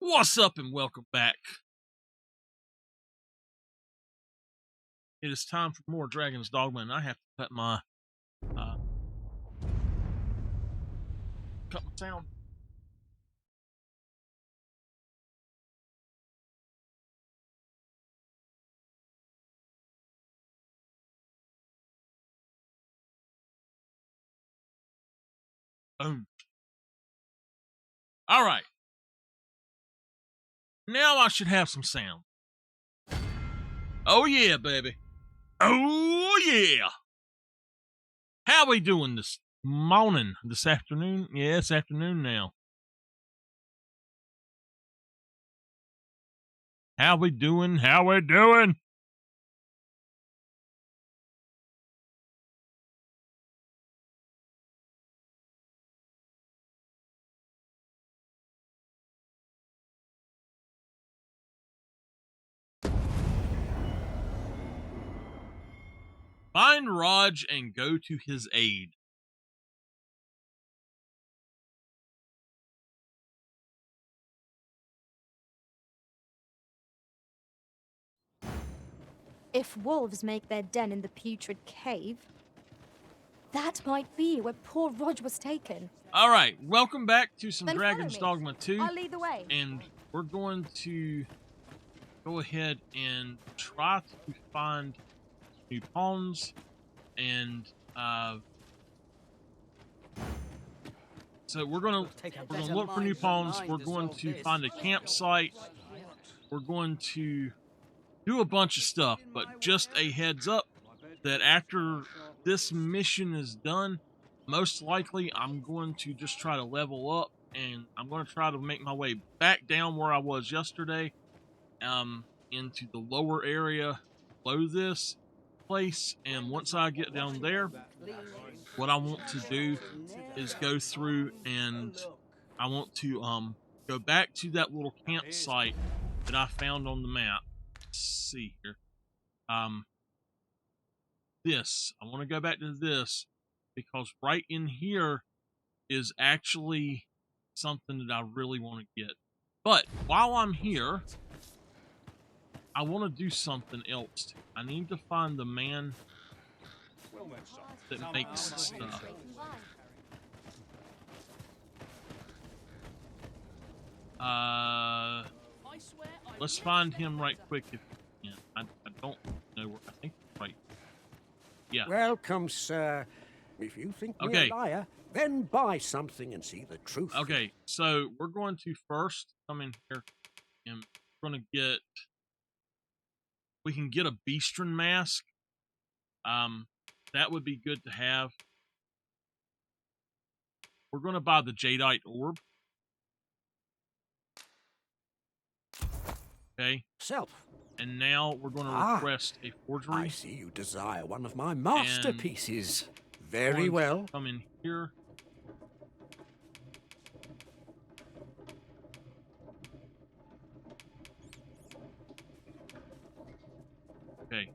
What's up and welcome back. It is time for more Dragon's Dogma, and I have to cut my sound. Boom. All right. Now I should have some sound. Oh yeah, baby. Oh yeah. How we doing this morning? This afternoon? Yeah, it's afternoon now. How we doing? How we doing? Find Raj and go to his aid. If wolves make their den in the putrid cave, that might be where poor Rog was taken. All right, welcome back to some Then Dragon's follow me. Dogma 2. I'll lead the way. And we're going to go ahead and try to find new pawns and so we're gonna look for new pawns. We're going to find a campsite. We're going to do a bunch of stuff, but just a heads up that after this mission is done, most likely I'm going to just try to level up, and I'm going to try to make my way back down where I was yesterday, into the lower area below this place. And once I get down there, what I want to do is go through and I want to go back to that little campsite that I found on the map. Let's see here. This. I want to go back to this because right in here is actually something that I really want to get. But while I'm here, I want to do something else. I need to find the man that makes stuff. Let's find him right quick if we can. I don't know where. I think it's right. Yeah. Welcome, sir. If you think me a liar, then buy something and see the truth. Okay, so we're going to first come in here and we're going to get. We can get a Beastren mask. That would be good to have. We're going to buy the Jadeite orb. Okay. Self. And now we're going to request a forgery. I see you desire one of my masterpieces. Very well. Come in here. Okay.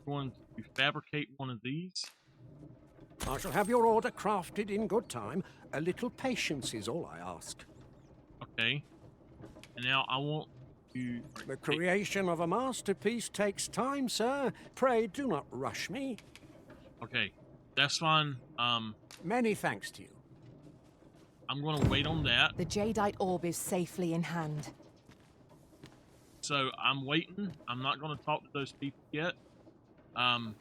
We're going to fabricate one of these. I shall have your order crafted in good time. A little patience is all I ask. Okay. And now I want to... The creation of a masterpiece takes time, sir. Pray do not rush me. Okay. That's fine. Many thanks to you. I'm going to wait on that. The Jadeite orb is safely in hand. So I'm waiting. I'm not going to talk to those people yet. And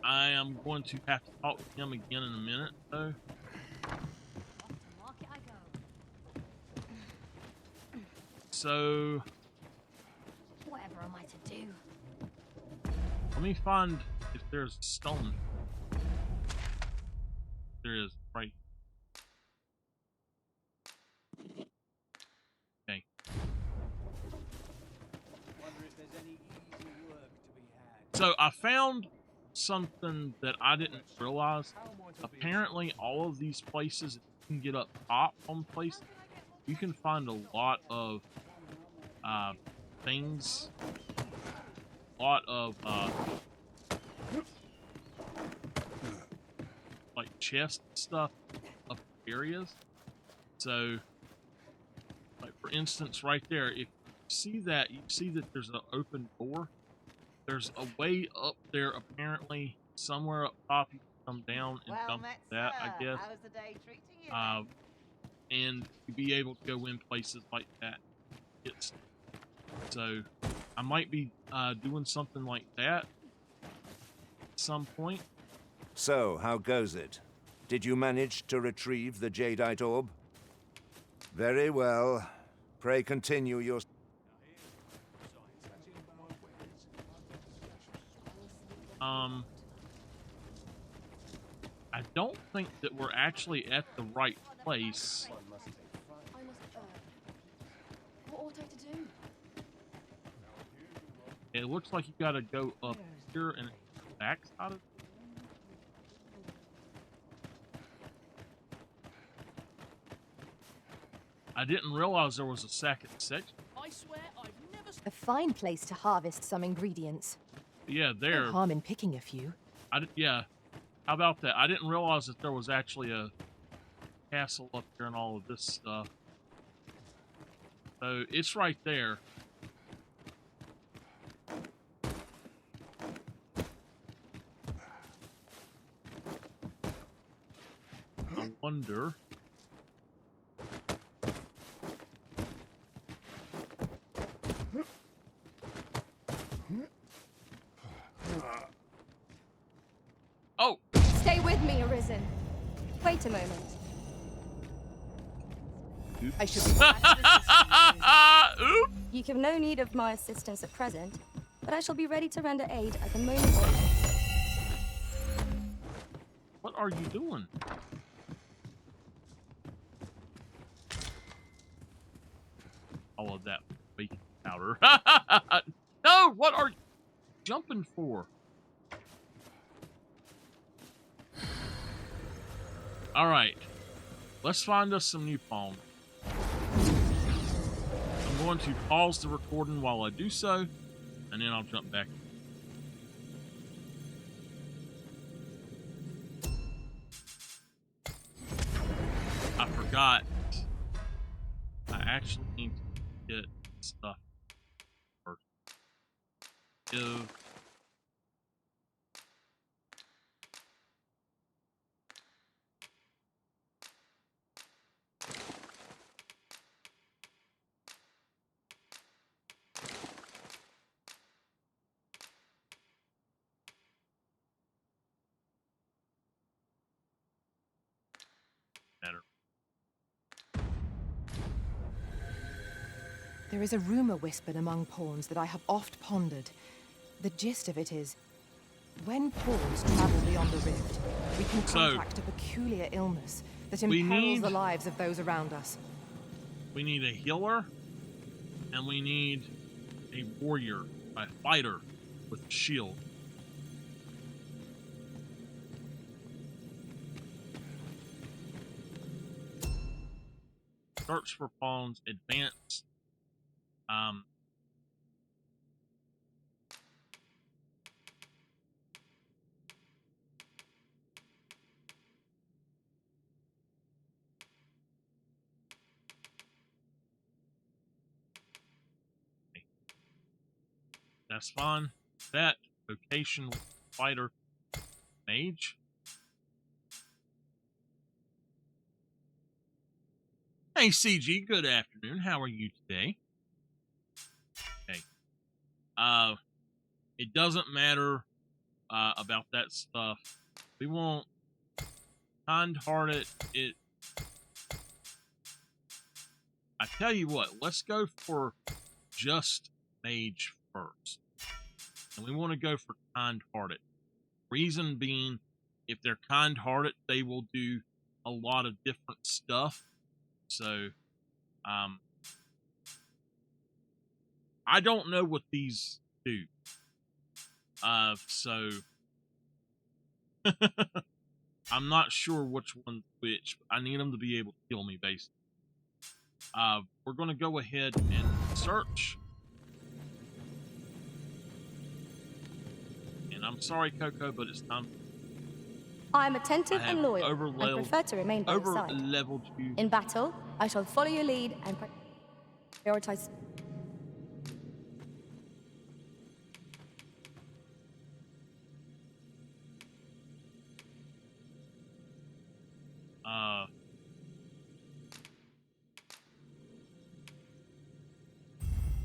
I am going to have to talk to him again in a minute, though. So, Whatever am I to do? let me find if there's stone. There is, right. Okay. So I found something that I didn't realize. Apparently, all of these places, you can get up top on places. You can find a lot of things, a lot of like chest stuff up areas. So, like for instance, right there, if you see that, there's an open door. There's a way up there, apparently, somewhere up top. You can come down and jump that, I guess. How's the day treating you? And to be able to go in places like that. So, I might be doing something like that at some point. So, how goes it? Did you manage to retrieve the Jadeite orb? Very well. Pray continue your... I don't think that we're actually at the right place. What ought I to do? It looks like you gotta go up here and back side of it. I didn't realize there was a second section. I swear I've never. A fine place to harvest some ingredients. Yeah, No there. harm in picking a few. Yeah. How about that? I didn't realize that there was actually a castle up here and all of this stuff. So it's right there. I wonder. Oh! Stay with me, Arisen. Wait a moment. I should be Oop! You have no need of my assistance at present, but I shall be ready to render aid at the moment's notice. What are you doing? All of that baking powder. No! What are you jumping for? Alright. Let's find us some new pawns. I'm going to pause the recording while I do so, and then I'll jump back. I forgot. I actually need to get stuff first. Give. Better. There is a rumor whispered among pawns that I have oft pondered. The gist of it is, when pawns travel beyond the rift, we can contract a peculiar illness that imperils the lives of those around us. We need a healer, and we need a warrior, a fighter with a shield. Search for pawns, advance. That's fine. That vocation fighter mage. Hey CG, good afternoon. How are you today? Okay. It doesn't matter about that stuff. We want kind-hearted. I tell you what, let's go for just mage first. And we want to go for kind-hearted. Reason being, if they're kind-hearted, they will do a lot of different stuff. So, I don't know what these do. So, I'm not sure which one's which. I need them to be able to kill me, basically. We're going to go ahead and search. And I'm sorry, Coco, but it's time. I am attentive and loyal, and over-leveled- prefer to remain by your side. Over-leveled you. In battle, I shall follow your lead and prioritize.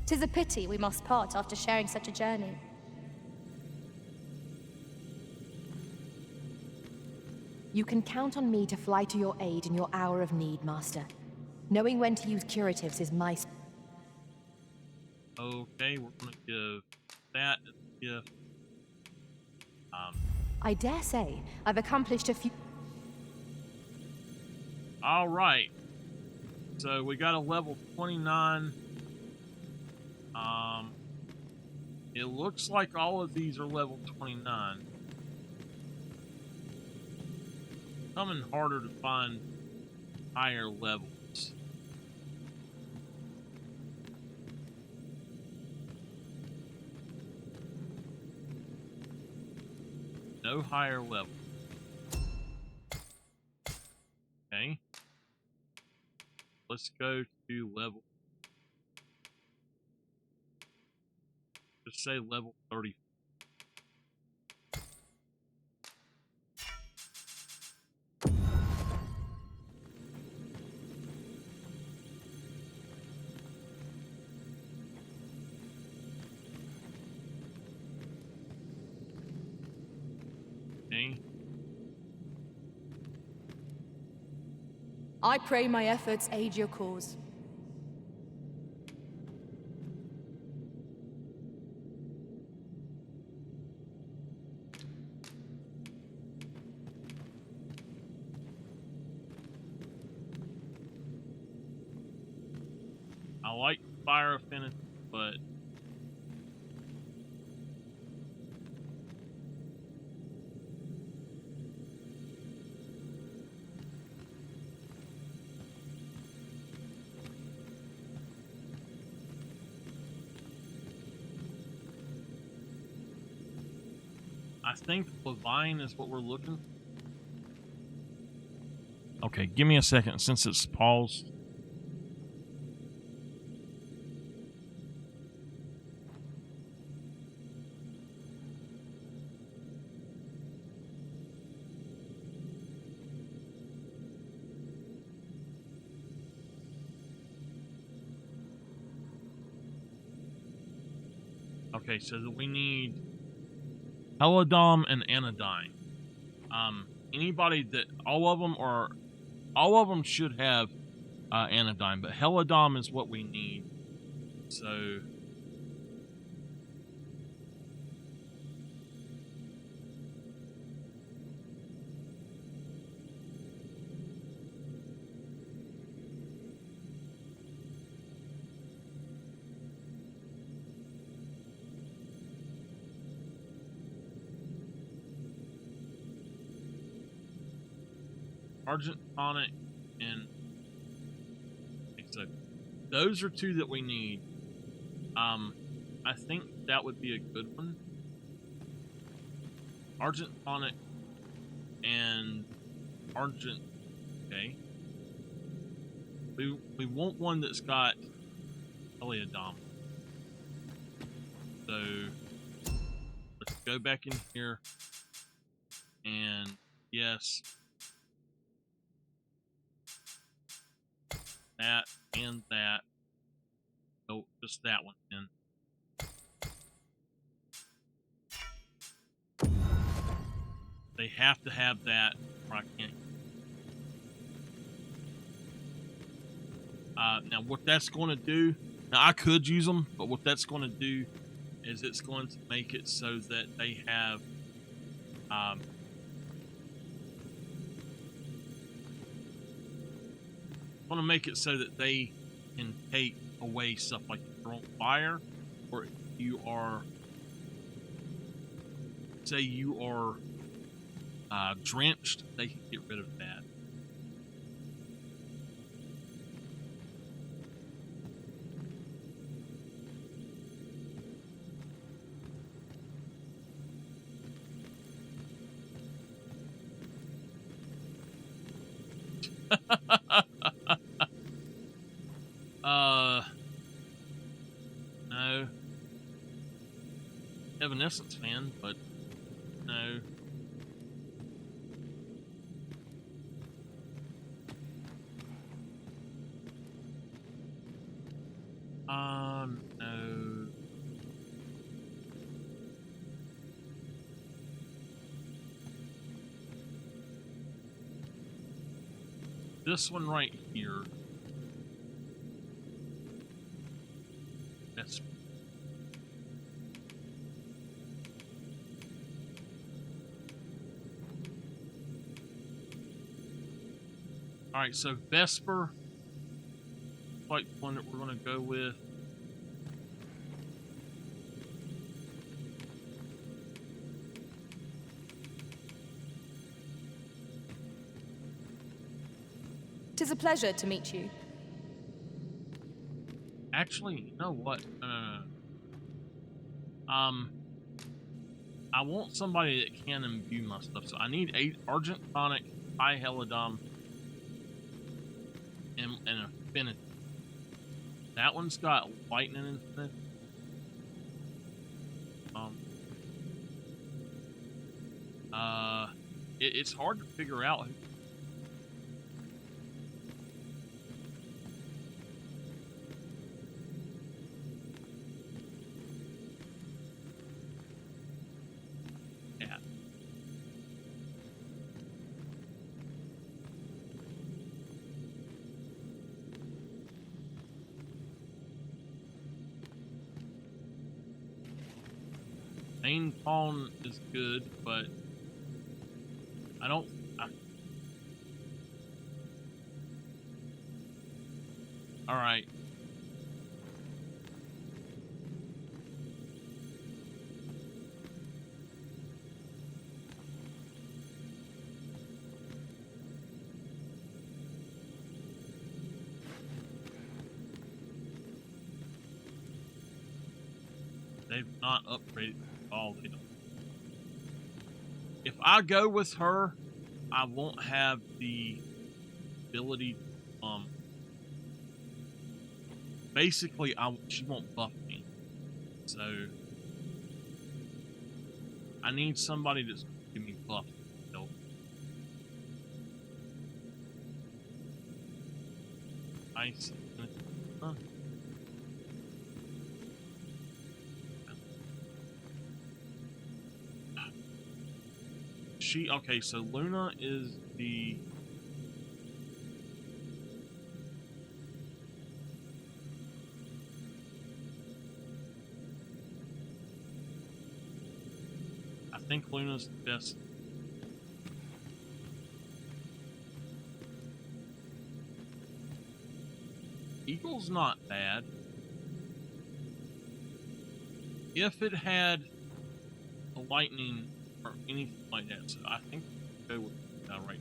Tis a pity we must part after sharing such a journey. You can count on me to fly to your aid in your hour of need, Master. Knowing when to use curatives is my... Okay, we're gonna give that as a gift. I dare say I've accomplished a few... All right. So we got a level 29. It looks like all of these are level 29. Coming harder to find higher levels. No higher level. Okay. Let's go to level. Just say level 30. Okay. I pray my efforts aid your cause. I like fire affinity, but I think Levine is what we're looking for. Okay, give me a second since it's paused. Okay, so we need Helidom and Anodyne. Anybody that all of them should have Anodyne, but Helidom is what we need. So Argent Tonic and so those are two that we need. I think that would be a good one. Argent Tonic and Argent. Okay. We want one that's got Heliodom. So let's go back in here and yes. That and that. Oh, just that one then. They have to have that, or I can't. Now, what that's going to do, now I could use them, but what that's going to do is it's going to make it so that they have, going to make it so that they can take away stuff like if you're on fire, or if you are, say you are drenched, they can get rid of that. Evanescence fan, but no. No. This one right here. That's alright, so Vesper, like one that we're gonna go with. Tis a pleasure to meet you. Actually, you know what? I want somebody that can imbue my stuff. So I need 8 Argent Tonic, High Helidom, and Affinity. That one's got Lightning Infinite. It's hard to figure out who. Main pawn is good, but I don't. All right. They've not upgraded at all. They don't. If I go with her, I won't have the ability. Basically, she won't buff me. So I need somebody that's gonna give me buff. So, ice. Huh. Okay, so Luna is the I think Luna's the best. Eagle's not bad. If it had a lightning or anything like that, so I think we'll go with right.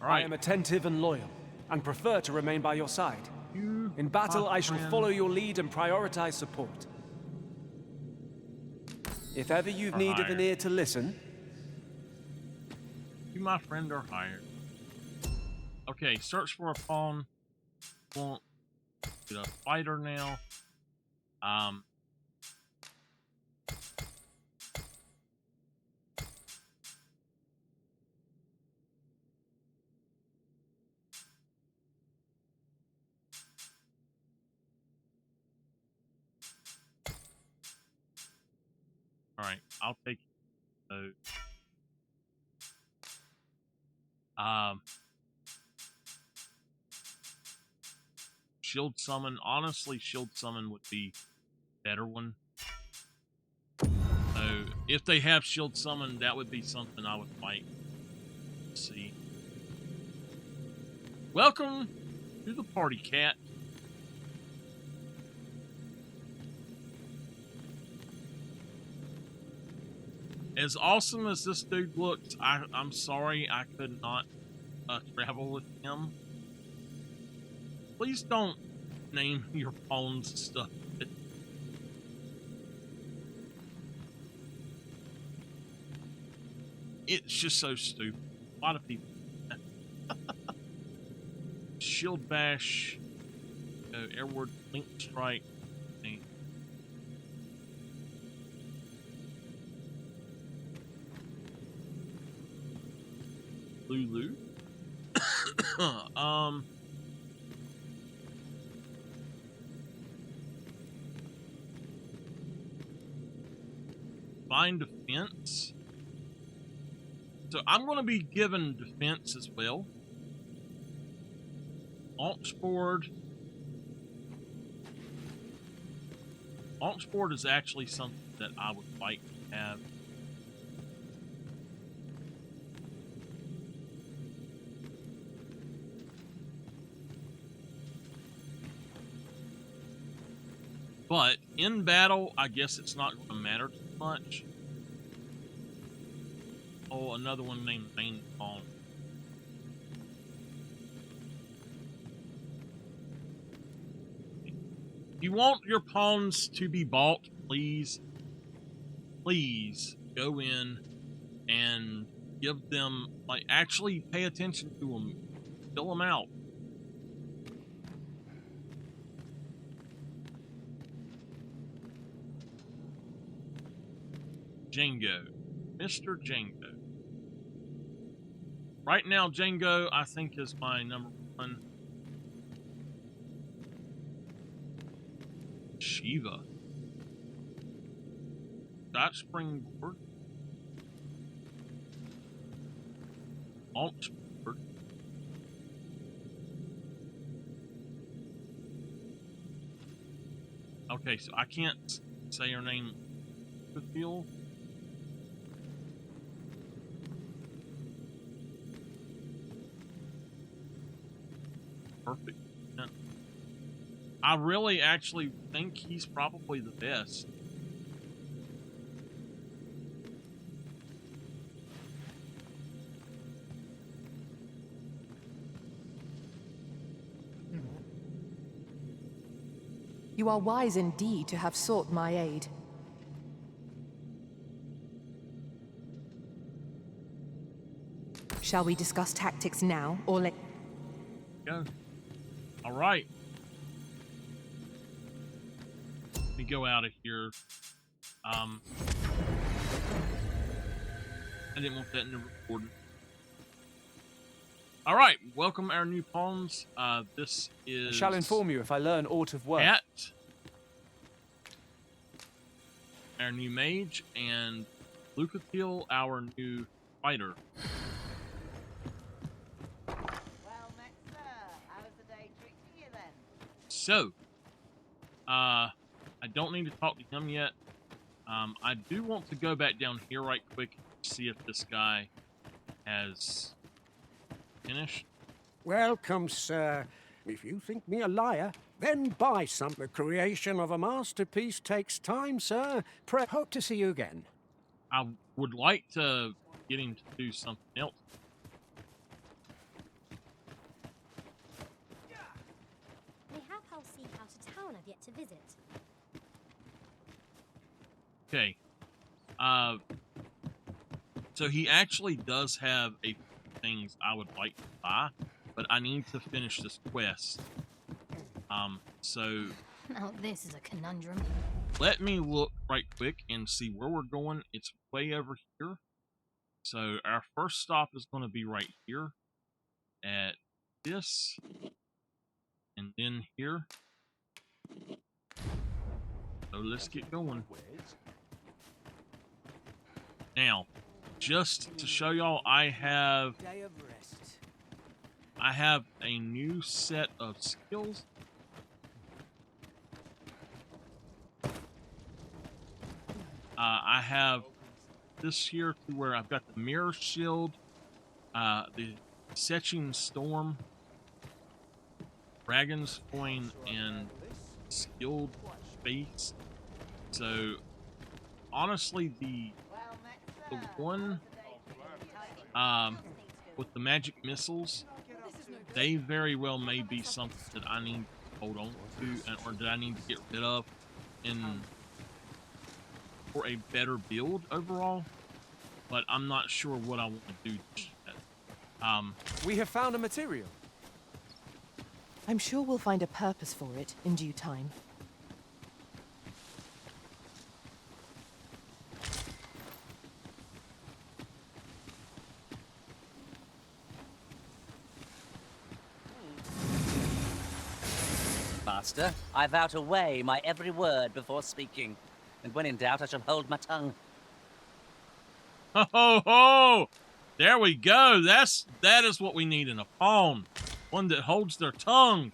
All right. I am attentive and loyal, and prefer to remain by your side. In battle, I shall follow your lead and prioritize support. If ever you've need of an ear to listen, you, my friend, are hired. Okay, search for a pawn. Want get a fighter now. All right, I'll take those. Shield summon. Honestly, shield summon would be better one. So if they have shield summon, that would be something I would like to see. Welcome to the party, cat. As awesome as this dude looks, I'm sorry I could not travel with him. Please don't name your pawns stuff. It's just so stupid. A lot of people. Shield bash. Airward Link strike. Okay. Lulu. Find defense. So I'm going to be given defense as well. Launch board. Launch board is actually something that I would like to have. But in battle, I guess it's not going to matter too much. Oh, another one named Main Pawn. If you want your pawns to be bought, please go in and give them, like, actually pay attention to them. Fill them out. Django. Mr. Django. Right now, Django, I think, is my number one. Shiva. Dot Springboard. Alt Springboard. Okay, so I can't say her name. Feel. Perfect. Yeah. I really actually think he's probably the best. You are wise indeed to have sought my aid. Shall we discuss tactics now, or later? Go. All right. Let me go out of here. I didn't want that in the recording. All right, welcome our new pawns. This is. I shall inform you if I learn aught of worth. Cat, our new mage, and Lucatiel, our new fighter. Well met, sir. How's the day treating you then? So, I don't need to talk to him yet. I do want to go back down here right quick and see if this guy has finished. Welcome, sir. If you think me a liar, then buy some. The creation of a masterpiece takes time, sir. Hope to see you again. I would like to get him to do something else. We have Halsey out of town I've yet to visit. Okay. So he actually does have a few things I would like to buy, but I need to finish this quest. So Now this is a conundrum. let me look right quick and see where we're going. It's way over here. So our first stop is going to be right here at this, and then here. So let's get going. Now, just to show y'all, I have a new set of skills. I have this here to where I've got the mirror shield, the Setching Storm, Dragon's Coin, and skilled face. So honestly, the one with the magic missiles, they very well may be something that I need to hold on to, or that I need to get rid of for a better build overall, but I'm not sure what I want to do just yet. We have found a material. I'm sure we'll find a purpose for it in due time. Master, I vow to weigh my every word before speaking, and when in doubt I shall hold my tongue. Ho ho ho! There we go. That is what we need in a pawn. One that holds their tongue.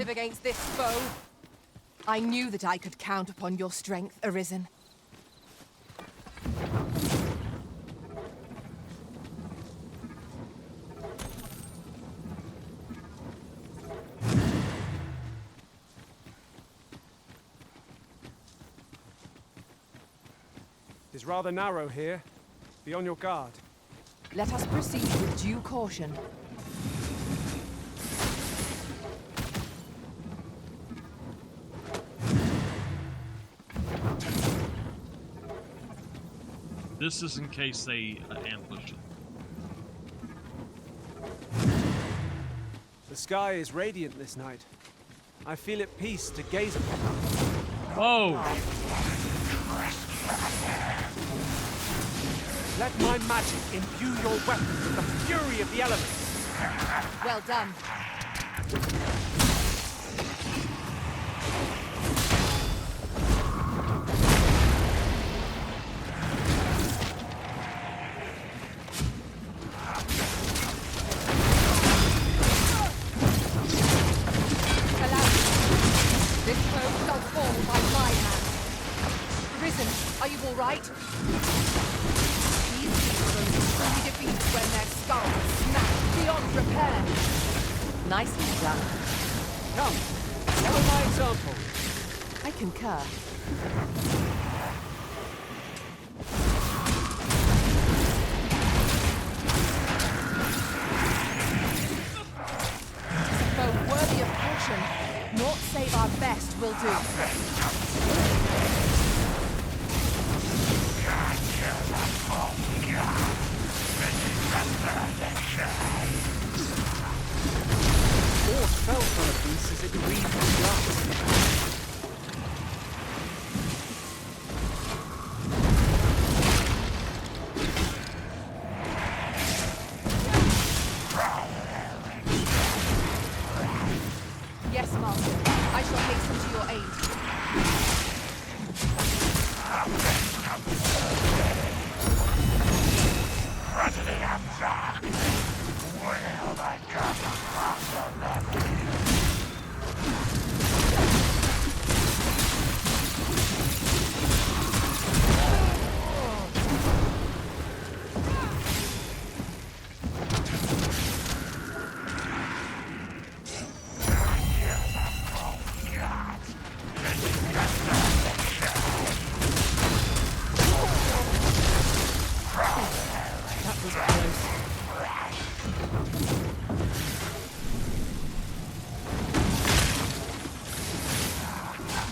Against this foe. I knew that I could count upon your strength, Arisen. It is rather narrow here. Be on your guard. Let us proceed with due caution. This is in case they ambush it. The sky is radiant this night. I feel at peace to gaze upon. Whoa! Let my magic imbue your weapons with the fury of the elements. Well done. Nicely done. Come, follow my example. I concur. Though worthy of caution, naught save our best will do. Force felt on a piece as it reached the glass. Yes, Master. I shall hasten to your aid.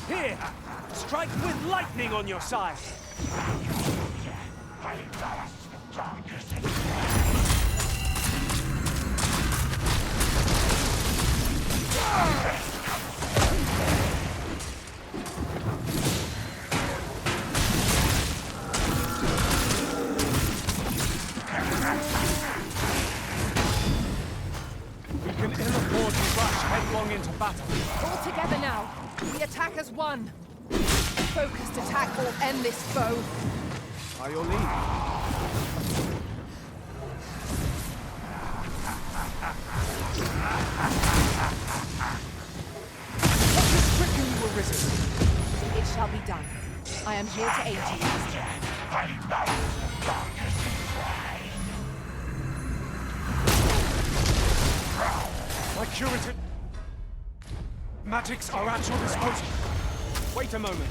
Here! Strike with lightning on your side! We can ill afford to rush headlong into battle. All together now. We attack as one. Focused attack will end this foe. By your leave. What is quicken you, Arisen? It shall be done. I am here to aid you, Master. My curative magics are at your disposal. Wait a moment.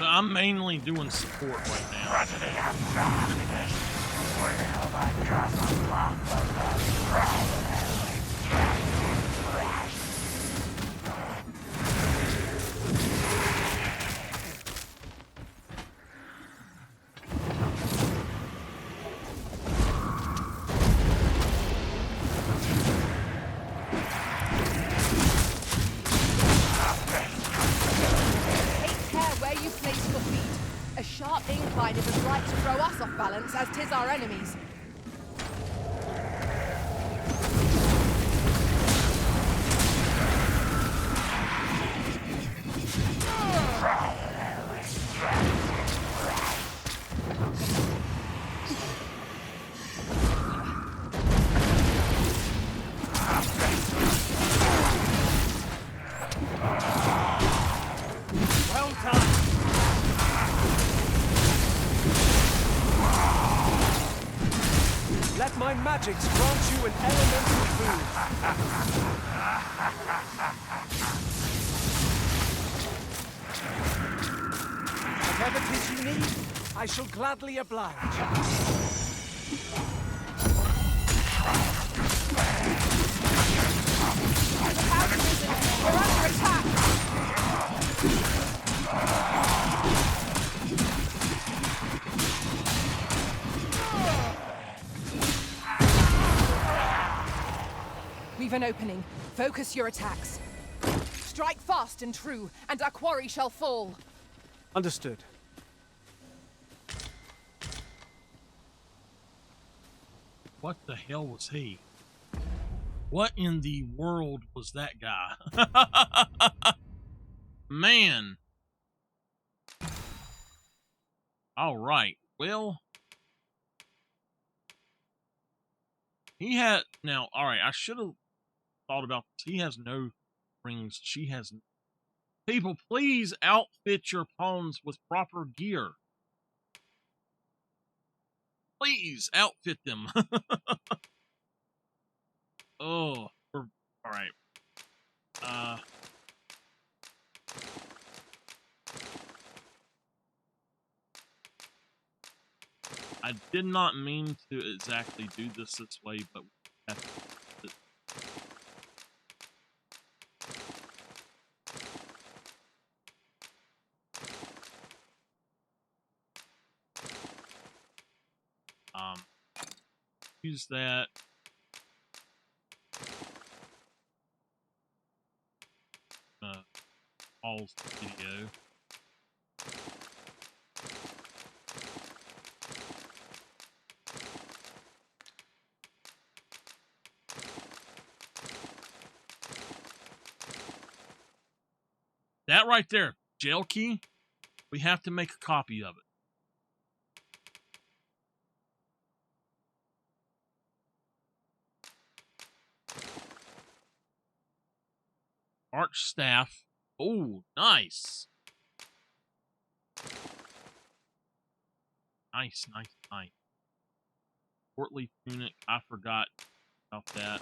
I'm mainly doing support right now. A sharp incline is as right to throw us off balance as 'tis our enemies. Well done. Let my magics grant you an elemental food. Whatever 'tis you need, I shall gladly oblige. We're under attack! We've an opening. Focus your attacks. Strike fast and true, and our quarry shall fall. Understood. What the hell was he? What in the world was that guy? Man. All right. Well, he had now. All right. I should have thought about this. He has no rings. She has. People, please outfit your pawns with proper gear. Please outfit them. Oh, all right. I did not mean to exactly do this way, but we have to. Use that. Pause the video. That right there, jail key, we have to make a copy of it. Arch staff. Oh, nice. Nice, nice, nice. Portly tunic. I forgot about that.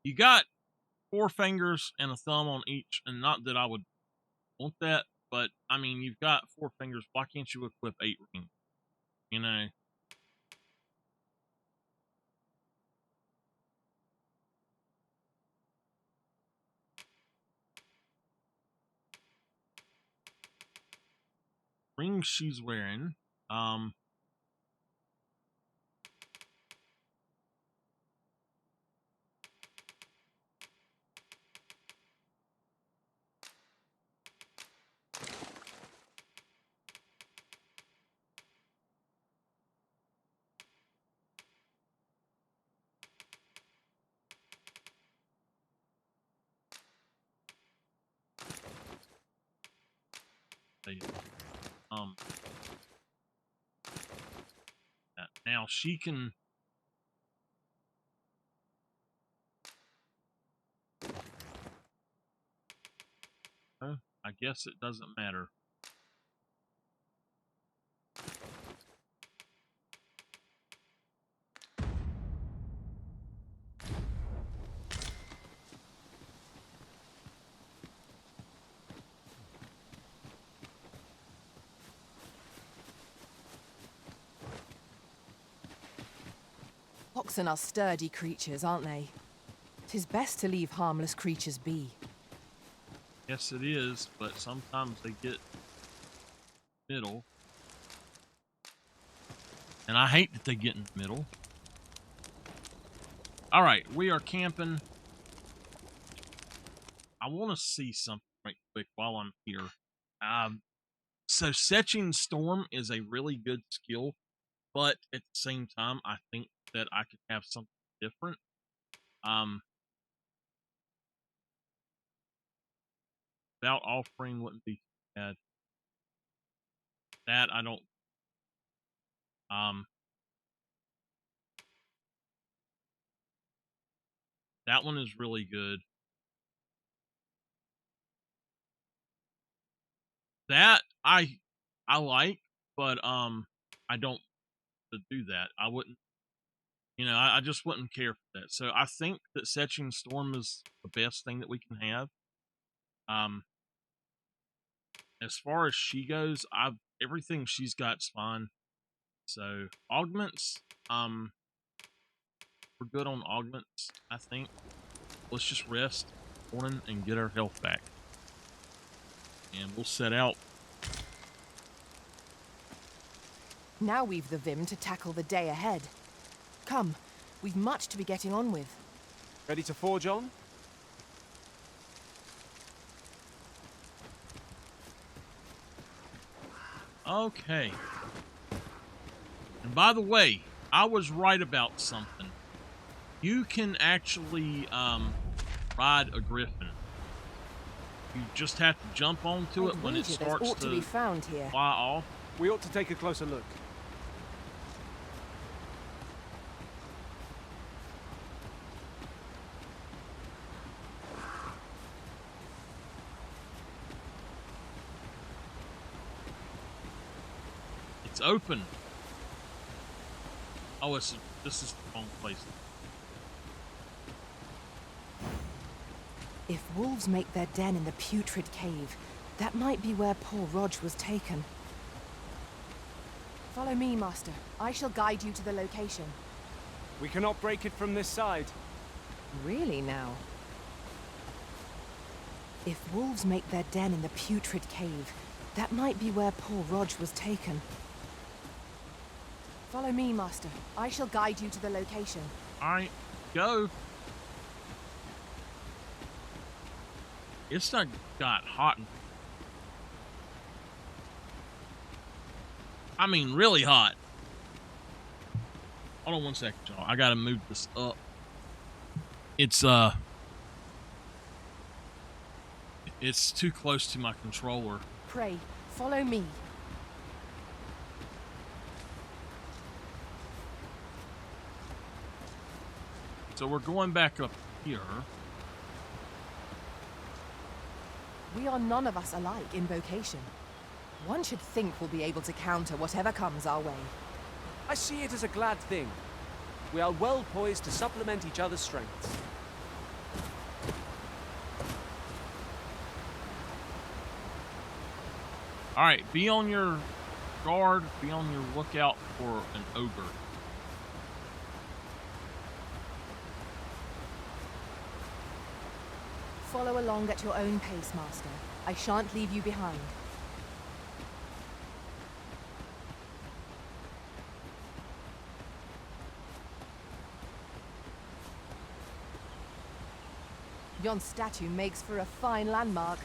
You got 4 fingers and a thumb on each, and not that I would want that, but I mean, you've got 4 fingers. Why can't you equip 8 rings? You know? Ring she's wearing. Now she can. I guess it doesn't matter. Oxen are sturdy creatures, aren't they? 'Tis best to leave harmless creatures be. Yes, it is, but sometimes they get middle. And I hate that they get in the middle. Alright, we are camping. I want to see something right quick while I'm here. So Setching Storm is a really good skill, but at the same time, I think that I could have something different. Without offering wouldn't be bad. That I don't. That one is really good. That I like, but I don't to do that. I wouldn't. You know, I just wouldn't care for that. So I think that Setching Storm is the best thing that we can have. As far as she goes, everything she's got's fine. So augments, we're good on augments, I think. Let's just rest morning and get our health back. And we'll set out. Now we've the vim to tackle the day ahead. Come, we've much to be getting on with. Ready to forge on? Okay. And by the way, I was right about something. You can actually ride a griffin. You just have to jump onto it when it starts to be found here. fly off. We ought to take a closer look. It's open. Oh, this is the wrong place. If wolves make their den in the putrid cave, that might be where poor Rog was taken. Follow me, Master. I shall guide you to the location. We cannot break it from this side. Really now? If wolves make their den in the putrid cave, that might be where poor Rog was taken. Follow me, Master. I shall guide you to the location. Alright, go. It's not got hot. I mean, really hot. Hold on one second, y'all. I gotta move this up. It's too close to my controller. Pray, follow me. So we're going back up here. We are none of us alike in vocation. One should think we'll be able to counter whatever comes our way. I see it as a glad thing. We are well poised to supplement each other's strengths. Alright, be on your guard, be on your lookout for an ogre. Follow along at your own pace, Master. I shan't leave you behind. Yon statue makes for a fine landmark.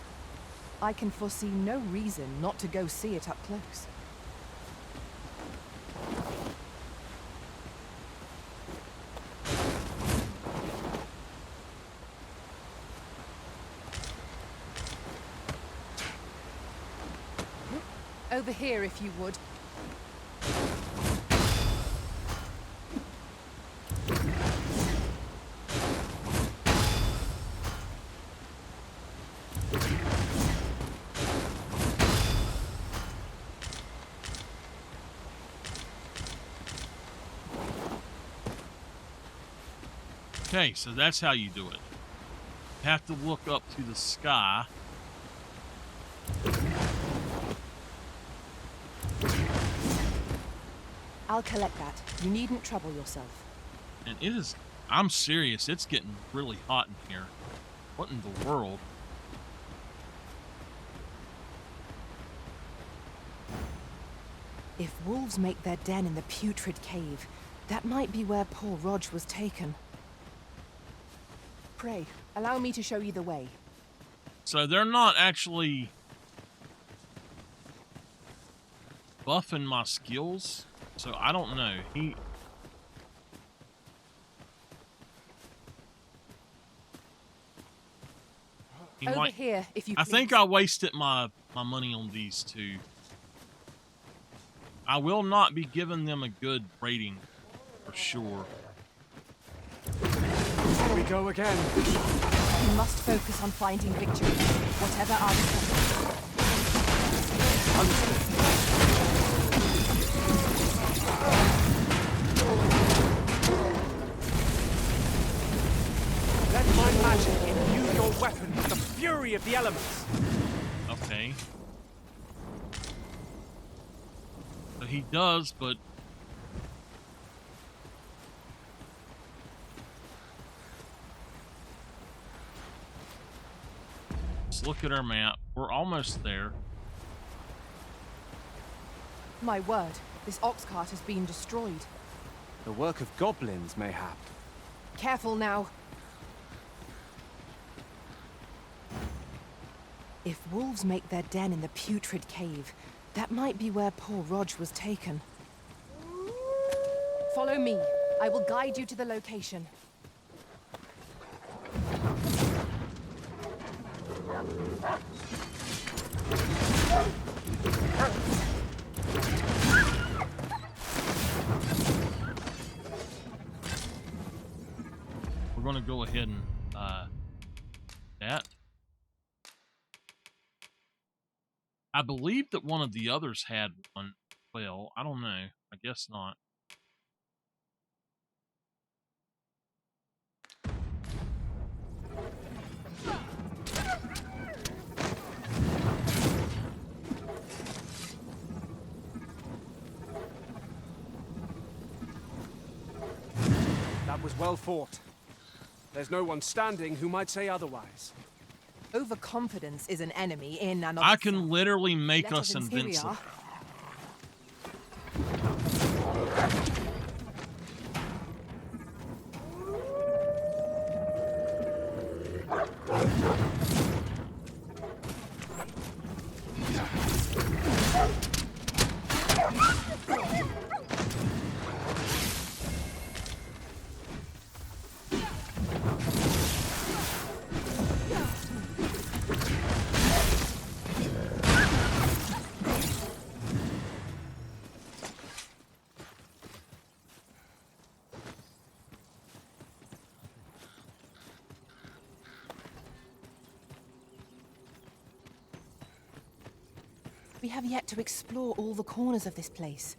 I can foresee no reason not to go see it up close. Over here, if you would. Okay, so that's how you do it. You have to look up to the sky. I'll collect that. You needn't trouble yourself. And it is, I'm serious, it's getting really hot in here. What in the world? If wolves make their den in the putrid cave, that might be where poor Rog was taken. Pray, allow me to show you the way. So they're not actually buffing my skills, so I don't know. He Over might. here, if you I please. think I wasted my money on these two. I will not be giving them a good rating for sure. Here we go again. We must focus on finding victory, whatever our Let my magic imbue your weapon with the fury of the elements. Okay. So he does, but let's look at our map. We're almost there. My word, this ox cart has been destroyed. The work of goblins, mayhap. Careful now. If wolves make their den in the putrid cave, that might be where poor Rog was taken. Follow me. I will guide you to the location. We're going to go ahead and that. I believe that one of the others had one. Well, I don't know. I guess not. That was well fought. There's no one standing who might say otherwise. Overconfidence is an enemy in and of I itself. can literally make Let us here we invincible. are. We have yet to explore all the corners of this place.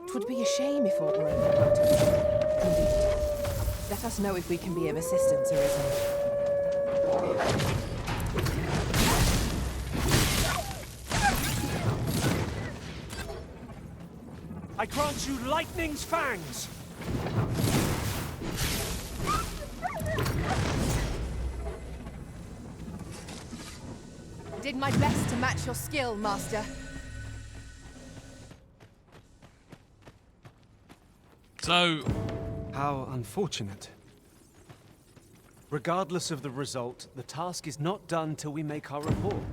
'Twould be a shame if aught were overlooked. Indeed. Let us know if we can be of assistance, Arisen. issue lightning's fangs! Did my best to match your skill, Master. So, How unfortunate. Regardless of the result, the task is not done till we make our report.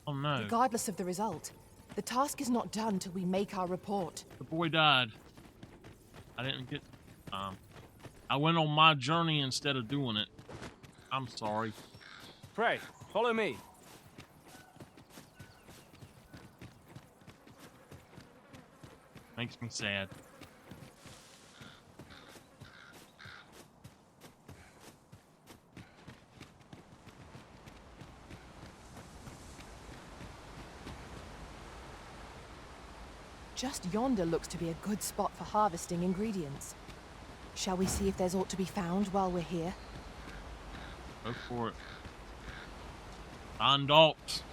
oh no, Regardless of the result, the task is not done till we make our report. the boy died. I didn't get. I went on my journey instead of doing it. I'm sorry. Pray, follow me. Makes me sad. Just yonder looks to be a good spot for harvesting ingredients. Shall we see if there's aught to be found while we're here? Go for it. Find dogs.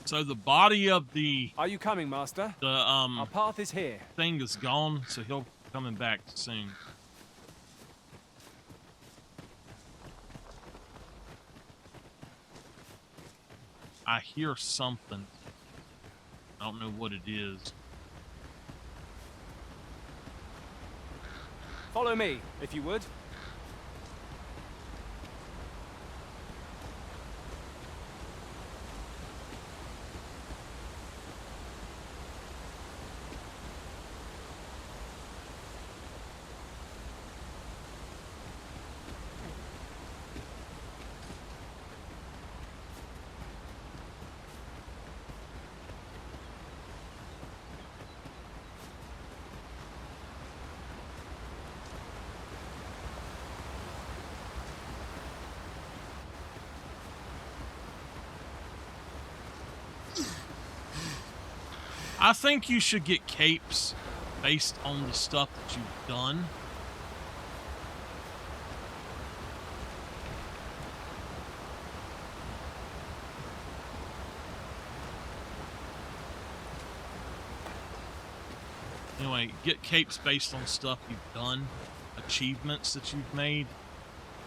So the body of the Are you coming, Master? Our path is here. thing is gone, so he'll be coming back soon. I hear something. I don't know what it is. Follow me, if you would. I think you should get capes based on the stuff that you've done. Anyway, get capes based on stuff you've done, achievements that you've made,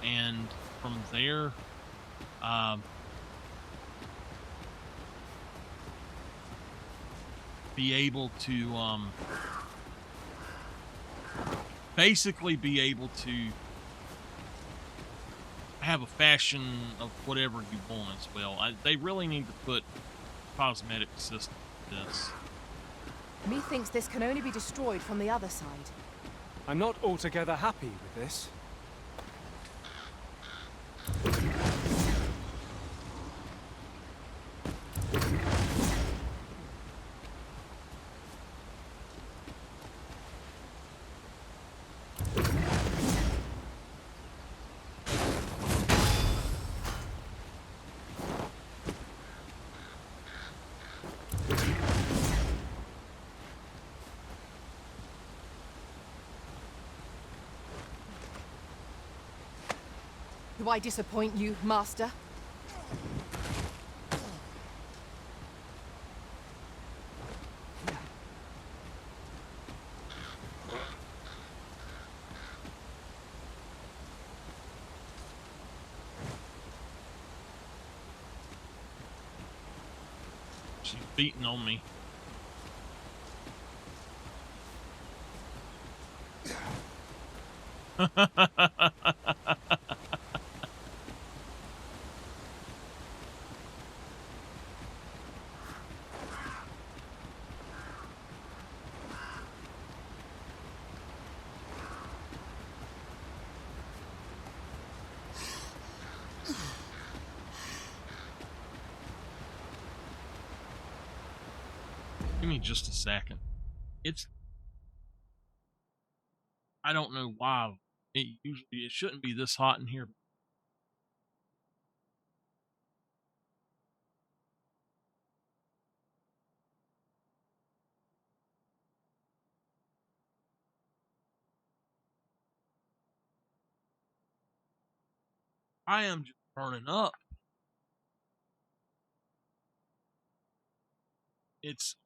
and from there, be able to basically be able to have a fashion of whatever you want as well. They really need to put cosmetic system to this. Methinks this can only be destroyed from the other side. I'm not altogether happy with this. Do I disappoint you, Master? She's beating on me. Give me just a second. I don't know why. It shouldn't be this hot in here. I am just burning up. It's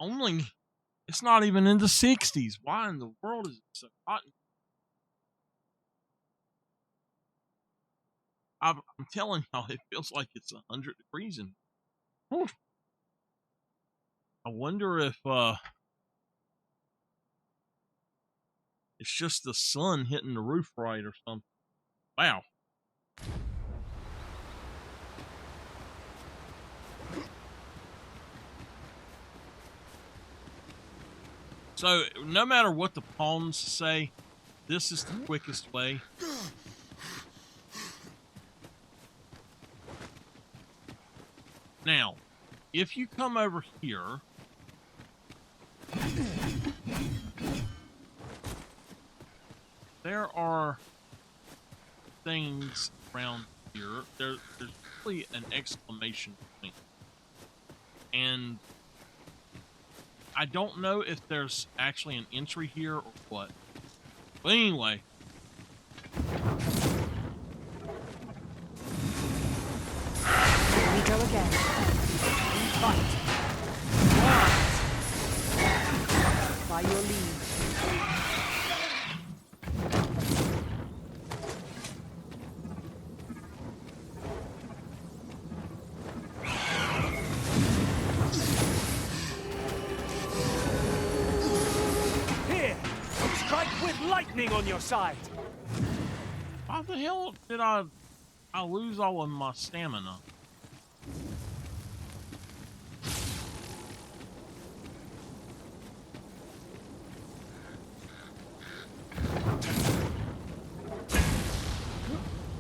not even in the 60s. Why in the world is it so hot? I'm telling y'all, it feels like it's 100 degrees in. Whew. I wonder if it's just the sun hitting the roof right or something. Wow. So, no matter what the pawns say, this is the quickest way. Now, if you come over here, there are things around here. There's really an exclamation point. And I don't know if there's actually an entry here or what. But anyway. Here we go again. Fight. By your lead. Here! Strike with lightning on your side! Why the hell did I lose all of my stamina?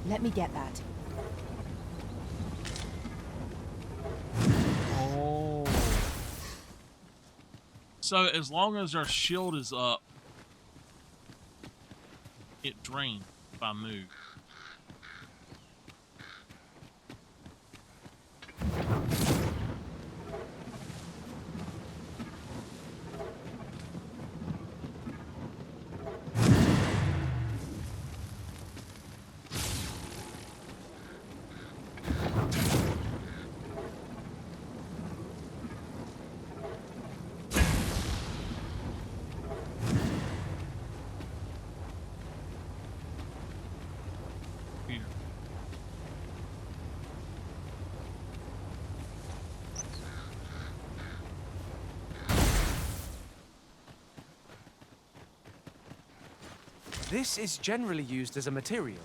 Let me get that. Oh. So as long as our shield is up, it drains if I move. This is generally used as a material.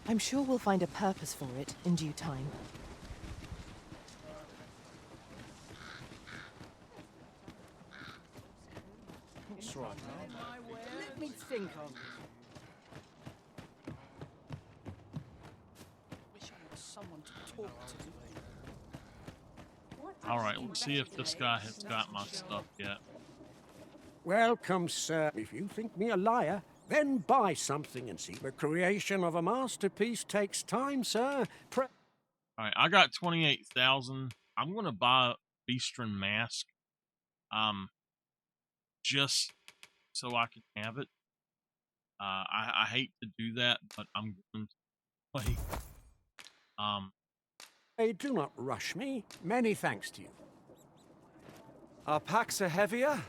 I'm sure we'll find a purpose for it in due time. That's right. Let me think on this. Wish I had someone to talk to. All right, let's see if this guy has got my stuff yet. Welcome, sir. If you think me a liar, then buy something and see. The creation of a masterpiece takes time, sir. All right, I got 28,000. I'm gonna buy a Beastren mask, just so I can have it. I hate to do that, but I'm going to play. Hey, do not rush me. Many thanks to you. Our packs are heavier,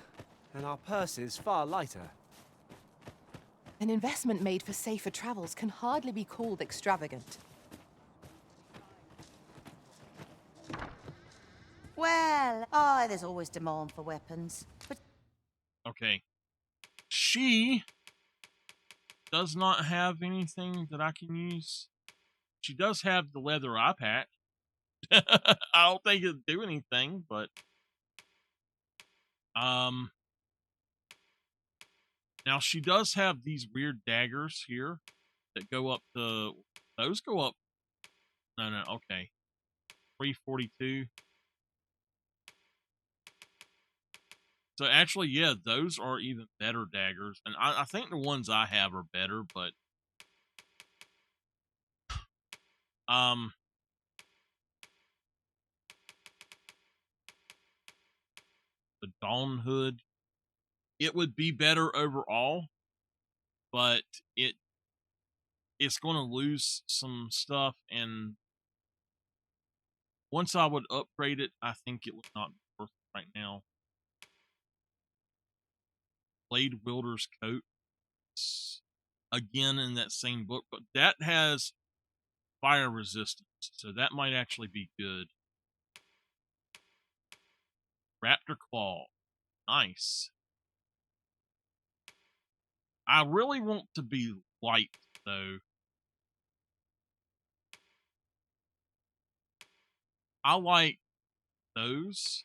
and our purses far lighter. An investment made for safer travels can hardly be called extravagant. Well, there's always demand for weapons. But Okay. She does not have anything that I can use. She does have the leather eye pack. I don't think it'll do anything, but now she does have these weird daggers here that go up to, those go up. No, okay. 342. So actually, yeah, those are even better daggers. And I think the ones I have are better, but the Dawn Hood, it would be better overall, but it's going to lose some stuff, and once I would upgrade it, I think it would not be worth it right now. Blade Wielder's Coat, again in that same book, but that has fire resistance, so that might actually be good. Raptor Claw, nice. I really want to be light, though. I like those.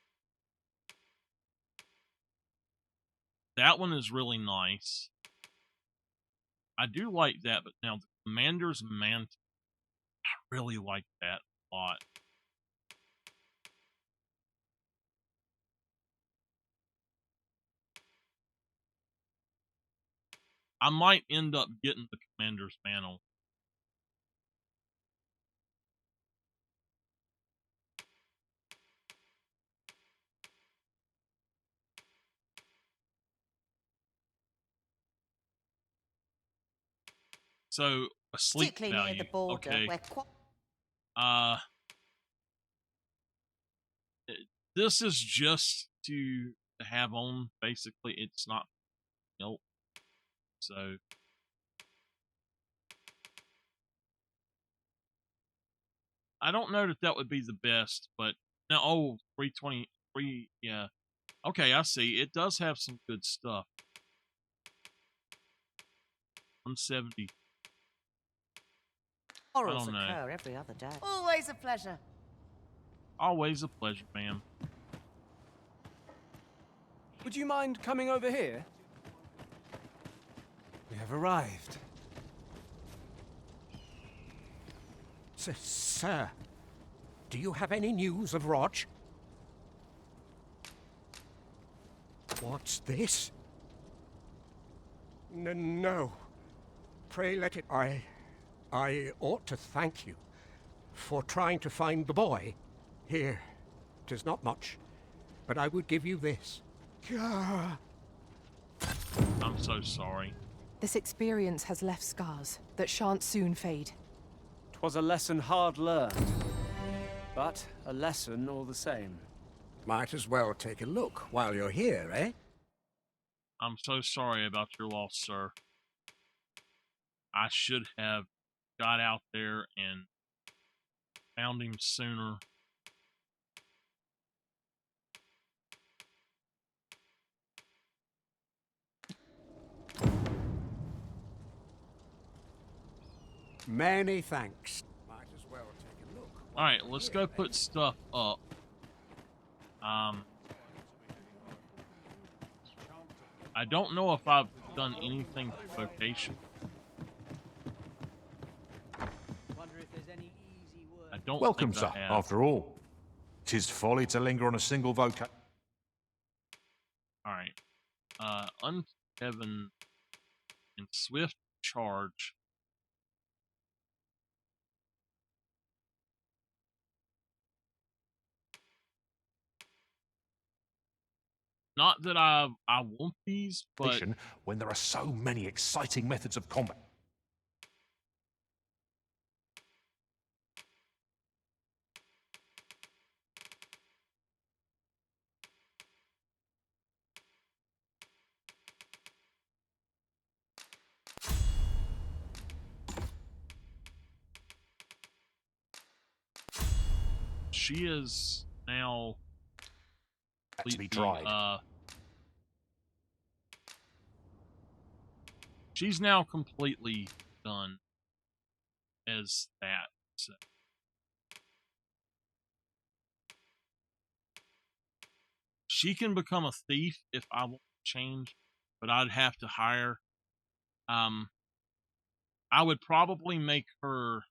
That one is really nice. I do like that, but now the Commander's Mantle, I really like that a lot. I might end up getting the Commander's Mantle. So, a sleep Particularly value. near the border, Okay. where This is just to have on, basically. It's not milk. So, I don't know that that would be the best, but now, 323, yeah. Okay, I see. It does have some good stuff. 170. quarrels I don't know. occur every other day. Always a pleasure. Always a pleasure, ma'am. Would you mind coming over here? We have arrived. Sir, do you have any news of Rog? What's this? No. Pray let it... I ought to thank you for trying to find the boy. Here, 'tis not much, but I would give you this. Gah. I'm so sorry. This experience has left scars that shan't soon fade. 'Twas a lesson hard learned, but a lesson all the same. Might as well take a look while you're here, eh? I'm so sorry about your loss, sir. I should have got out there and found him sooner. Many thanks. Might as well take a look. Alright, let's go put stuff up. I don't know if I've done anything for vocation. I don't Welcome, think I sir, have. after all. 'Tis folly to linger on a single vocation. Alright. Unheaven and Swift Charge. Not that I want these, but when there are so many exciting methods of combat. she is now To be tried. She's now completely done as that. So. She can become a thief if I want to change, but I'd have to hire. I would probably make her.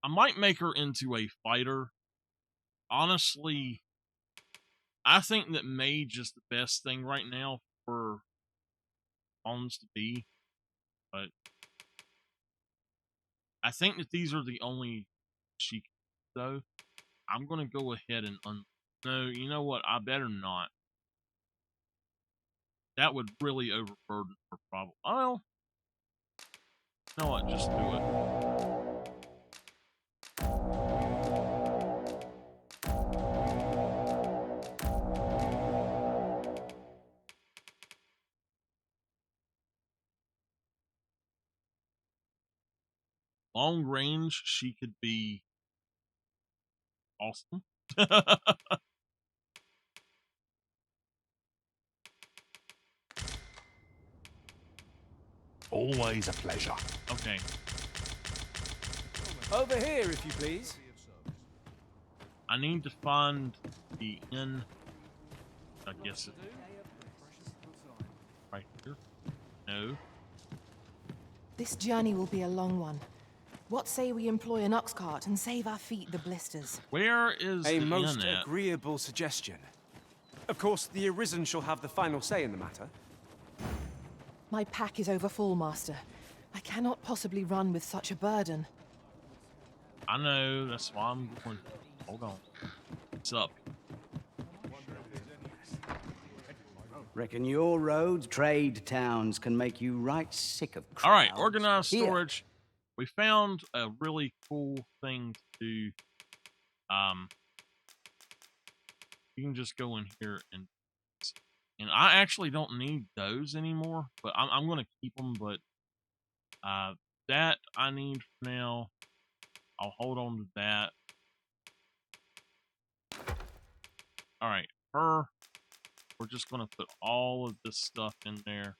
I might make her into a fighter. Honestly, I think that mage is the best thing right now for pawns to be, but I think that these are the only she can, though. I'm gonna go ahead and no, you know what? I better not. That would really overburden her problem. Well, You know what? Just do it. Long range, she could be awesome. Always a pleasure. Okay. Over here, if you please. I need to find the inn. I guess it's right here. No. This journey will be a long one. What say we employ an ox cart and save our feet the blisters? Where is A the most inn at? agreeable suggestion. Of course, the Arisen shall have the final say in the matter. My pack is overfull, Master. I cannot possibly run with such a burden. I know, that's why I'm going. Hold on. What's up? Reckon your roads, trade towns can make you right sick of crowds. All right, organized Here. storage. We found a really cool thing to do. You can just go in here and I actually don't need those anymore, but I'm going to keep them. But that I need for now. I'll hold on to that. All right, her. We're just going to put all of this stuff in there.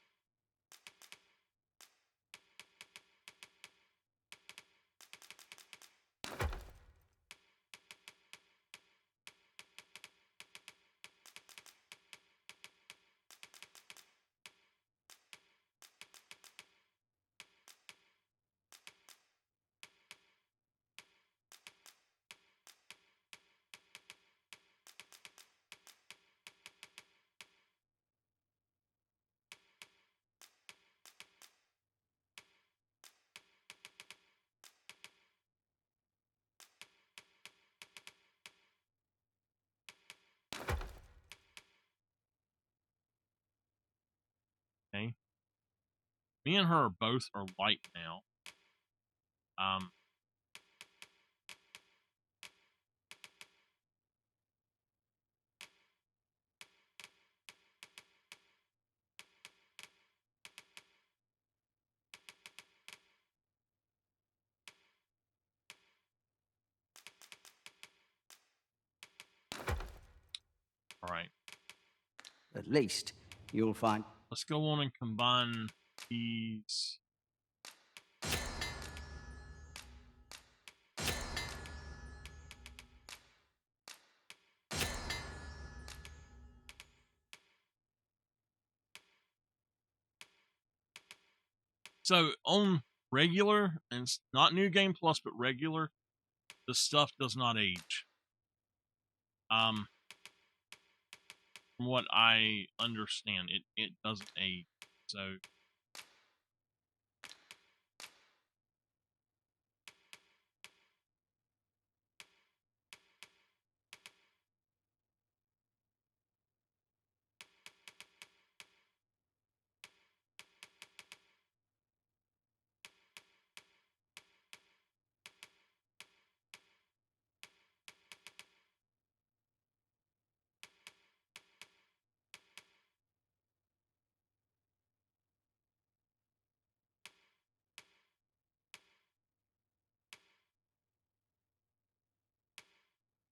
Okay. Me and her both are light now. All right. At least you'll find. Let's go on and combine these. So on regular, and it's not New Game Plus, but regular, the stuff does not age. From what I understand, it doesn't age. So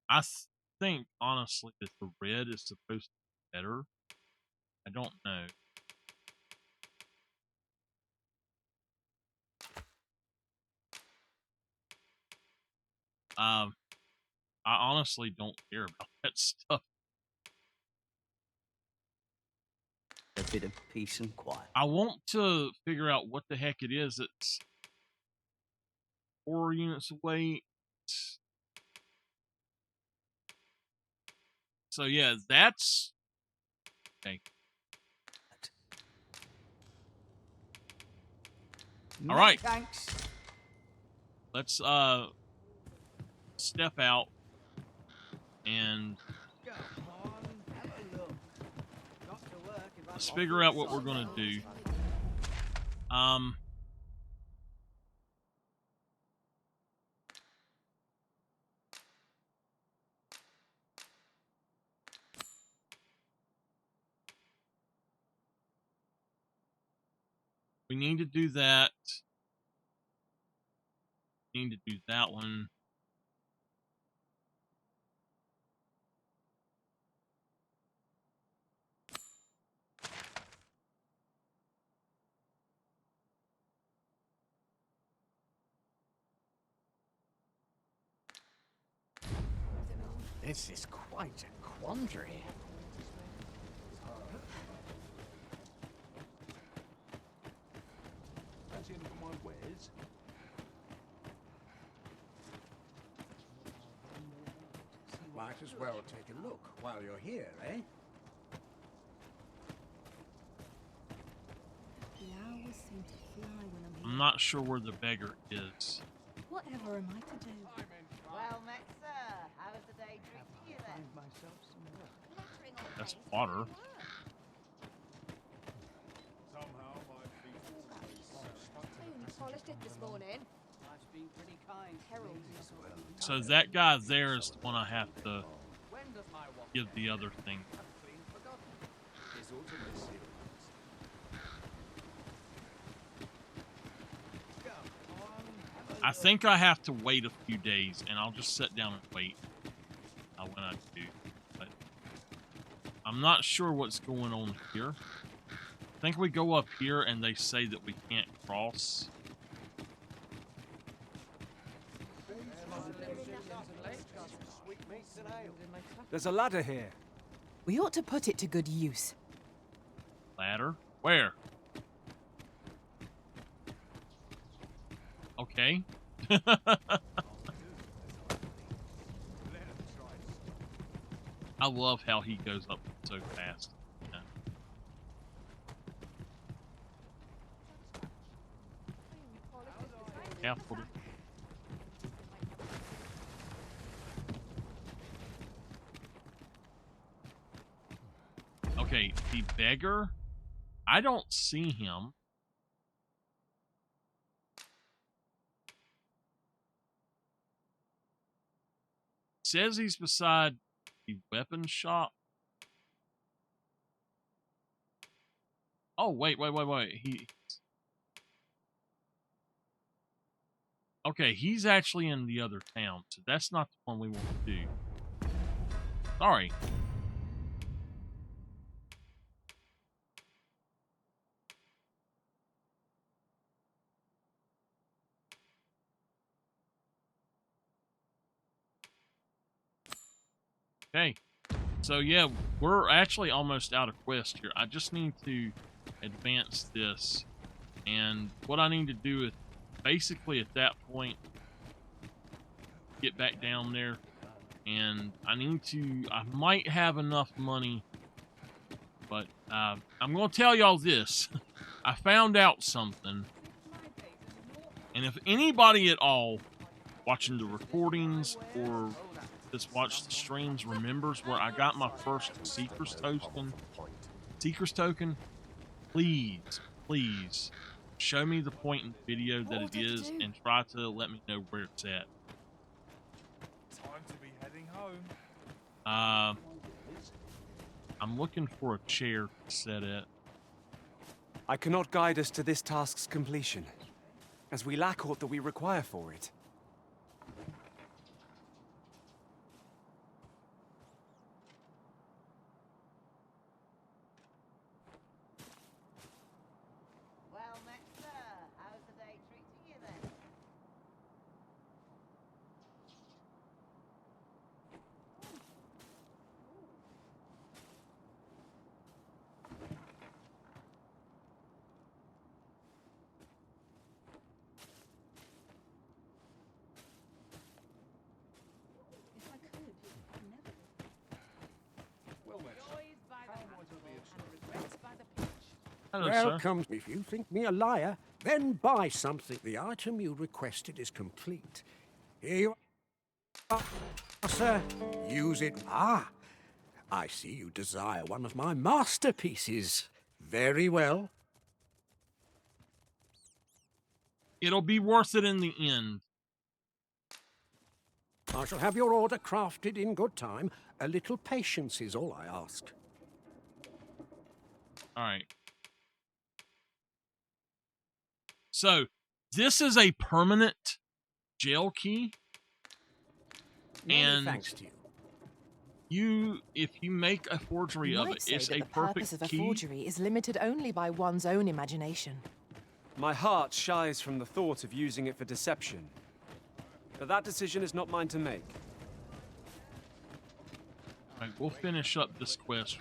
I think honestly that the red is supposed to be better. I don't know. I honestly don't care about that stuff. A bit of peace and quiet. I want to figure out what the heck it is that's 4 units away. So yeah, that's okay. All right. Thanks. Let's step out and let's figure out what we're gonna do. We need to do that. We need to do that one. This is quite a quandary. Fancy any of my wares? Might as well take a look while you're here, eh? The hours seem to fly when I'm I'm not sure where the beggar is. Whatever am I to do? Well met, sir. How was the day treating you then? That's water. Polished it this morning. Life's been pretty kind. Herald. So that guy there is the one I have to give the other thing. I think I have to wait a few days, and I'll just sit down and wait when I do. But I'm not sure what's going on here. I think we go up here, and they say that we can't cross. There's a ladder here. We ought to put it to good use. Ladder? Where? Okay. I love how he goes up so fast. Yeah. Careful. Okay, the beggar. I don't see him. Says he's beside the weapon shop. Oh, wait. Okay, he's actually in the other town, so that's not the one we want to do. Sorry. Okay, so yeah, we're actually almost out of quest here. I just need to advance this, and what I need to do is basically at that point get back down there, and I might have enough money, but I'm going to tell y'all this. I found out something, and if anybody at all watching the recordings or just watch the streams remembers where I got my first Seeker's token, please show me the point in the video that it is and try to let me know where it's at. Time to be heading home. I'm looking for a chair to set it. I cannot guide us to this task's completion, as we lack aught that we require for it. Well met, sir. How was the day treating you then? If I could, never. Well met, sir. Joys by the How might I be of handful and regrets by the pinch. Hello, sir. Welcome. If you think me a liar, then buy something. The item you requested is complete. Here you are, sir. Use it. Ah, I see you desire one of my masterpieces. Very well. It'll be worth it in the end. I shall have your order crafted in good time. A little patience is all I ask. All right. So this is a permanent jail key. Many thanks to you. If you make a forgery You of might it, say it's that a the purpose perfect of a key. forgery is limited only by one's own imagination. My heart shies from the thought of using it for deception. But that decision is not mine to make. All right, we'll finish up this quest.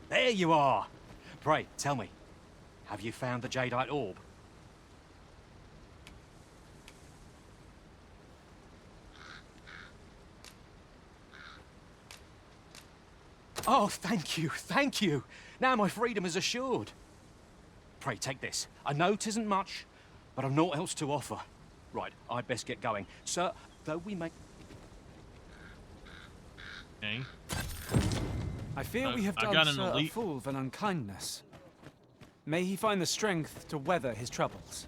There you are! Pray, tell me, have you found the Jadeite orb? Oh, thank you, thank you! Now my freedom is assured. Pray, take this. I know 'tisn't much, but I've naught else to offer. Right, I'd best get going. Sir, though we may... Okay. I fear we have I done got an Sir a elite. fool of an unkindness. May he find the strength to weather his troubles.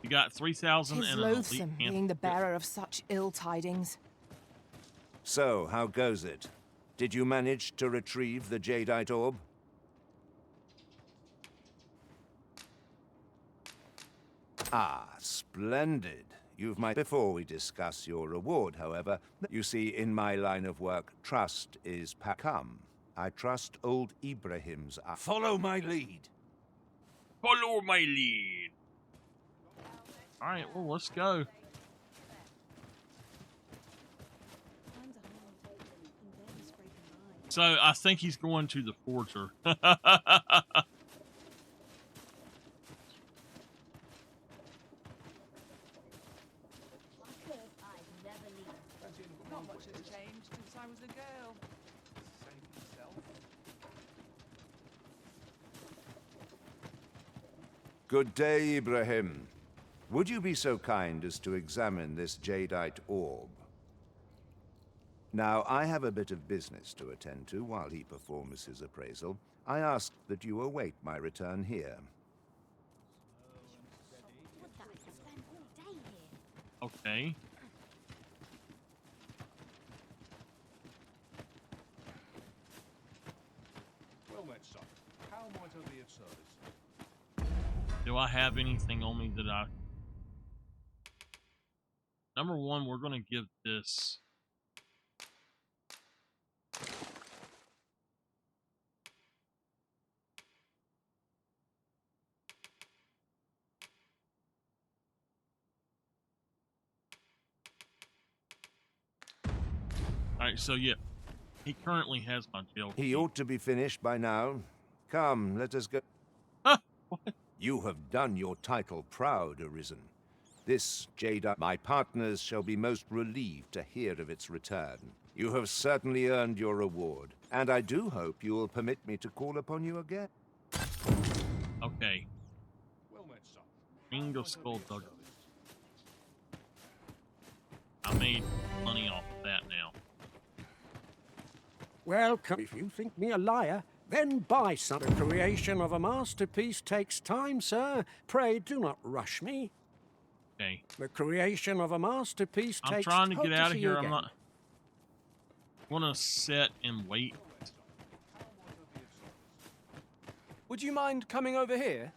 You got 3,000 'Tis and an elite loathsome camp. being the bearer of such ill tidings. So, how goes it? Did you manage to retrieve the Jadeite orb? Ah, splendid. You've my... Before we discuss your reward, however, you see, in my line of work, trust is come. I trust old Ibrahim's... Follow my lead. Follow my lead. All right, well, let's go. So I think he's going to the forger. Not much has changed since I was a girl. Good day, Ibrahim. Would you be so kind as to examine this Jadeite orb? Now, I have a bit of business to attend to while he performs his appraisal. I ask that you await my return here. Okay. Well met, son. How might I be of service? Do I have anything on me that I... Number one, we're going to give this... Alright, so yeah. He currently has my jail key. He ought to be finished by now. Come, let us go. Huh? What? You have done your title proud, Arisen. This Jadeite, my partners shall be most relieved to hear of its return. You have certainly earned your reward, and I do hope you will permit me to call upon you again. Okay. Well met, son. Bingo skull dug. I made money off of that now. Well, if you think me a liar, then buy some. The creation of a masterpiece takes time, sir. Pray do not rush me. Okay. The creation of a masterpiece I'm takes... trying to Hope get out of see you here. I'm again. not... I want to sit and wait. Would you mind coming over here?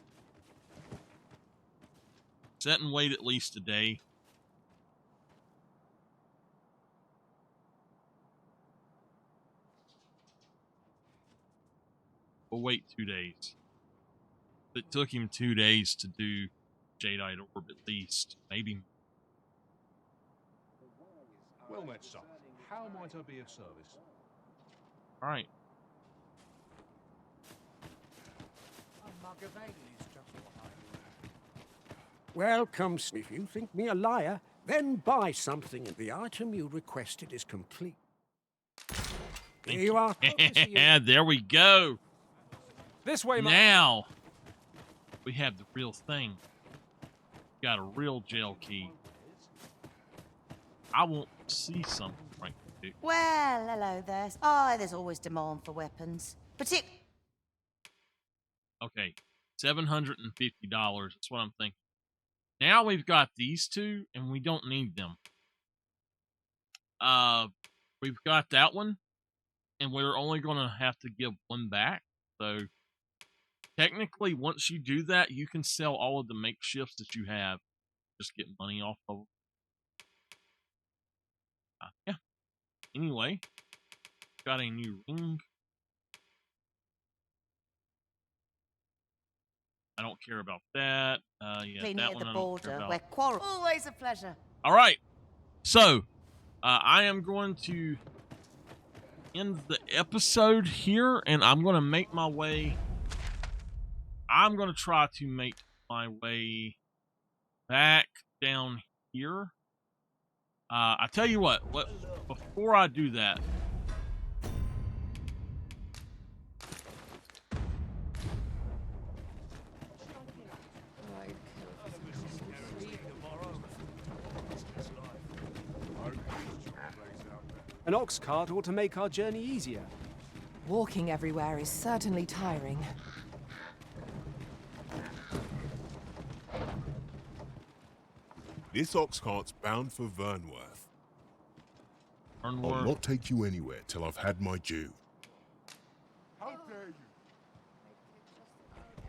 Sit and wait at least a day. We'll wait 2 days. It took him 2 days to do Jadeite Orb at least. Maybe. Well met, son. How might I be of service? Alright. Welcome. If you think me a liar, then buy something. The item you requested is complete. Here you are. Hope to see you. There we go. This way, Now we have the real thing. Got a real jail key. I want to see something, frankly. Well, hello there. Oh, there's always demand for weapons. Okay, $750. That's what I'm thinking. Now we've got these two, and we don't need them. We've got that one, and we're only going to have to give one back. So technically, once you do that, you can sell all of the makeshifts that you have. Just get money off of them. Yeah. Anyway, got a new ring. I don't care about that. Yeah, Clean that near one the I don't care border, about. where quarrel always a pleasure. All right. So, I am going to end the episode here, and I'm going to make my way. I'm going to try to make my way back down here. I tell you what, before I do that, An ox cart ought to make our journey easier. Walking everywhere is certainly tiring. This ox cart's bound for Vernworth. I'll not take you anywhere till I've had my due. How dare you?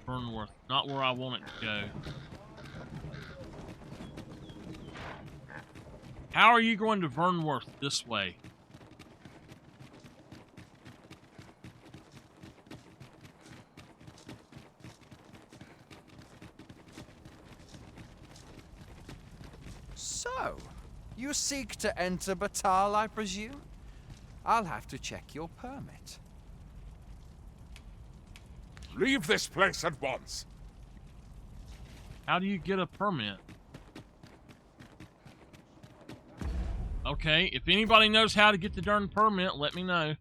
Vernworth, not where I want it to go. How are you going to Vernworth this way? So, you seek to enter Batal, I presume? I'll have to check your permit. Leave this place at once! How do you get a permit? Okay, if anybody knows how to get the darn permit, let me know.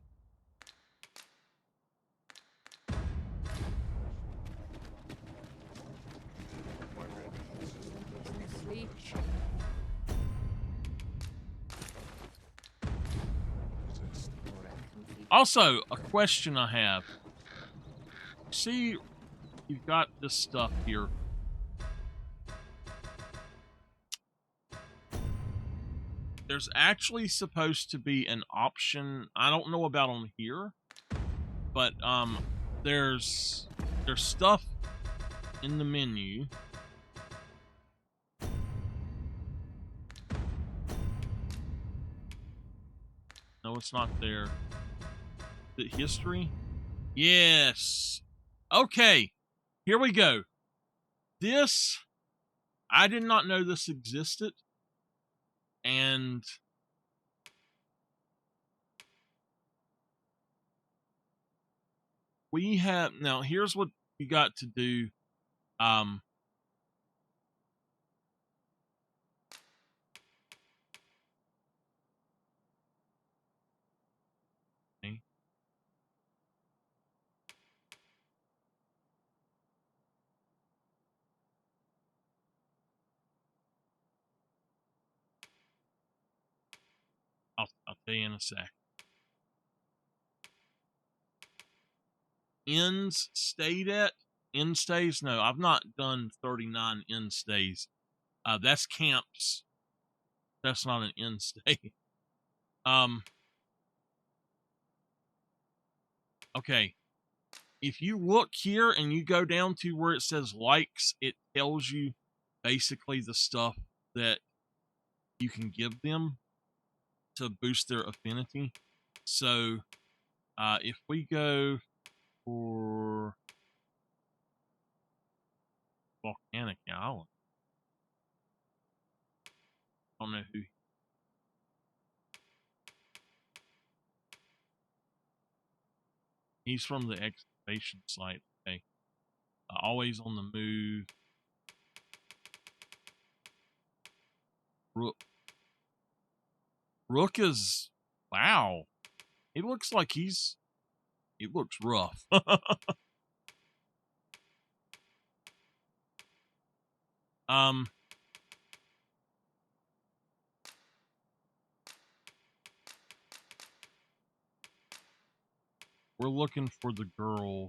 Also, a question I have. See, you've got this stuff here. There's actually supposed to be an option. I don't know about on here, but there's stuff in the menu. No, it's not there. The history? Yes. Okay. Here we go. This, I did not know this existed. And we have, now here's what you got to do. Okay. I'll tell you in a sec. Inns stayed at? Inn stays? No, I've not done 39 inn stays. That's camps. That's not an inn stay. Okay. If you look here and you go down to where it says likes, it tells you basically the stuff that you can give them to boost their affinity. So if we go for Volcanic Island, I don't know who. He's from the excavation site. Okay. Always on the move. Rook is, wow. It looks like it looks rough. We're looking for the girl.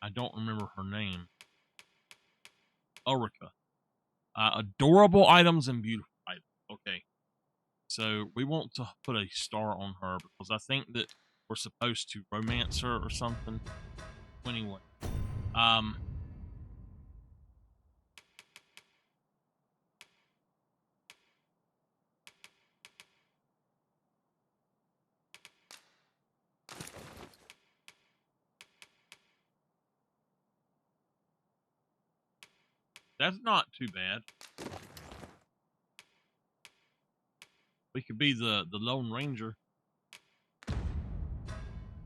I don't remember her name. Ulrika. Adorable items and beautiful items. Okay. So we want to put a star on her because I think that we're supposed to romance her or something. Anyway, that's not too bad. We could be the Lone Ranger.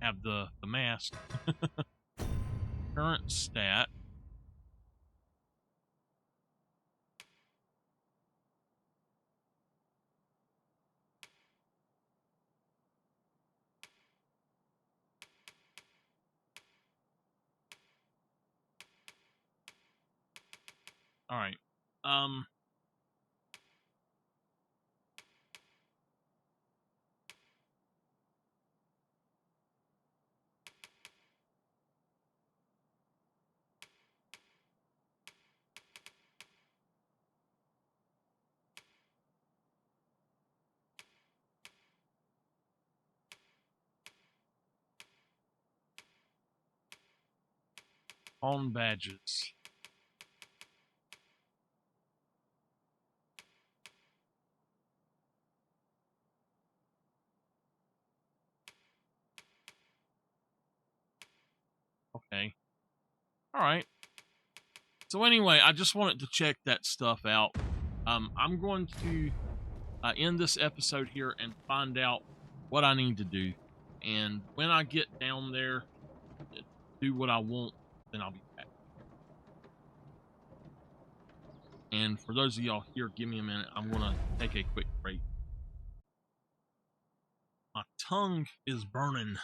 Have the mask. Current stat. All right. On badges. Okay. All right. So anyway, I just wanted to check that stuff out. I'm going to end this episode here and find out what I need to do. And when I get down there, do what I want, then I'll be back. And for those of y'all here, give me a minute. I'm going to take a quick break. My tongue is burning.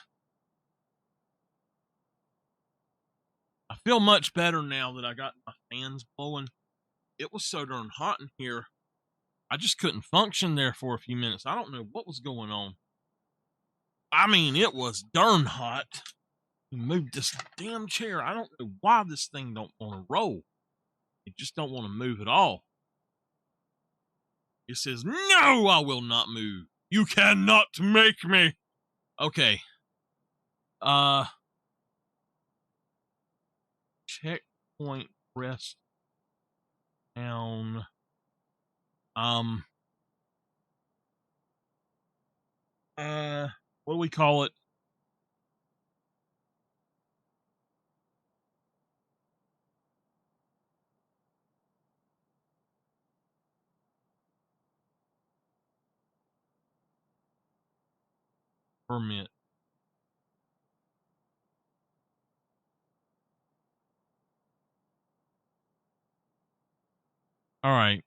I feel much better now that I got my fans blowing. It was so darn hot in here. I just couldn't function there for a few minutes. I don't know what was going on. I mean, it was darn hot. Move this damn chair. I don't know why this thing don't want to roll. It just don't want to move at all. It says, no, I will not move. You cannot make me. Okay. Checkpoint rest down. What do we call it? Permit. All right.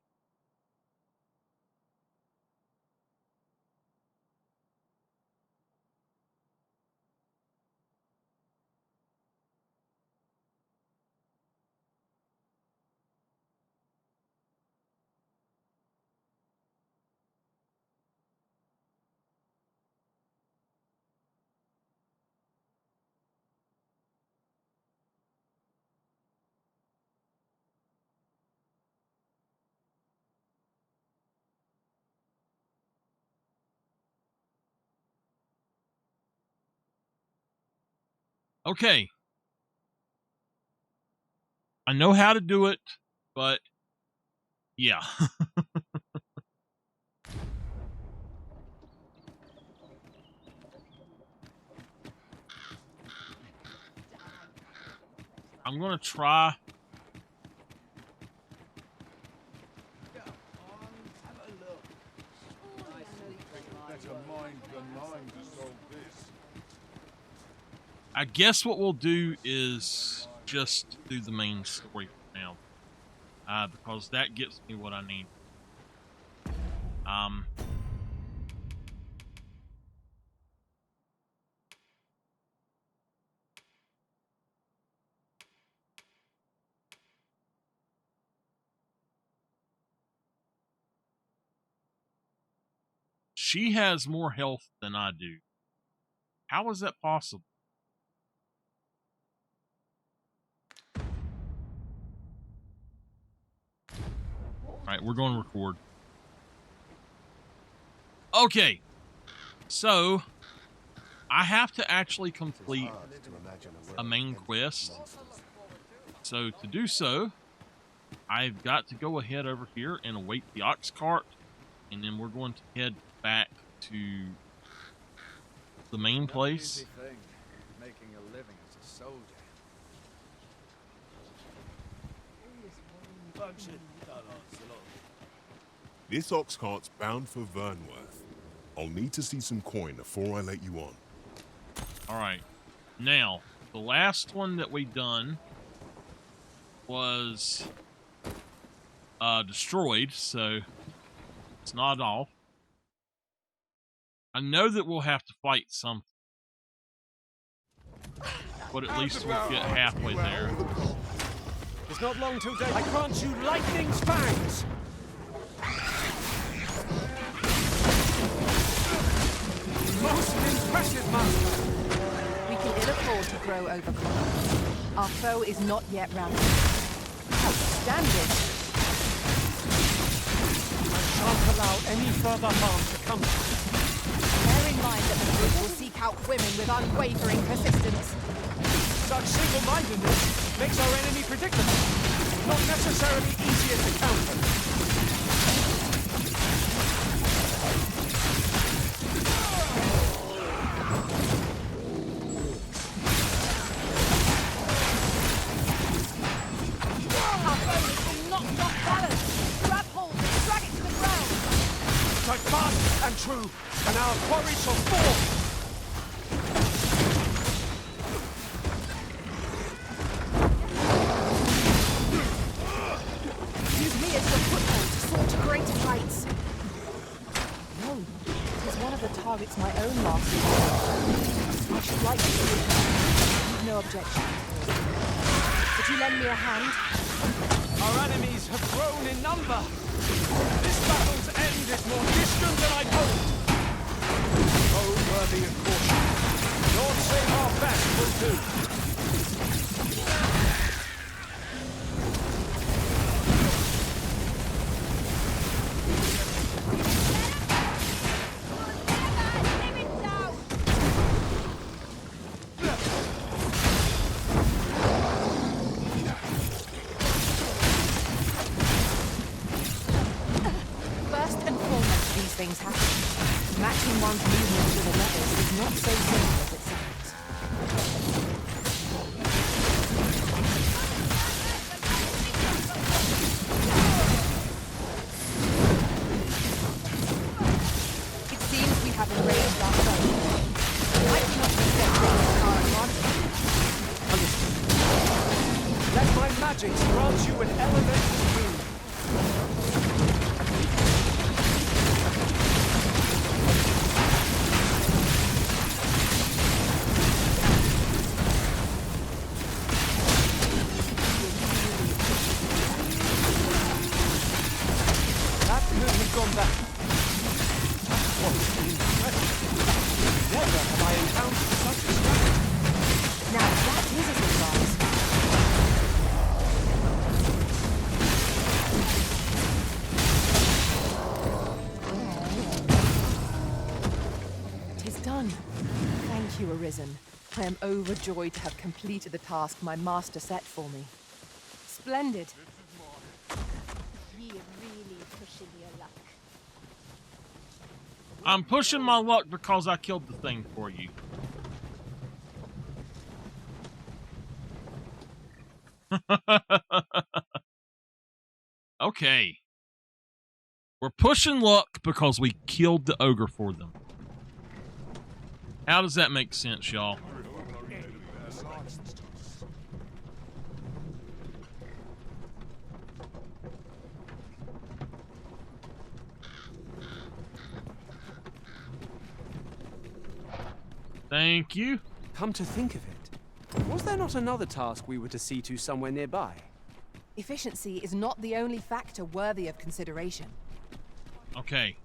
Okay. I know how to do it, but yeah. I'm going to try. I guess what we'll do is just do the main story for now. Because that gets me what I need. She has more health than I do. How is that possible? All right, we're going to record. Okay, so I have to actually complete a main quest. So to do so, I've got to go ahead over here and await the ox cart, and then we're going to head back to the main place. Making a living as a soldier. This ox cart's bound for Vernworth. I'll need to see some coin before I let you on. Alright. Now, the last one that we done was destroyed, so it's not off. I know that we'll have to fight something, but at least we'll get halfway there. It's not long till day. I grant you lightning's fangs! Most impressive, master! We can ill afford to grow overconfident. Our foe is not yet routed. Outstanding! I shan't allow any further harm to come. Bear in mind that the group will seek out women with unwavering persistence. Such single-mindedness makes our enemy predictable, not necessarily easier to counter. True, and our quarry shall fall! Use me as your foothold to soar to greater heights. No, it is one of the targets my own master. I should like to see it. No objection. Would you lend me a hand? Our enemies have grown in number. This battle's end is more distant than I hoped. Oh, worthy of caution. Lord save our best will do. Things happen. Matching one's movements with another's is not so simple as it sounds. It seems we have enraged our foe. I do not accept our advantage. Understood. Let my magic grant you an elemental boon. I am overjoyed to have completed the task my master set for me. Splendid. You're really pushing your luck. I'm pushing my luck because I killed the thing for you. Okay. We're pushing luck because we killed the ogre for them. How does that make sense, y'all? Thank you. Come to think of it, was there not another task we were to see to somewhere nearby? Efficiency is not the only factor worthy of consideration. Okay.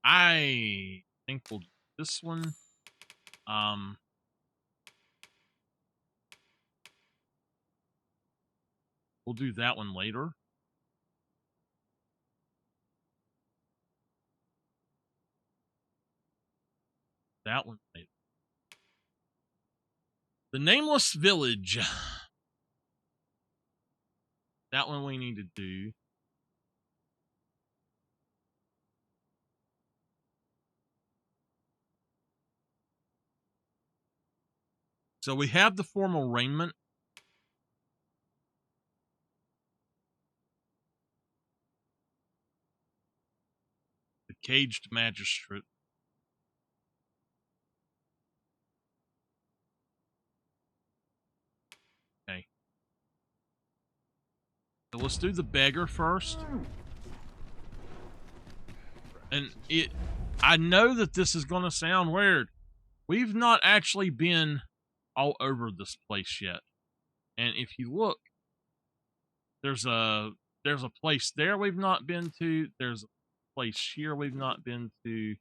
I think we'll do this one. We'll do that one later. That one later. The Nameless Village. That one we need to do. So we have the formal raiment. The Caged Magistrate. Okay. So let's do the beggar first. And I know that this is going to sound weird. We've not actually been all over this place yet. And if you look, there's a place there we've not been to. There's a place here we've not been to.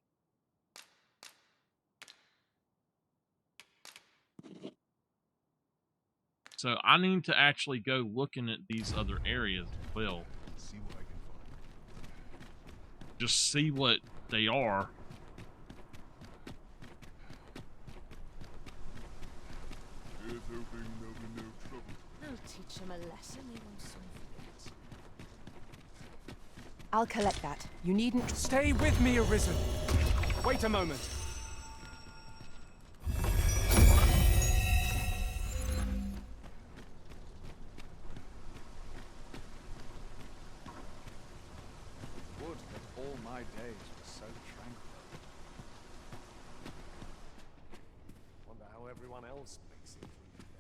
So I need to actually go looking at these other areas as well. Just see what they are. Here's hoping there'll be no trouble. I'll teach him a lesson he won't soon forget. I'll collect that. You needn't... Stay with me, Arisen. Wait a moment. Would that all my days were so tranquil. Wonder how everyone else makes it through the day.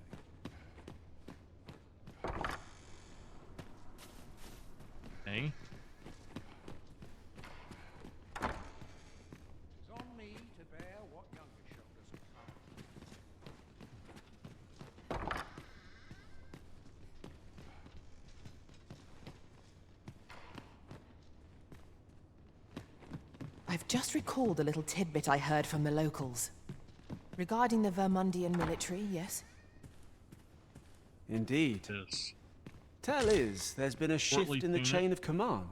Okay. It's on me to bear what younger shoulders can't. I've just recalled a little tidbit I heard from the locals. Regarding the Vermundian military, yes? Indeed. Yes. Tell is, there's been a shift in the chain of command.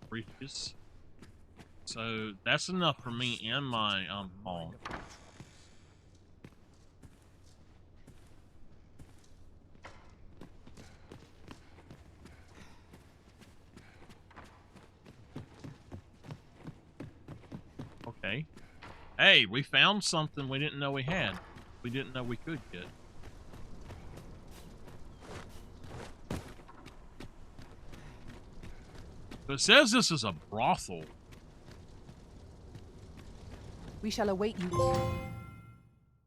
Briefcase. So that's enough for me and my pawn. Okay. Hey, we found something we didn't know we had. We didn't know we could get. So it says this is a brothel. We shall await you.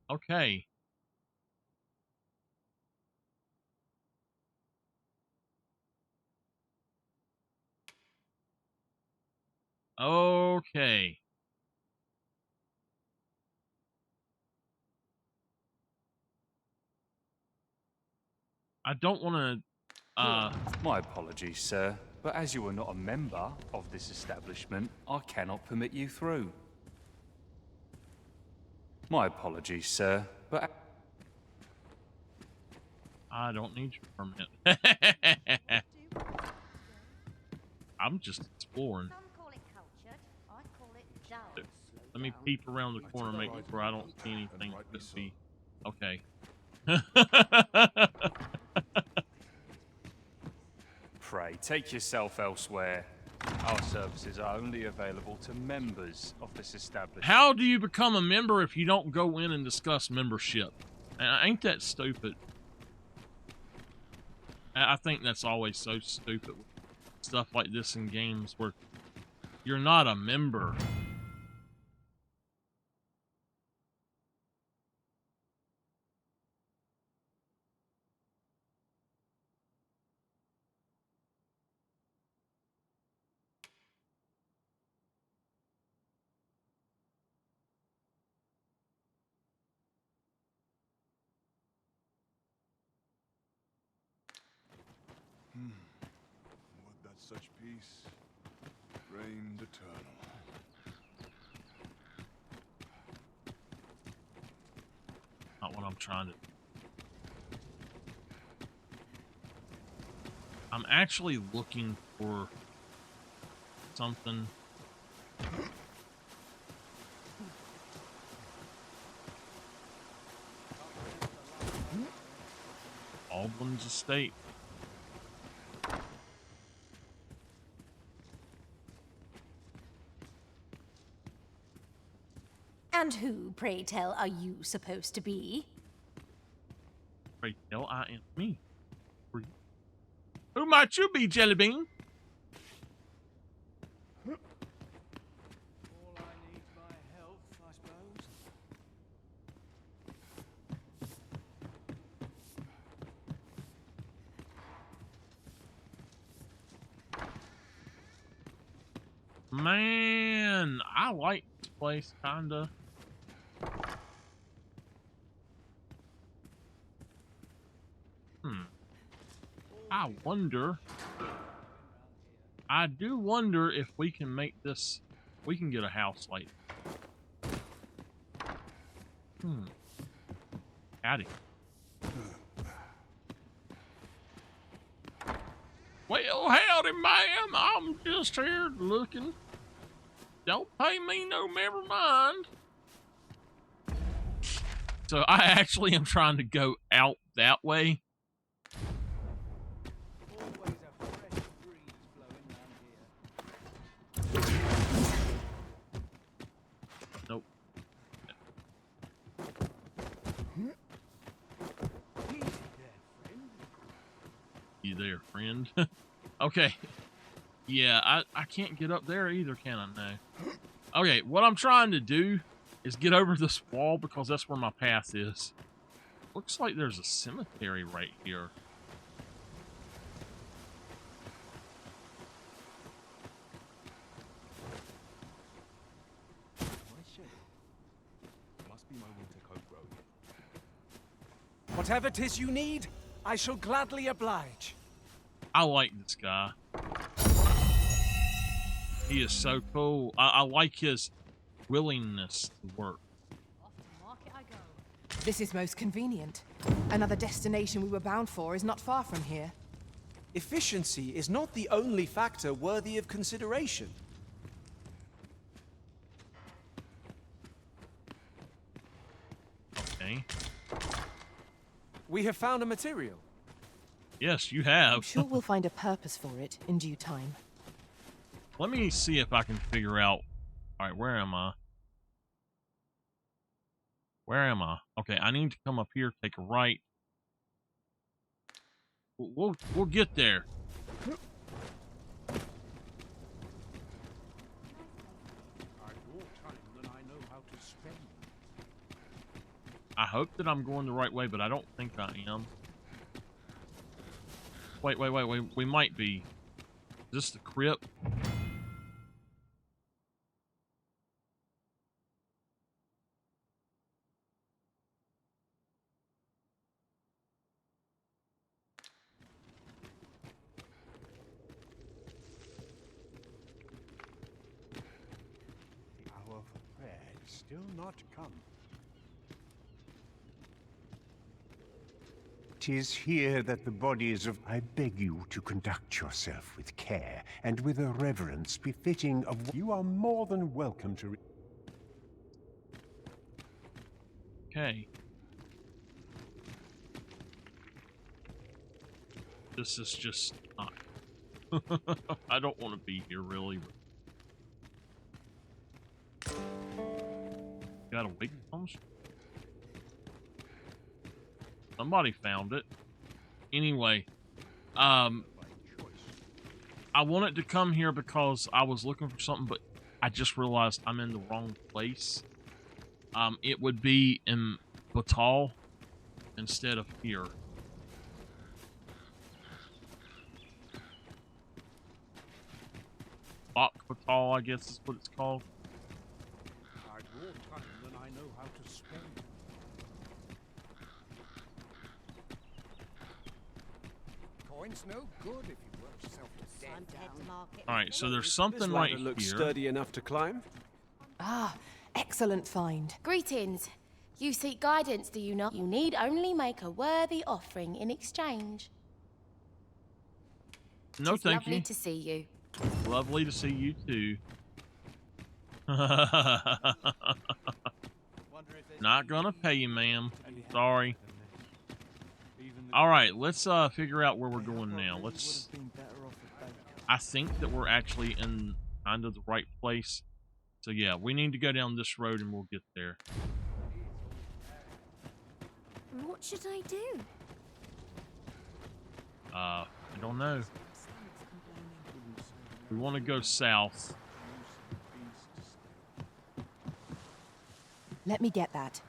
Okay. Okay. I don't want to, My apologies, sir, but as you are not a member of this establishment, I cannot permit you through. My apologies, sir, but... I don't need your permit. I'm just exploring. Some call it cultured, I call it dull. Let me peep around the corner, make sure I don't see anything that could be... Okay. Pray, take yourself elsewhere. Our services are only available to members of this establishment. How do you become a member if you don't go in and discuss membership? Ain't that stupid? I think that's always so stupid with stuff like this in games where you're not a member. Would that such peace reigned eternal. I'm trying to. I'm actually looking for something. Baldwin's estate. And who, pray tell, are you supposed to be? Pray tell, I am me. Who might you be, Jellybean? All I need my health, I suppose. Man, I like this place, kinda. I do wonder if we can make this, we can get a house like. Howdy. Well, howdy, ma'am. I'm just here looking. Don't pay me no, never mind. So I actually am trying to go out that way. Nope. You there, friend? Okay. Yeah, I can't get up there either, can I now? Okay, what I'm trying to do is get over this wall because that's where my path is. Looks like there's a cemetery right here. Whatever 'tis you need, I shall gladly oblige. I like this guy. He is so cool. I like his willingness to work. This is most convenient. Another destination we were bound for is not far from here. Efficiency is not the only factor worthy of consideration. Okay. We have found a material. Yes, you have. I'm sure we'll find a purpose for it in due time. Let me see if I can figure out. All right, where am I? Where am I? Okay, I need to come up here, take a right. We'll get there. I hope that I'm going the right way, but I don't think I am. Wait. We might be. Is this the crypt? The hour for prayer is still not come. 'Tis here that the bodies of... I beg you to conduct yourself with care and with a reverence befitting of... You are more than welcome to... Okay. This is just not... I don't want to be here, really. Got a wig comes? Somebody found it. Anyway, I wanted to come here because I was looking for something, but I just realized I'm in the wrong place. It would be in Batal instead of here. Bach Batal, I guess is what it's called. I've more time than I know how to spend. Coin's no good if you work yourself to death. Alright, so there's something This right ladder looks here. sturdy enough to climb. Ah, excellent find. Greetings. You seek guidance, do you not? You need only make a worthy offering in exchange. No, It's thank lovely you. to see you. Lovely to see you too. Not gonna pay you, ma'am. Sorry. All right, let's figure out where we're going now. I think that we're actually in kind of the right place. So yeah, we need to go down this road and we'll get there. What should I do? I don't know. We want to go south. Let me get that.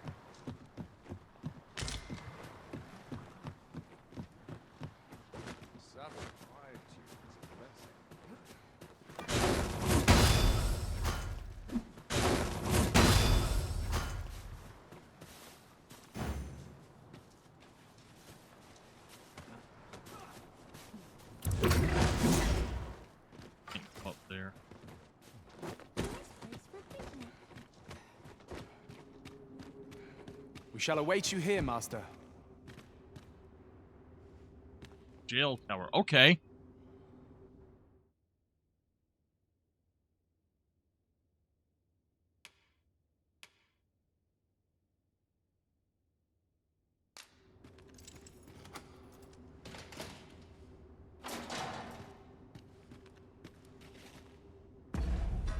Up there. We shall await you here, Master. Jail tower. Okay.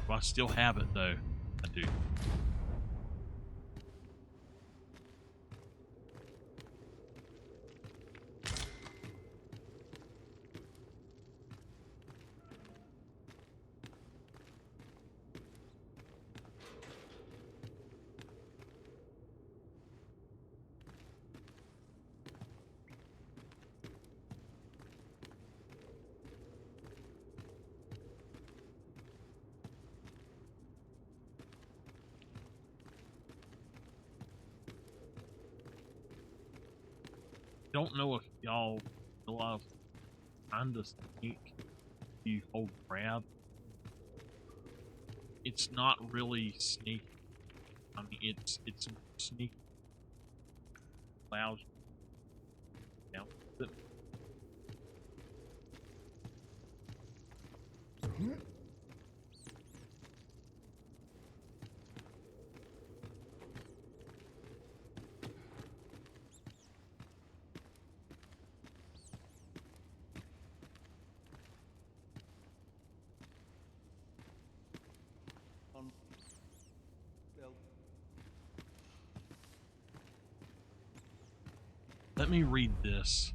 Do I still have it though? I do. Don't know if y'all realize kind of sneak you hold grab. It's not really sneak. I mean, it's sneak. Allows you down. Let me read this.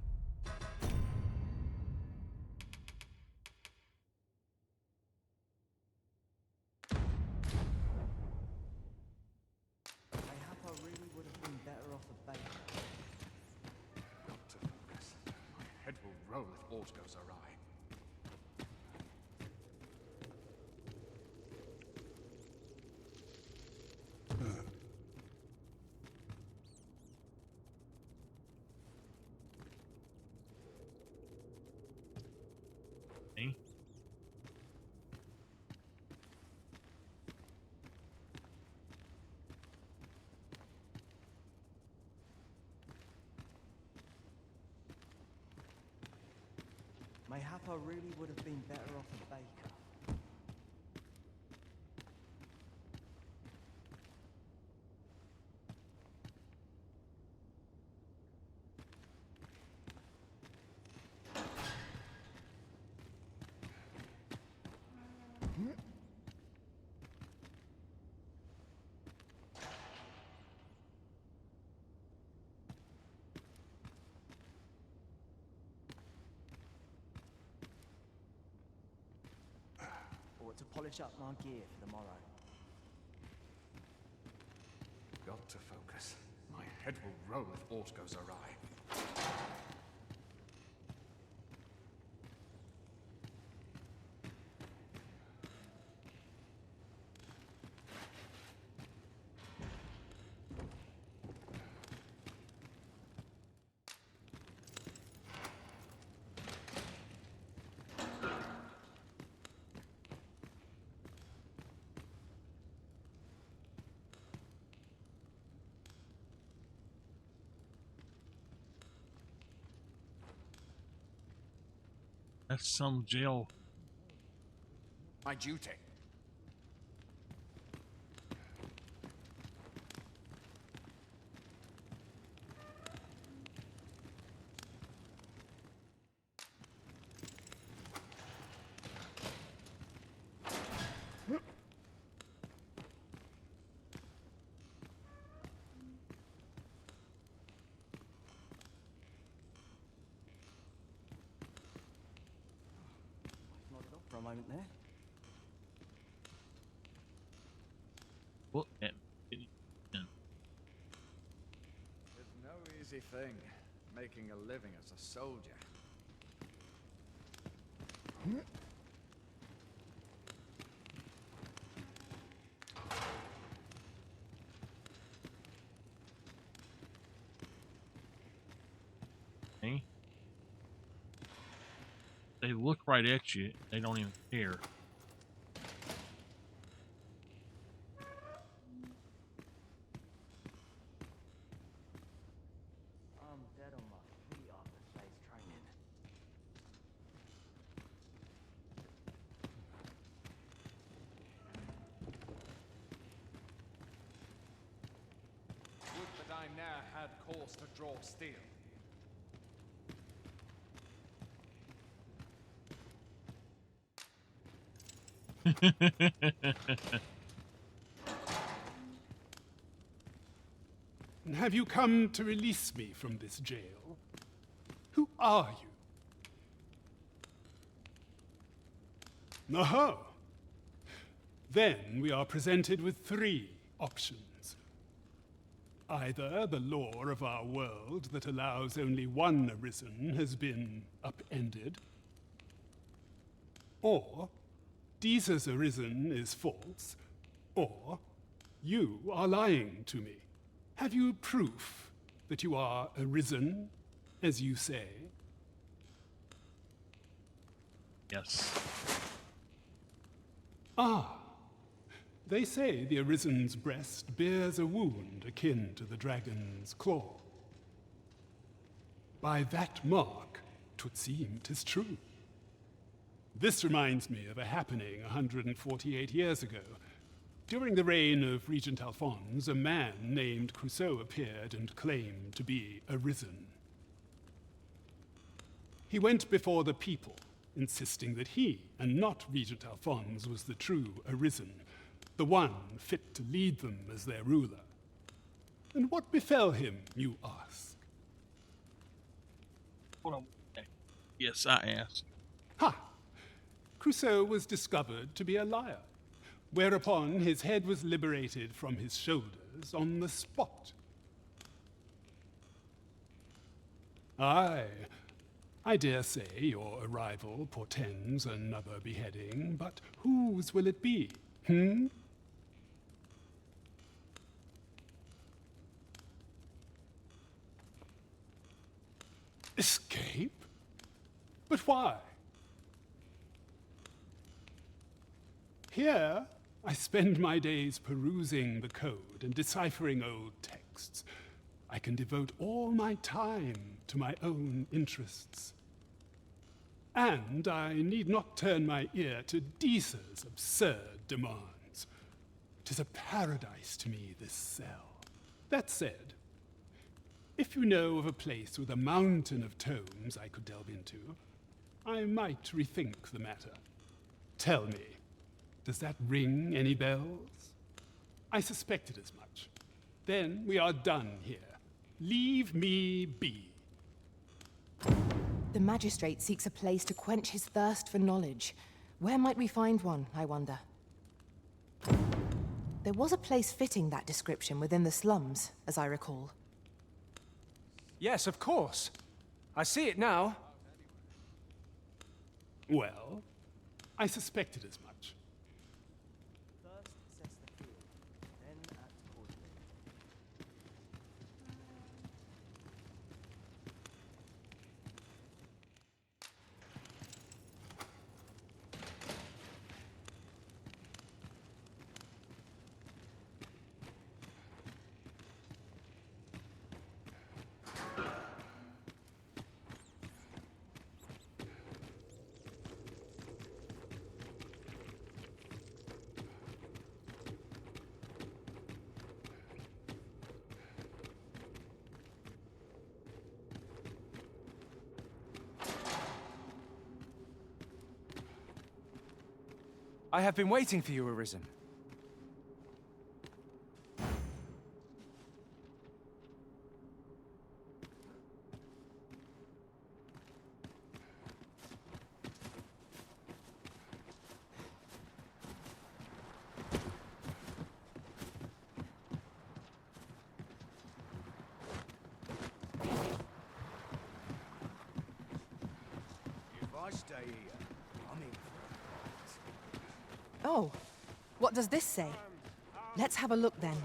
Mayhap I really would have been better off a baker. Got to focus. My head will roll if aught goes awry. Okay. Mayhap I really would have been better off a baker. Or to polish up my gear for the morrow. Got to focus. My head will roll if aught goes awry. That's some jail. My duty. Nodded off for a moment there. Well, It's no easy thing, making a living as a soldier. okay. They look right at you. They don't even care. I'm dead on my feet after today's training. Would that I ne'er had cause to draw steel. Have you come to release me from this jail? Who are you? Oh. Then we are presented with three options. Either the law of our world that allows only one arisen has been upended, or Deeza's arisen is false, or you are lying to me. Have you proof that you are arisen, as you say? Yes. Ah. They say the Arisen's breast bears a wound akin to the dragon's claw. By that mark, 'twould seem 'tis true. This reminds me of a happening 148 years ago. During the reign of Regent Alphonse, a man named Crusoe appeared and claimed to be arisen. He went before the people, insisting that he, and not Regent Alphonse, was the true arisen, the one fit to lead them as their ruler. And what befell him, you ask? Hold on. Yes, I asked. Ha! Crusoe was discovered to be a liar, whereupon his head was liberated from his shoulders on the spot. Aye, I dare say your arrival portends another beheading, but whose will it be, Escape? But why? Here, I spend my days perusing the code and deciphering old texts. I can devote all my time to my own interests. And I need not turn my ear to Deeza's absurd demands. 'Tis a paradise to me, this cell. That said, if you know of a place with a mountain of tomes I could delve into, I might rethink the matter. Tell me, does that ring any bells? I suspected as much. Then we are done here. Leave me be. The magistrate seeks a place to quench his thirst for knowledge. Where might we find one, I wonder? There was a place fitting that description within the slums, as I recall. Yes, of course. I see it now. Well, I suspected as much. First assess the field, then act accordingly. I have been waiting for you, Arisen. If I stay here, I'm in for Oh, what does this say? Let's have a look then.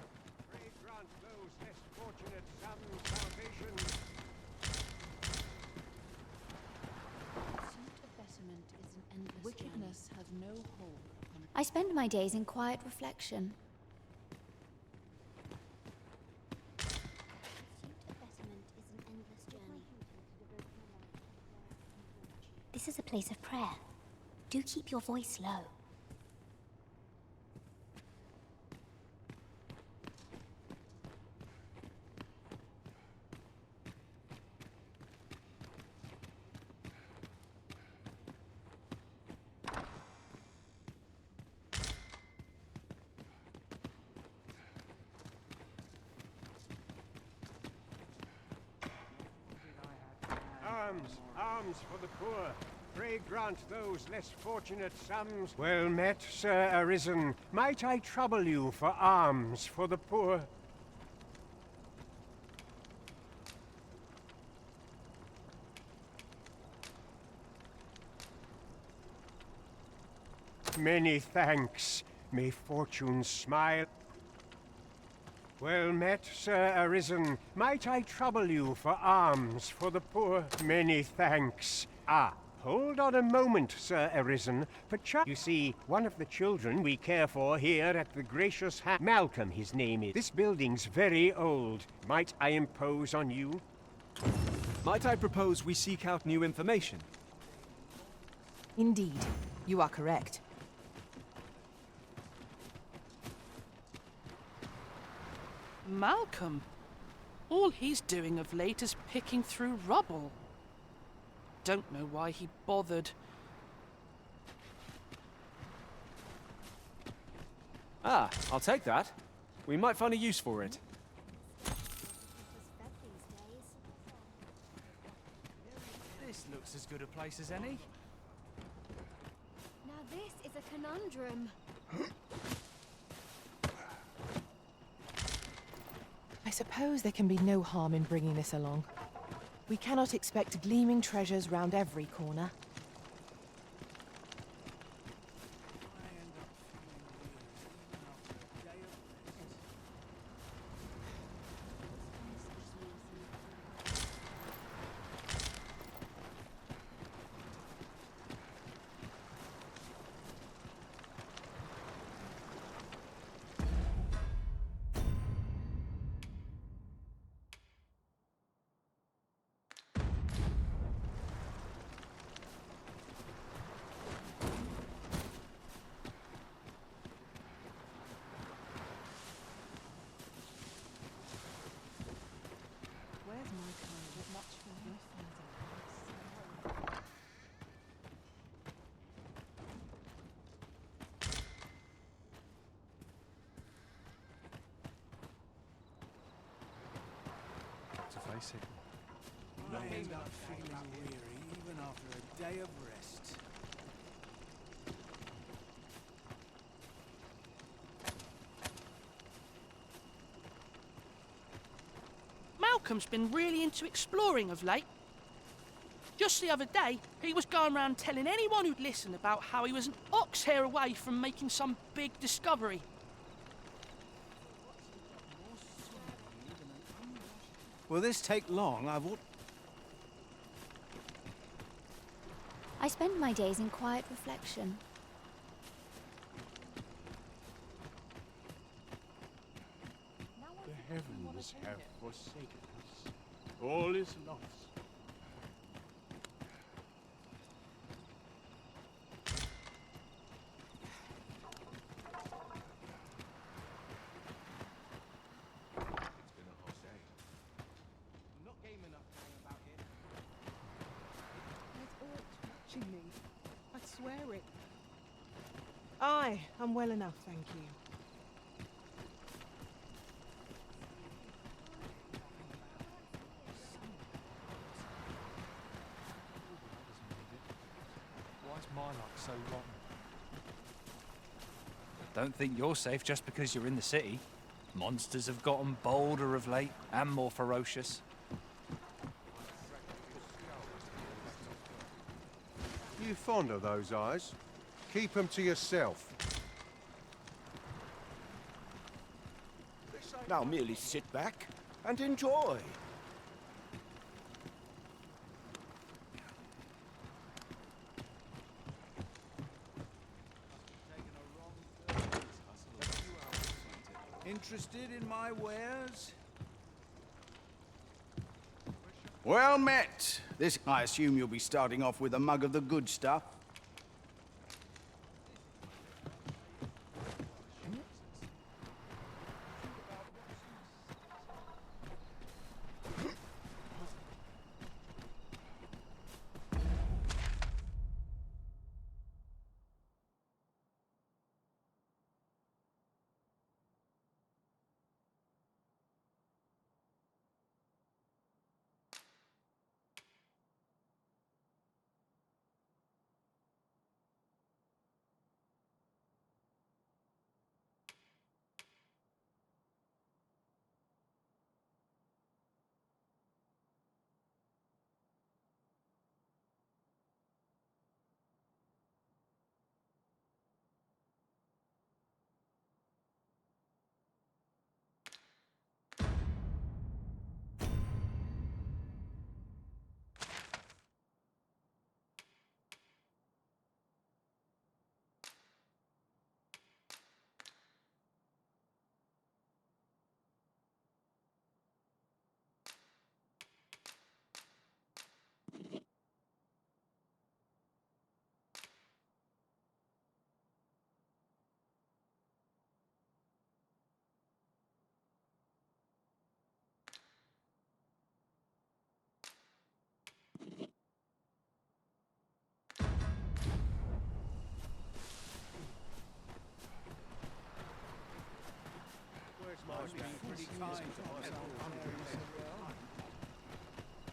Wickedness has no hold. I spend my days in quiet reflection. This is a place of prayer. Do keep your voice low. Alms for the poor. Pray grant those less fortunate sums. Well met, Sir Arisen. Might I trouble you for alms for the poor? Many thanks. May fortune smile. Well met, Sir Arisen. Might I trouble you for alms for the poor? Many thanks. Ah, hold on a moment, Sir Arisen. Perchance, you see, one of the children we care for here at the Gracious Malcolm, his name is. This building's very old. Might I impose on you? Might I propose we seek out new information? Indeed, you are correct. Malcolm. All he's doing of late is picking through rubble. Don't know why he bothered. Ah, I'll take that. We might find a use for it. This looks as good a place as any. Now this is a conundrum. I suppose there can be no harm in bringing this along. We cannot expect gleaming treasures round every corner. To face it, I end up feeling weary even after a day of rest. Malcolm's been really into exploring of late. Just the other day, he was going around telling anyone who'd listen about how he was an ox hair away from making some big discovery. Will this take long? I spend my days in quiet reflection. The heavens have forsaken us. All is lost. Aye, I'm well enough, thank you. Why's my luck so rotten? Don't think you're safe just because you're in the city. Monsters have gotten bolder of late and more ferocious. You fond of those eyes? Keep them to yourself. Now merely sit back and enjoy. Interested in my wares? Well met. This, I assume you'll be starting off with a mug of the good stuff.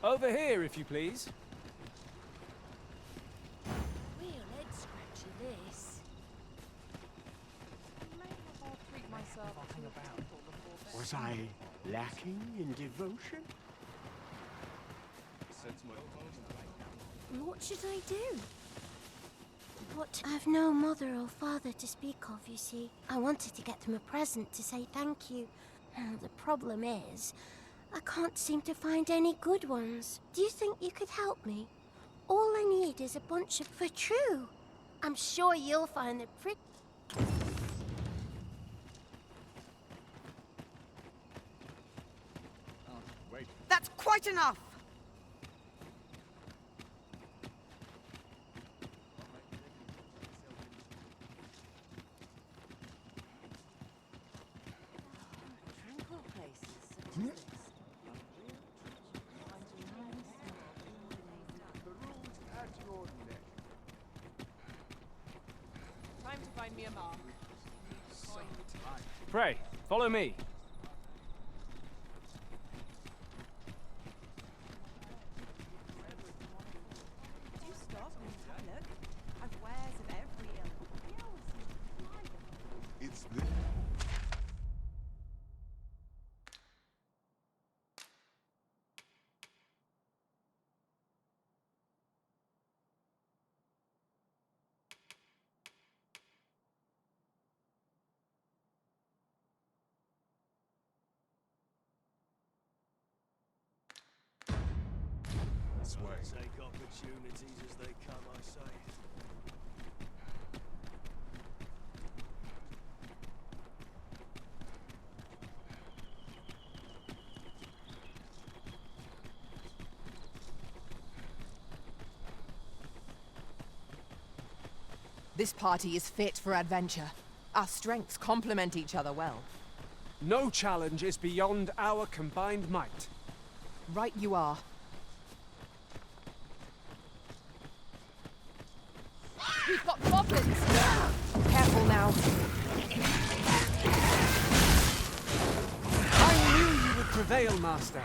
Over here, if you please. Real head scratchy, this. Was I lacking in devotion? What should I do? What? I've no mother or father to speak of, you see. I wanted to get them a present to say thank you. The problem is, I can't seem to find any good ones. Do you think you could help me? All I need is a bunch of... For true. I'm sure you'll find the pretty... That's quite enough! Time to find me a mark. Pray, follow me. Do you stop and have a look? I've wares of every ilk. It's the... This way. Take opportunities as they come, I say. This party is fit for adventure. Our strengths complement each other well. No challenge is beyond our combined might. Right you are. We've got goblins! Careful! careful now. I knew you would prevail, Master.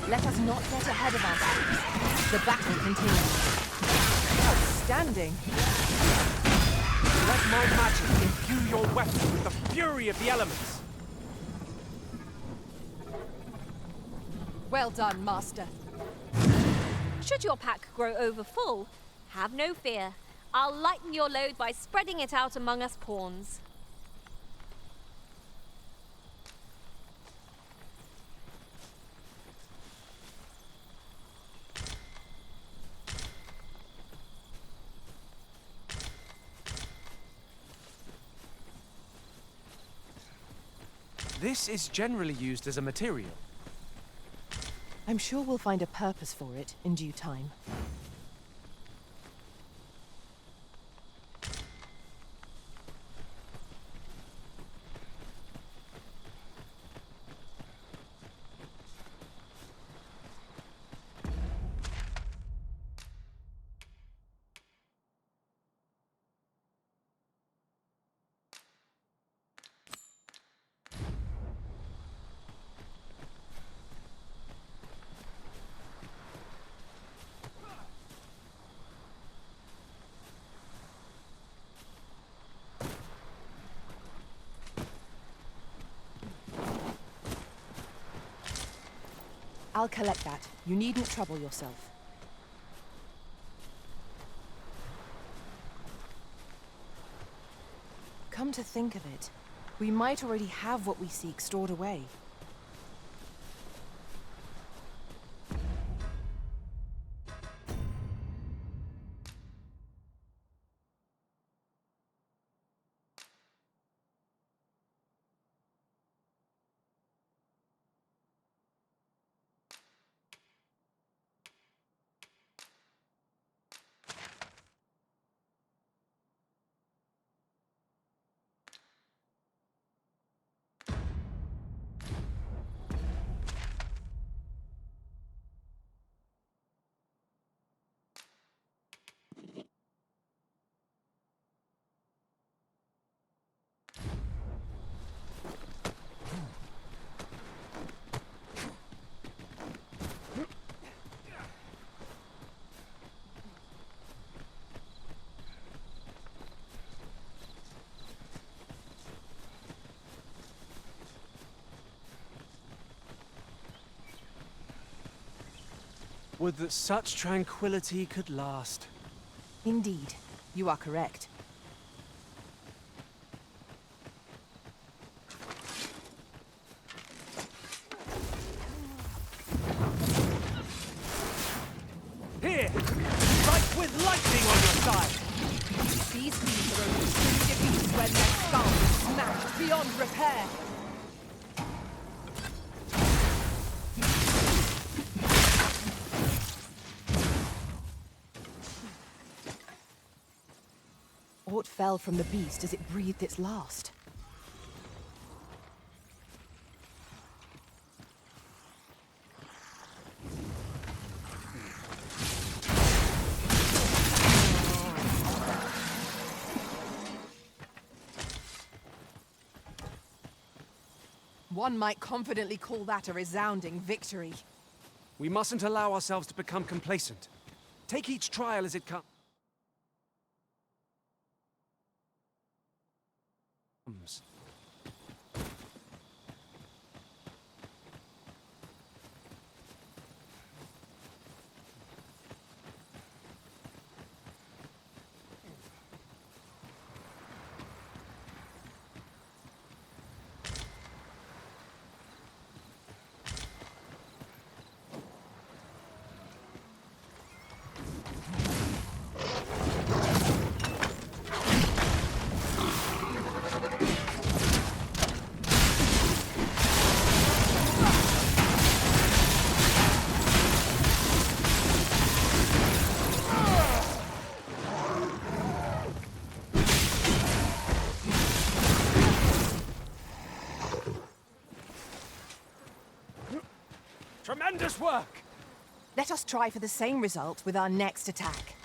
Let us not get ahead of ourselves. The battle continues. Outstanding. Let my magic imbue your weapon with the fury of the elements. Well done, Master. Should your pack grow overfull, have no fear. I'll lighten your load by spreading it out among us pawns. This is generally used as a material. I'm sure we'll find a purpose for it in due time. I'll collect that. You needn't trouble yourself. Come to think of it, we might already have what we seek stored away. Would that such tranquility could last. Indeed, you are correct. Here! Strike with lightning on your side! These beasts are only true defeats when their skulls are smashed beyond repair. Aught fell from the beast as it breathed its last. One might confidently call that a resounding victory. We mustn't allow ourselves to become complacent. Take each trial as it comes. Tremendous work! Let us try for the same result with our next attack.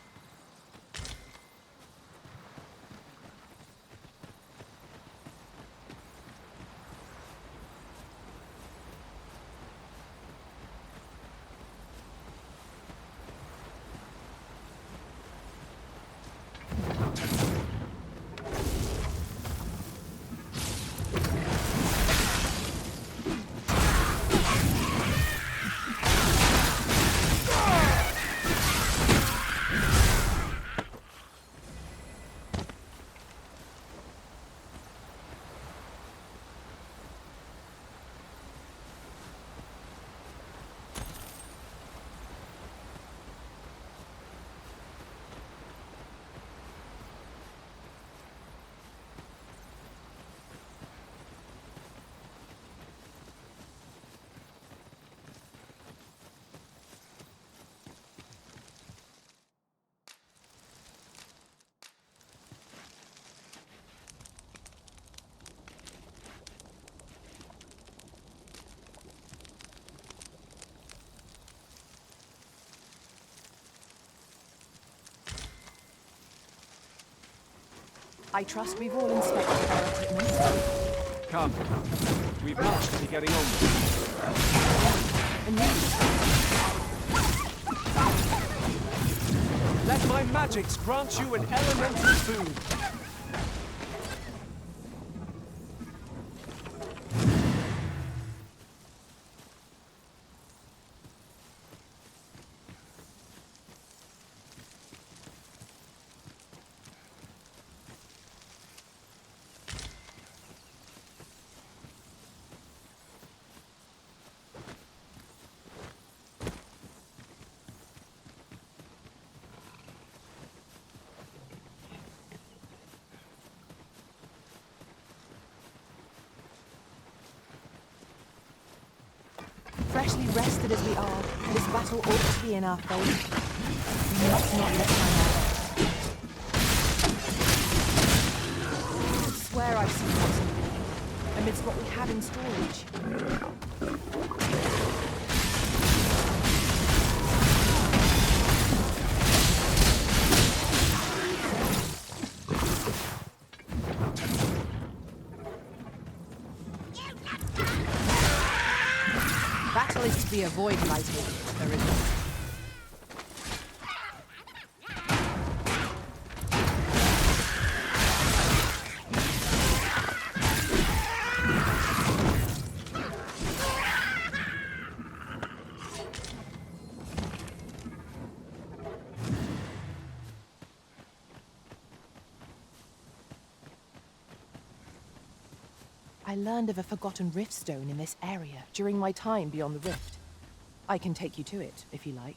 I trust we've all inspected our equipment. Come. We've much to be getting on with. Let my magics grant you an elemental boon. Freshly rested as we are, this battle ought to be in our favour. We must not let down. I swear I've seen what's amidst what we have in storage. Battle is to be avoided, I take it. There isn't. I learned of a forgotten rift stone in this area during my time beyond the rift. I can take you to it, if you like.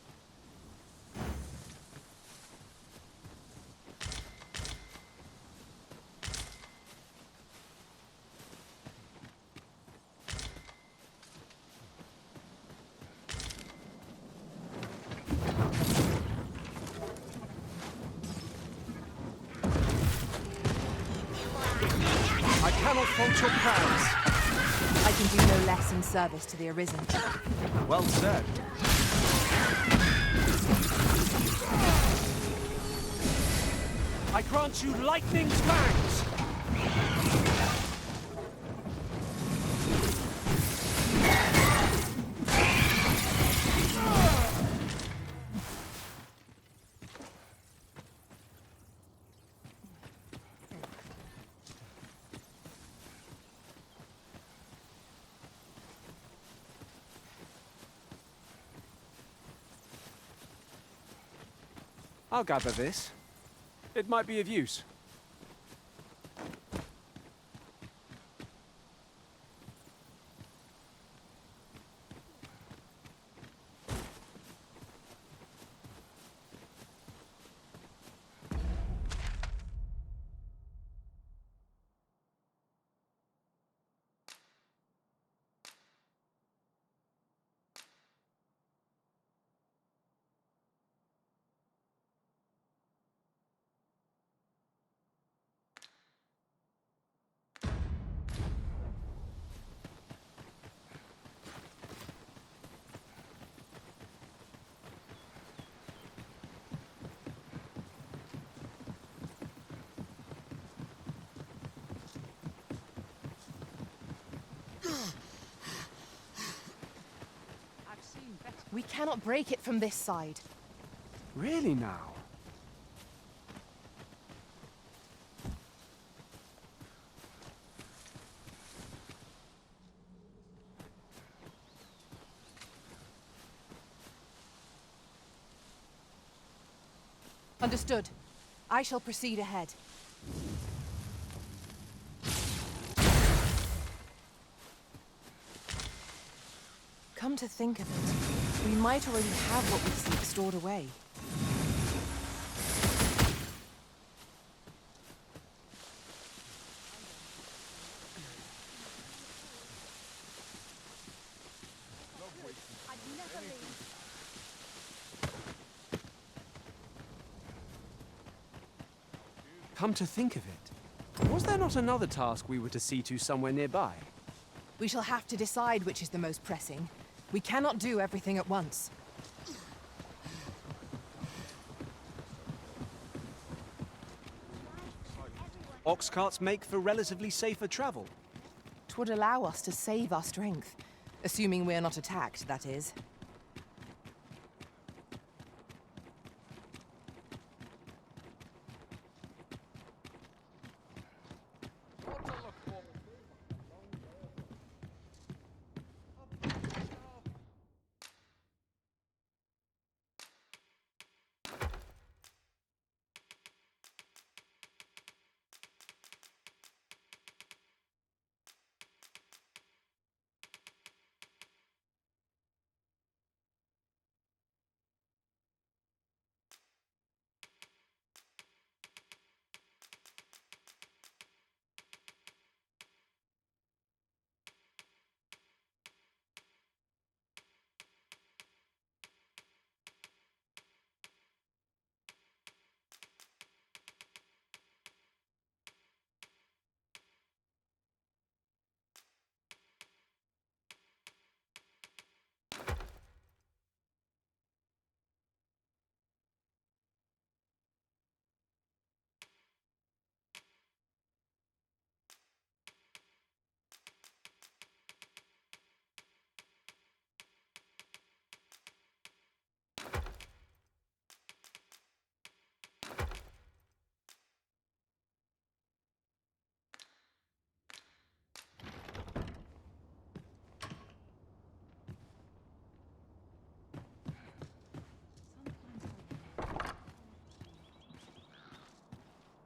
I cannot fault your prowess. I can do no less in service to the Arisen. Well said. I grant you lightning's fangs! I'll gather this. It might be of use. We cannot break it from this side. Really now? Understood. I shall proceed ahead. Come to think of it, we might already have what we seek stored away. Come to think of it, was there not another task we were to see to somewhere nearby? We shall have to decide which is the most pressing. We cannot do everything at once. Ox carts make for relatively safer travel. 'Twould allow us to save our strength. Assuming we're not attacked, that is.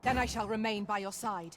Then I shall remain by your side.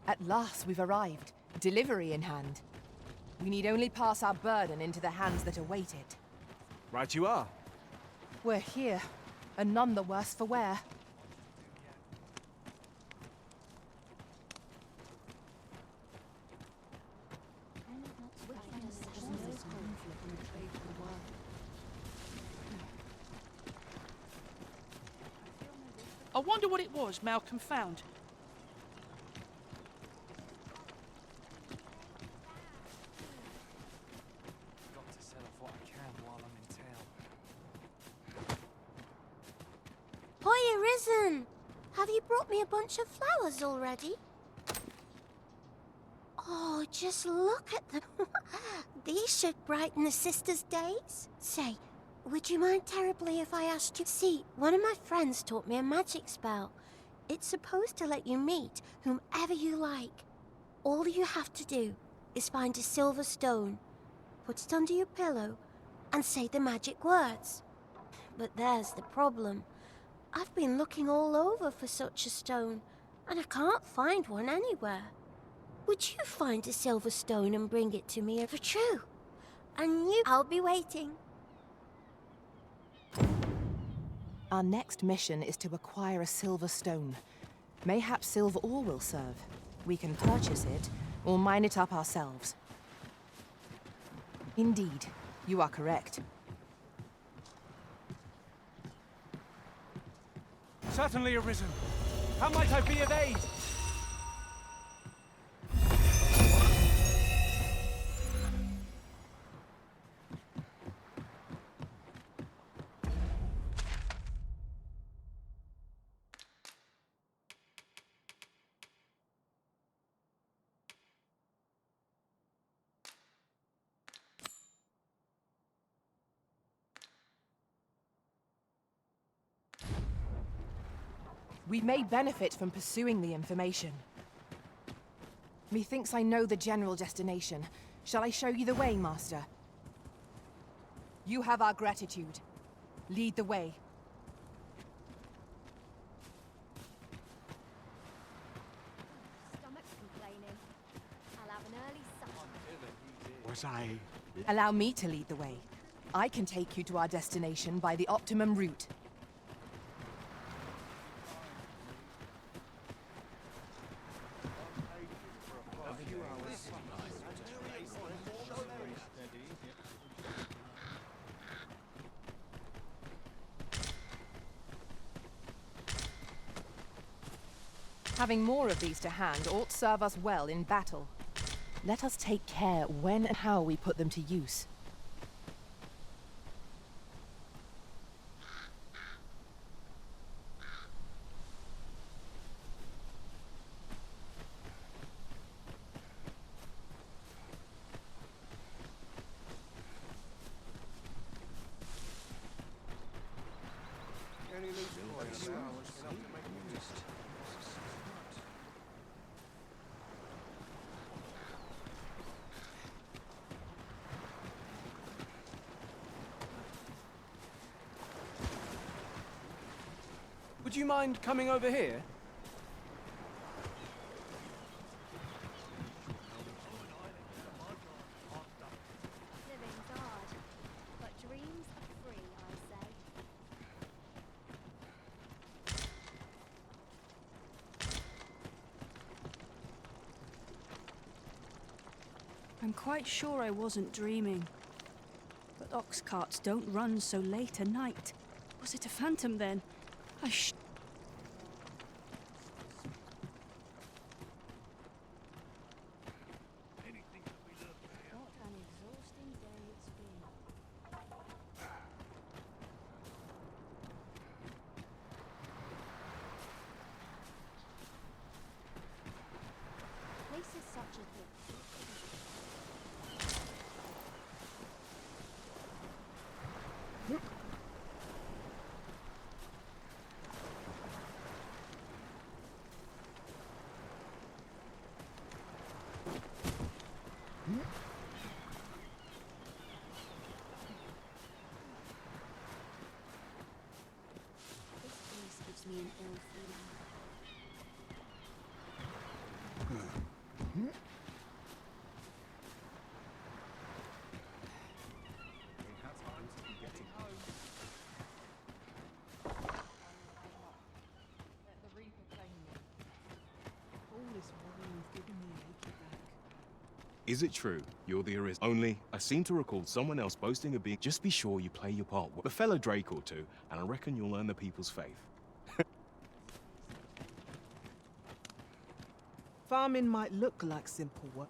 At last we've arrived. Delivery in hand. We need only pass our burden into the hands that await it. Right you are. We're here, and none the worse for wear. I wonder what it was Malcolm found. Hiya, Risen! Have you brought me a bunch of flowers already? Oh, Oh, just look at them. These should brighten the sisters' days. Say, would you mind terribly if I asked you? See, one of my friends taught me a magic spell. It's supposed to let you meet whomever you like. All you have to do is find a silver stone, put it under your pillow, and say the magic words. But there's the problem. I've been looking all over for such a stone, and I can't find one anywhere. Would you find a silver stone and bring it to me for true? And I'll be waiting. Our next mission is to acquire a silver stone. Mayhaps silver ore will serve. We can purchase it, or mine it up ourselves. Indeed, you are correct. Certainly, Arisen. How might I be of aid? We may benefit from pursuing the information. Methinks I know the general destination. Shall I show you the way, Master? You have our gratitude. Lead the way. Stomach's complaining. I'll have an early supper. Was I... Allow me to lead the way. I can take you to our destination by the optimum route. Having more of these to hand ought serve us well in battle. Let us take care when and how we put them to use. Would you mind coming over here? Living's hard, but dreams are free, I say. I'm quite sure I wasn't dreaming. But ox carts don't run so late at night. Was it a phantom then? What an exhausting day it's been. Place is such a gift. This place gives me an ill feeling. Is it true you're the Arisen? Only, I seem to recall someone else boasting of being. Just be sure you play your part. A fellow Drake or two, and I reckon you'll earn the people's faith. Farming might look like simple work.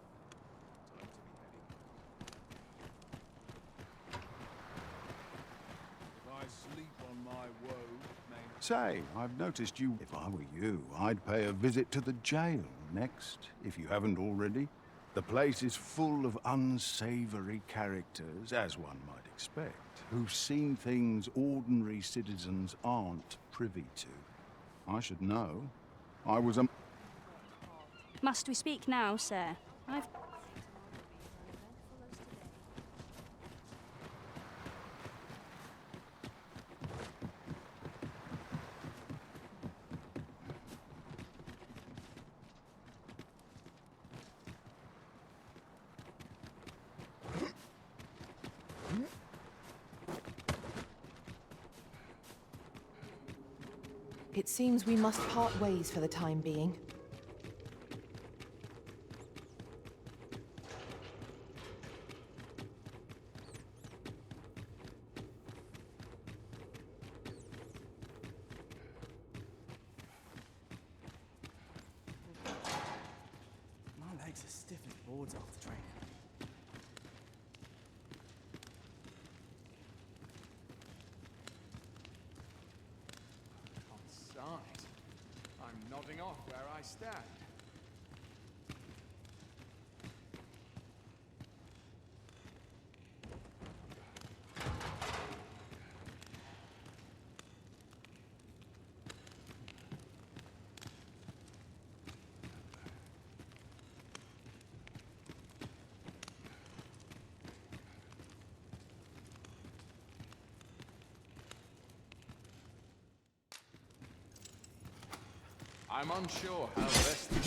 If I sleep on my woe, Say, I've noticed you. If I were you, I'd pay a visit to the jail next, if you haven't already. The place is full of unsavory characters, as one might expect, who've seen things ordinary citizens aren't privy to. I should know. I was a... Must we speak now, sir? I've... It seems we must part ways for the time being. My legs are stiff as boards after training. I'm nodding off where I stand. I'm unsure how best to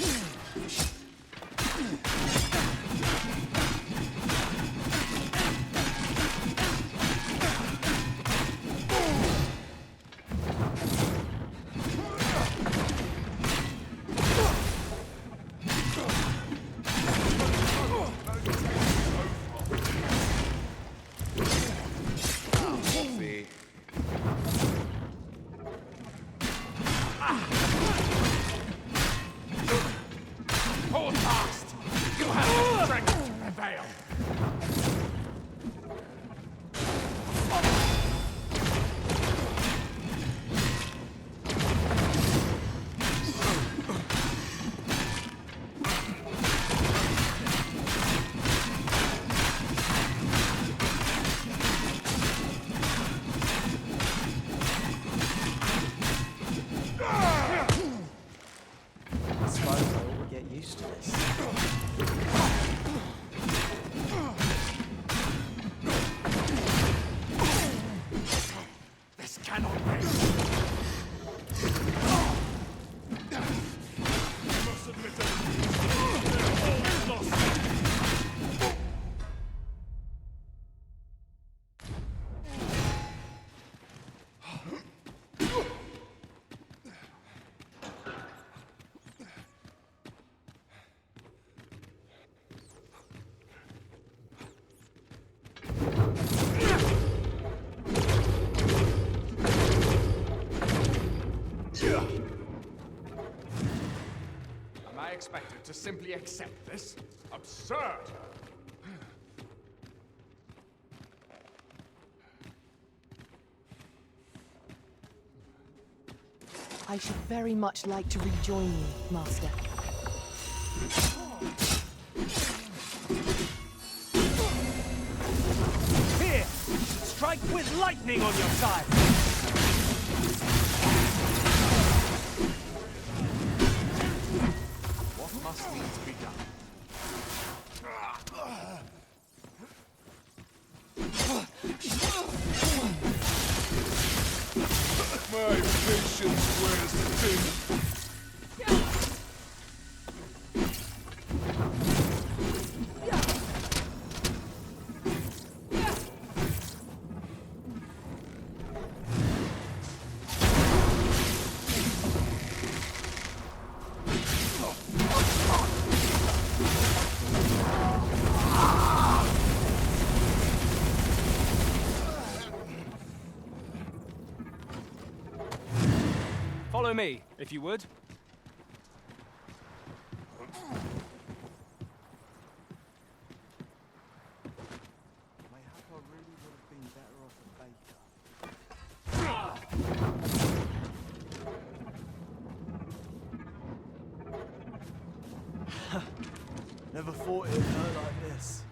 hold fast! You have the strength to prevail! I suppose I ought to get used to this. This cannot be! I must admit lost. Am I expected to simply accept this? Absurd! I should very much like to rejoin you, Master. Here! Strike with lightning on your side! What must needs be done? My patience wears thin. Follow me, if you would. Mayhap I really would have been better off a baker. Never thought it'd hurt like this.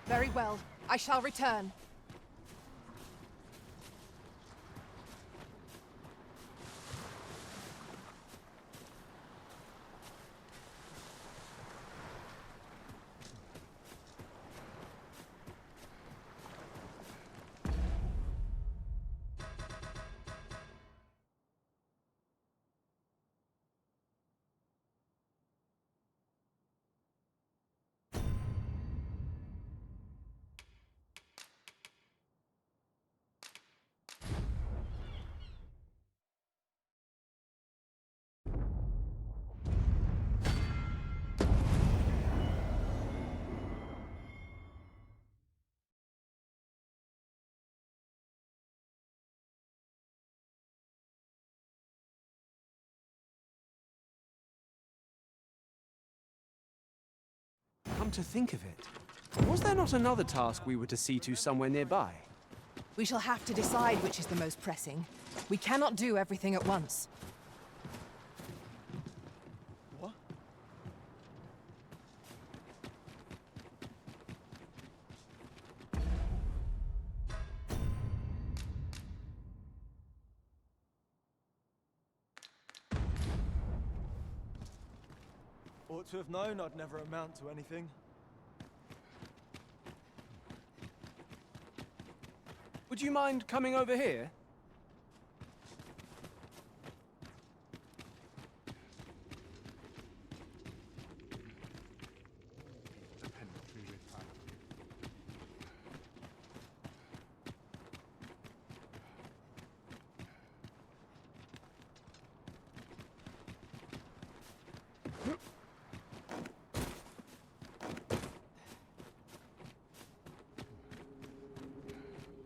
Very well. I shall return. Come to think of it, was there not another task we were to see to somewhere nearby? We shall have to decide which is the most pressing. We cannot do everything at once. What? Ought to have known I'd never amount to anything. Would you mind coming over here?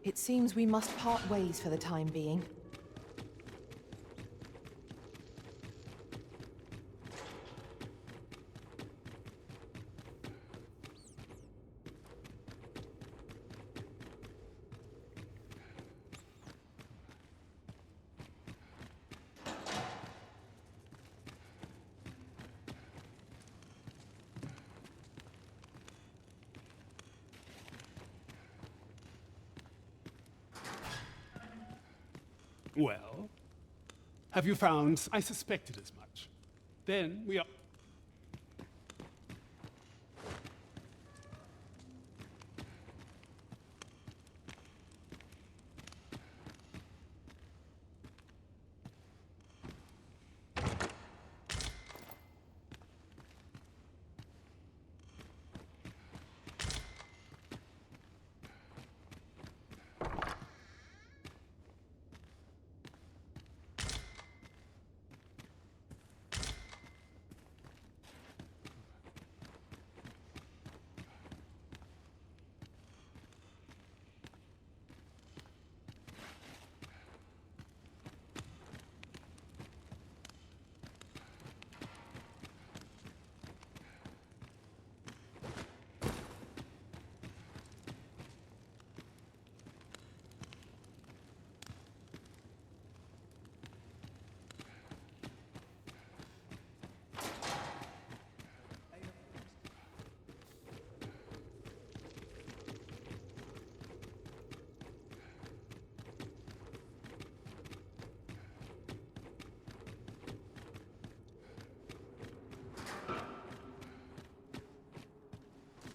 It seems we must part ways for the time being. Well, have you found? I suspected as much. Then we are.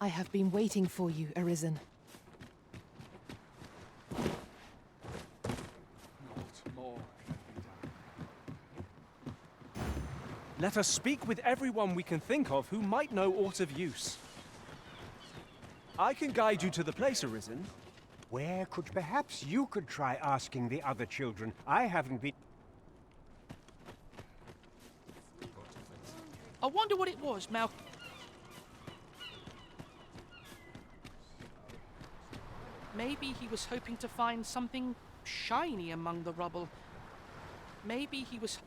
I have been waiting for you, Arisen. Let us speak with everyone we can think of who might know aught of use. I can guide you to the place, Arisen. Where could perhaps you could try asking the other children? I haven't been. I wonder what it was, Malcolm. Maybe he was hoping to find something shiny among the rubble. Maybe he was...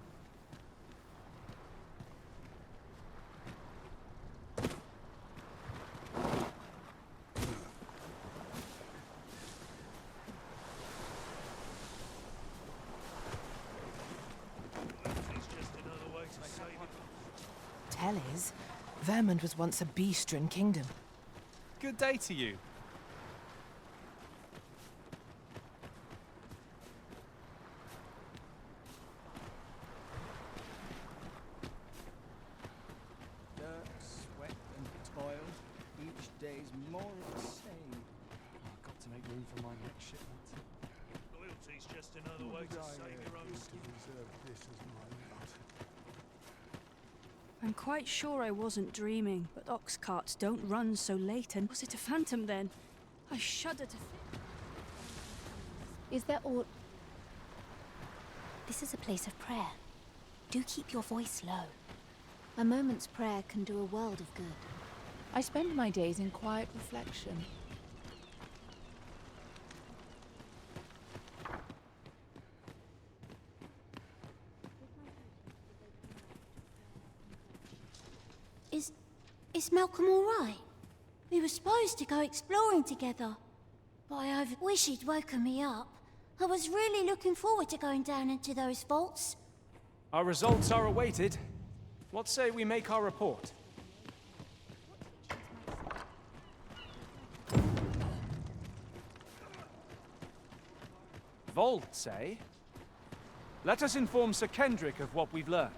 hell is. Vermund was once a beastren kingdom. Good day to you. Dirt, sweat, and toil. Each day's more of the same. I've got to make room for my next shipment. Loyalty's just another way to save your own skin. This is my lot. I'm quite sure I wasn't dreaming, but ox carts don't run so late, and was it a phantom then? I shudder to think. Is there aught... This is a place of prayer. Do keep your voice low. A moment's prayer can do a world of good. I spend my days in quiet reflection. Is Malcolm all right? We were supposed to go exploring together, but I wish he'd woken me up. I was really looking forward to going down into those vaults. Our results are awaited. What say we make our report? Vaults, eh? Let us inform Sir Kendrick of what we've learned.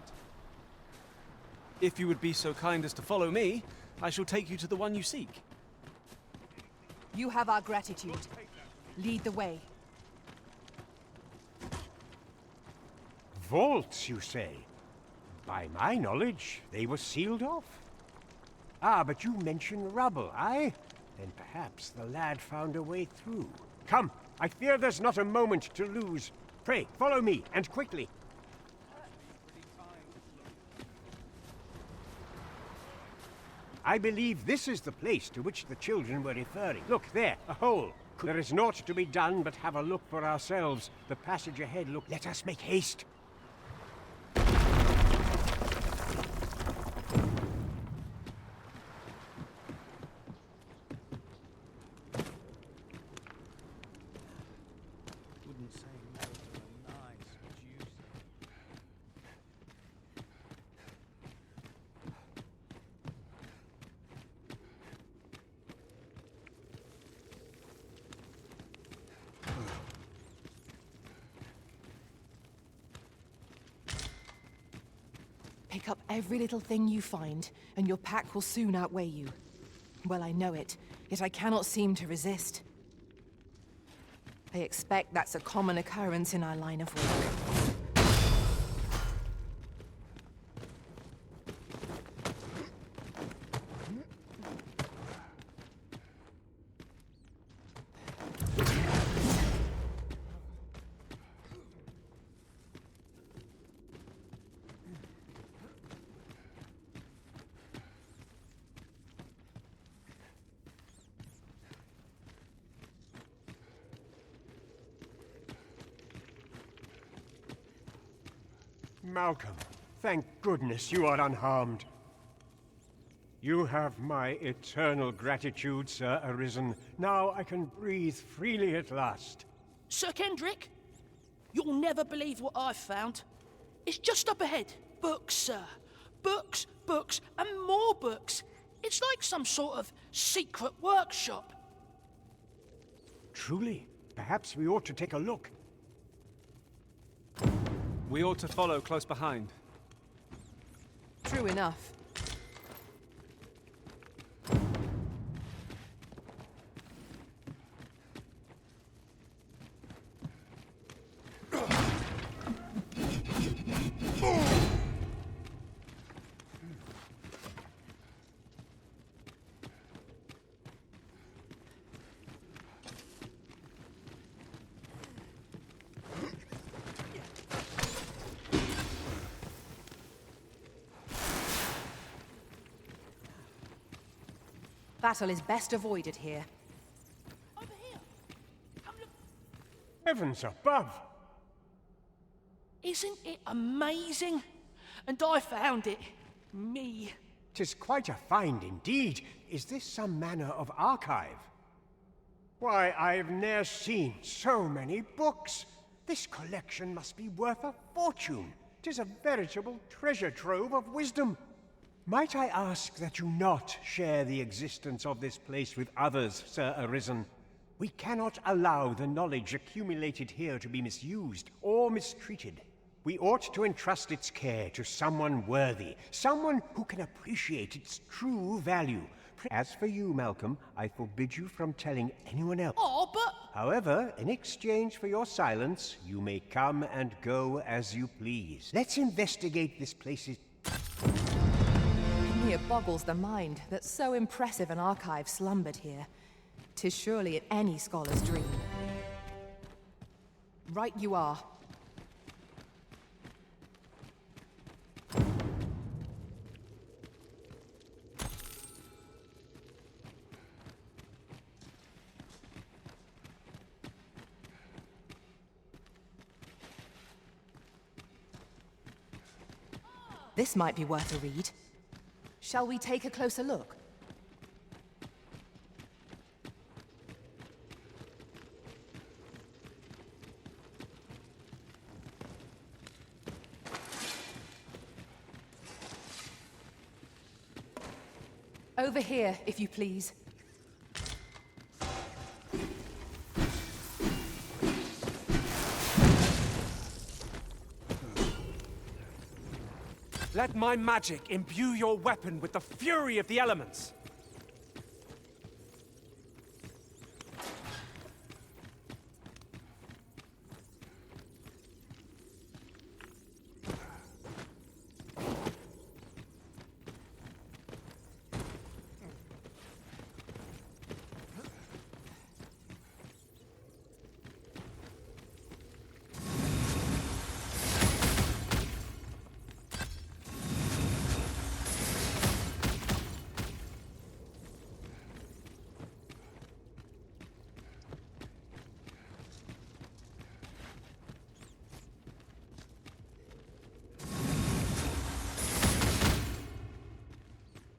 If you would be so kind as to follow me, I shall take you to the one you seek. You have our gratitude. Lead the way. Vaults, you say? By my knowledge, they were sealed off. Ah, but you mention rubble, aye? Then perhaps the lad found a way through. Come, I fear there's not a moment to lose. Pray, follow me, and quickly. I believe this is the place to which the children were referring. Look, there, a hole. There is naught to be done but have a look for ourselves. The passage ahead, look. Let us make haste. Wouldn't say no to a nice juicy. Pick up every little thing you find, and your pack will soon outweigh you. Well, I know it, yet I cannot seem to resist. I expect that's a common occurrence in our line of work. Malcolm, thank goodness you are unharmed. You have my eternal gratitude, Sir Arisen. Now I can breathe freely at last. Sir Kendrick, you'll never believe what I've found. It's just up ahead. Books, sir. Books, books, and more books. It's like some sort of secret workshop. Truly, perhaps we ought to take a look. We ought to follow close behind. True enough. Battle is best avoided here. Heavens above! Isn't it amazing? And I found it. Me. 'Tis quite a find indeed. Is this some manner of archive? Why, I've ne'er seen so many books. This collection must be worth a fortune. 'Tis a veritable treasure trove of wisdom. Might I ask that you not share the existence of this place with others, Sir Arisen? We cannot allow the knowledge accumulated here to be misused or mistreated. We ought to entrust its care to someone worthy, someone who can appreciate its true value. As for you, Malcolm, I forbid you from telling anyone else. Oh, but... However, in exchange for your silence, you may come and go as you please. Let's investigate this place's... It boggles the mind that so impressive an archive slumbered here. 'Tis surely any scholar's dream. Right you are. This might be worth a read. Shall we take a closer look? Over here, if you please. Let my magic imbue your weapon with the fury of the elements.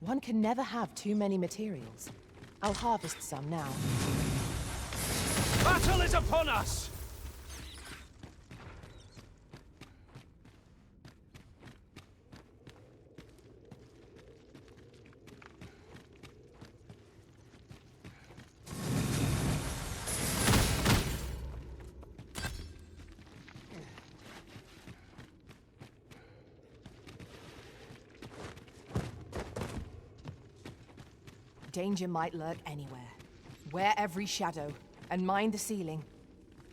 One can never have too many materials. I'll harvest some now. Battle is upon us! Danger might lurk anywhere. Wear every shadow, and mind the ceiling.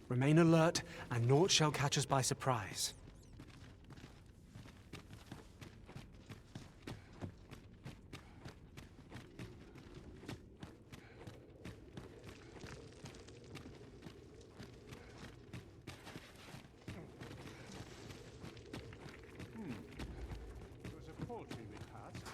Remain alert, and naught shall catch us by surprise. It was a poultry we passed.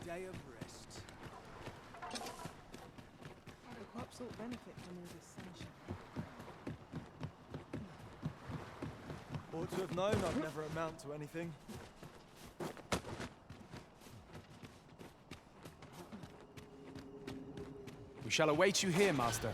Day of rest. The crops all benefit from all this sunshine. Ought to have known I'd never amount to anything. We shall await you here, Master.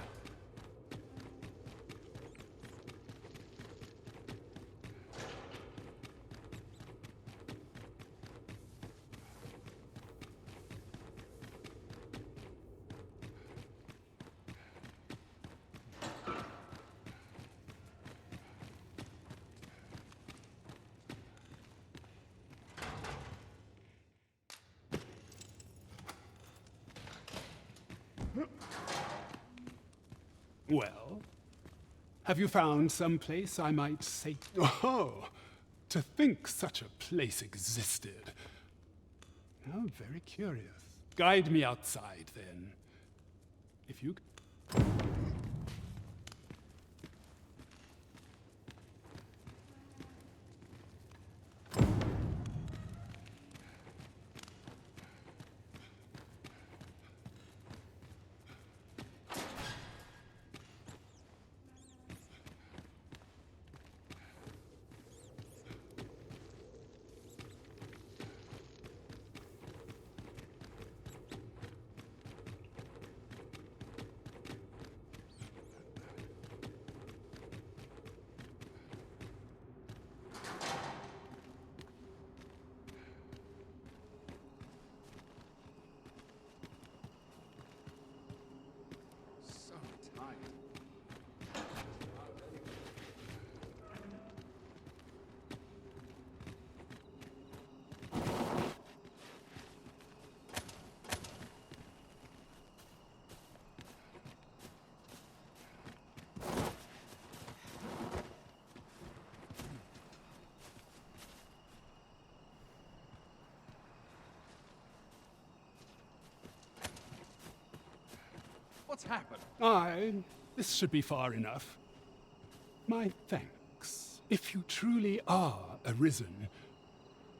Well, have you found some place I might say? Oh, to think such a place existed. How very curious. Guide me outside, then. If you... What's happened? This should be far enough. My thanks. If you truly are arisen,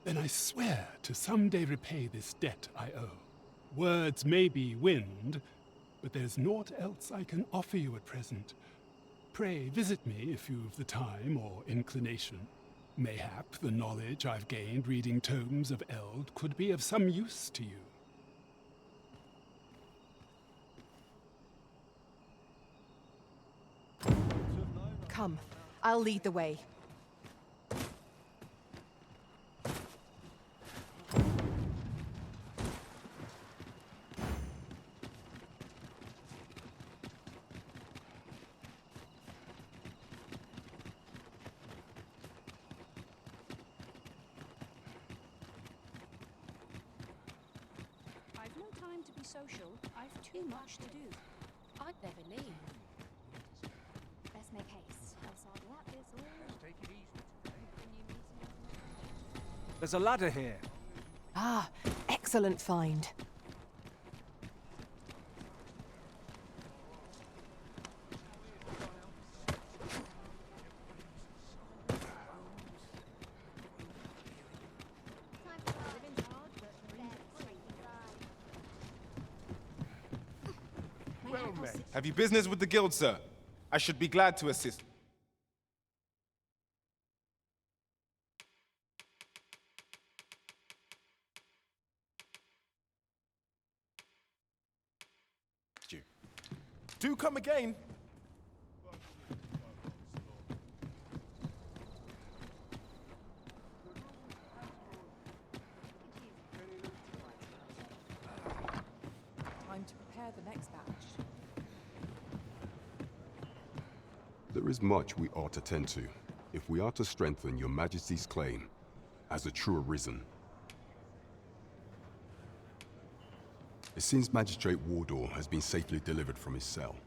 then I swear to someday repay this debt I owe. Words may be wind, but there's naught else I can offer you at present. Pray visit me if you've the time or inclination. Mayhap the knowledge I've gained reading tomes of Eld could be of some use to you. Come, I'll lead the way. I've no time to be social. I've too much to do. I'd never leave. Let's make haste. Else our lap is all. Let's take it easy today. There's a ladder here. Ah, excellent find. Well met. Have you business with the guild, sir? I should be glad to assist. Do come again. Time to prepare the next batch. There is much we ought to tend to, if we are to strengthen your Majesty's claim as a true arisen. It seems Magistrate Wardor has been safely delivered from his cell.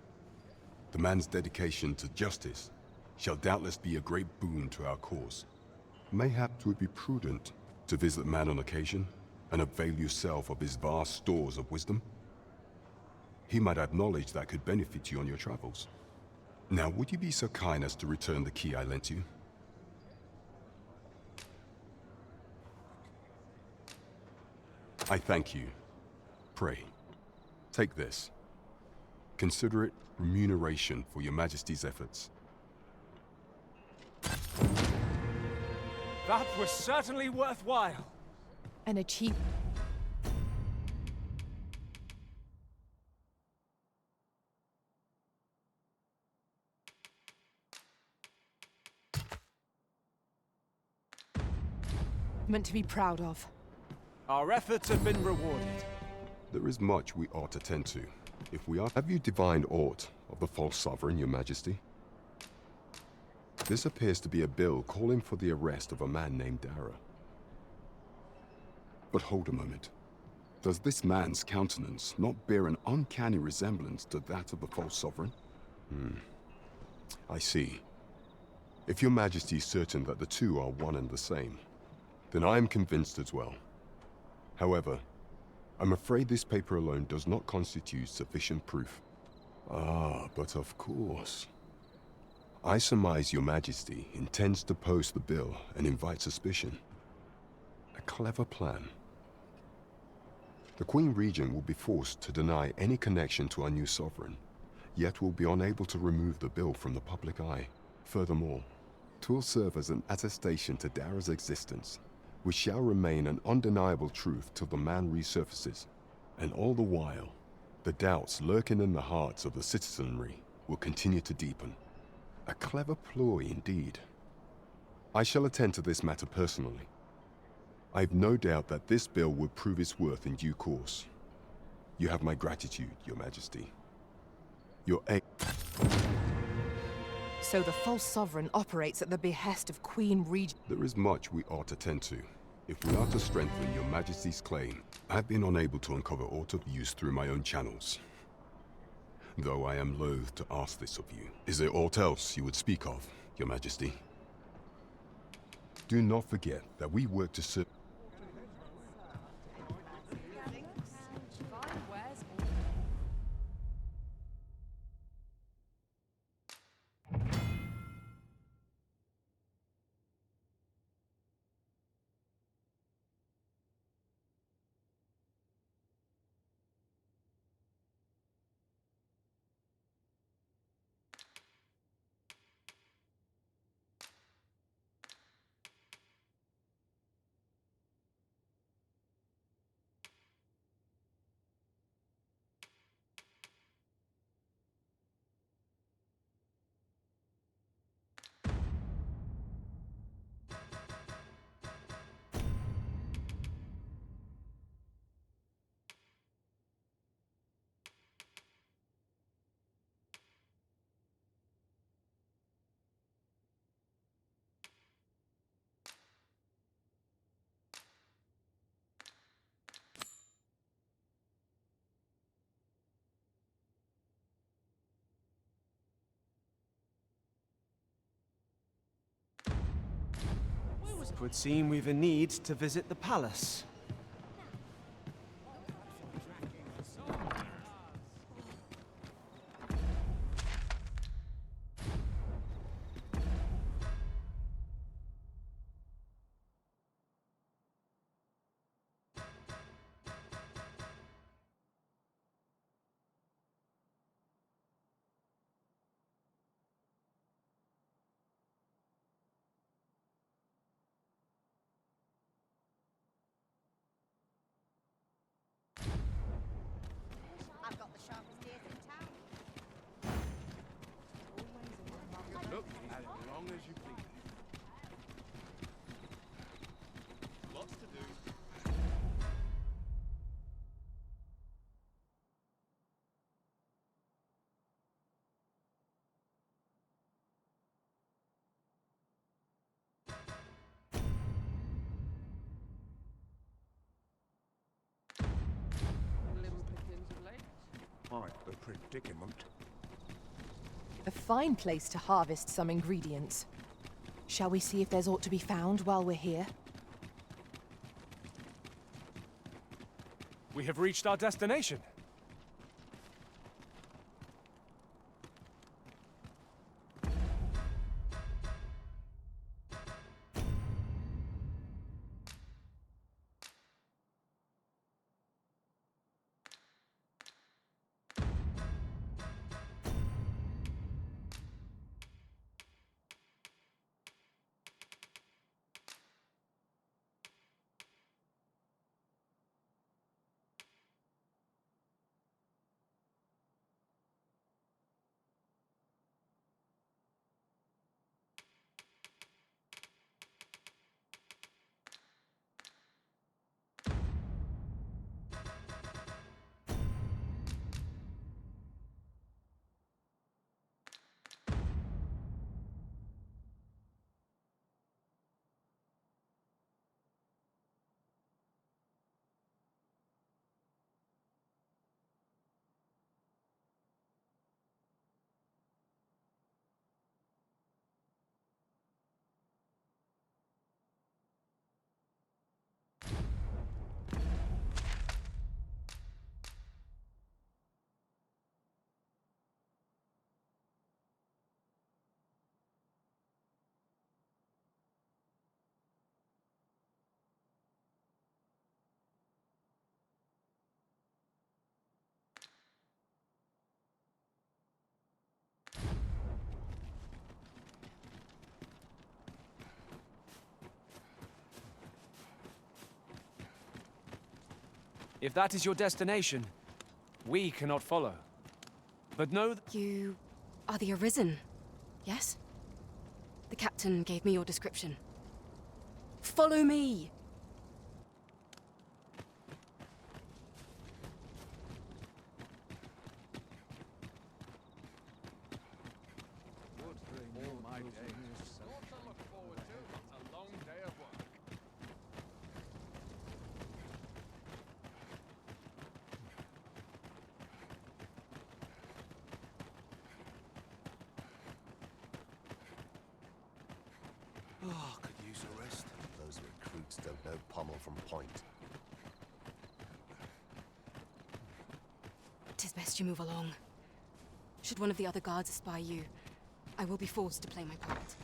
The man's dedication to justice shall doubtless be a great boon to our cause. Mayhap it would be prudent to visit the man on occasion and avail yourself of his vast stores of wisdom. He might have knowledge that could benefit you on your travels. Now, would you be so kind as to return the key I lent you? I thank you. Pray, take this. Consider it remuneration for your Majesty's efforts. That was certainly worthwhile. An achievement. To be proud of. Our efforts have been rewarded. There is much we ought to tend to, if we are. Have you divined aught of the false sovereign, your Majesty? This appears to be a bill calling for the arrest of a man named Dara. But hold a moment. Does this man's countenance not bear an uncanny resemblance to that of the false sovereign? I see. If your Majesty is certain that the two are one and the same, then I am convinced as well. However, I'm afraid this paper alone does not constitute sufficient proof. Ah, but of course. I surmise your Majesty intends to post the bill and invite suspicion. A clever plan. The Queen Regent will be forced to deny any connection to our new sovereign, yet will be unable to remove the bill from the public eye. Furthermore, 'twill serve as an attestation to Dara's existence, which shall remain an undeniable truth till the man resurfaces. And all the while, the doubts lurking in the hearts of the citizenry will continue to deepen. A clever ploy indeed. I shall attend to this matter personally. I've no doubt that this bill will prove its worth in due course. You have my gratitude, your Majesty. Your aim. So the false sovereign operates at the behest of Queen Regent. There is much we ought to tend to, if we are to strengthen your Majesty's claim. I've been unable to uncover aught of use through my own channels. Though I am loath to ask this of you. Is there aught else you would speak of, your Majesty? Do not forget that we work to serve. It would seem we've a need to visit the palace. I've got the sharpest ears in town. Look, as long as you please. Lots to do. Quite the predicament. A fine place to harvest some ingredients. Shall we see if there's aught to be found while we're here? We have reached our destination. If that is your destination, we cannot follow. But know that You are the Arisen, yes? The captain gave me your description. Follow me! Oh, could use a rest. Those recruits don't know pommel from point. 'Tis best you move along. Should one of the other guards espy you, I will be forced to play my part.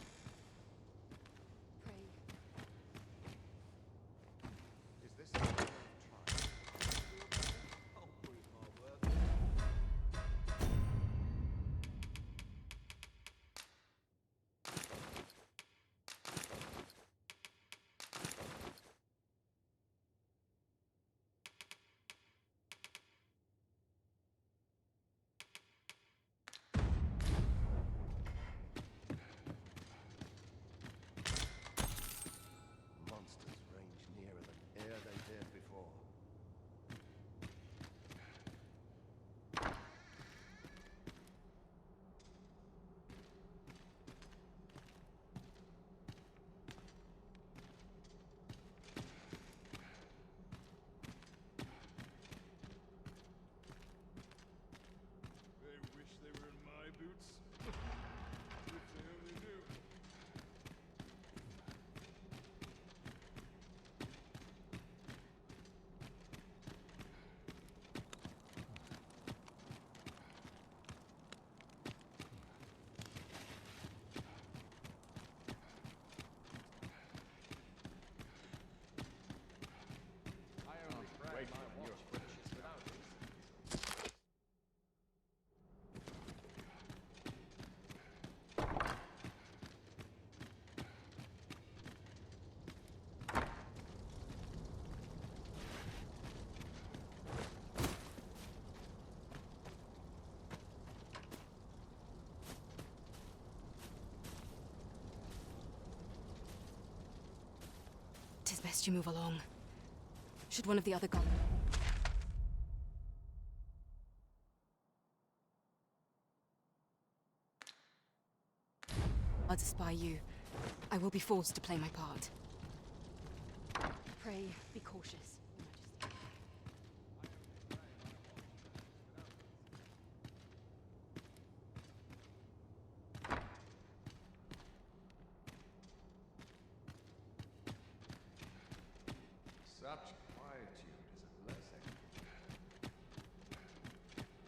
suggest you move along. Should one of the other guards spy you, I will be forced to play my part. Pray, be cautious, Your Majesty. Such quietude is a blessing.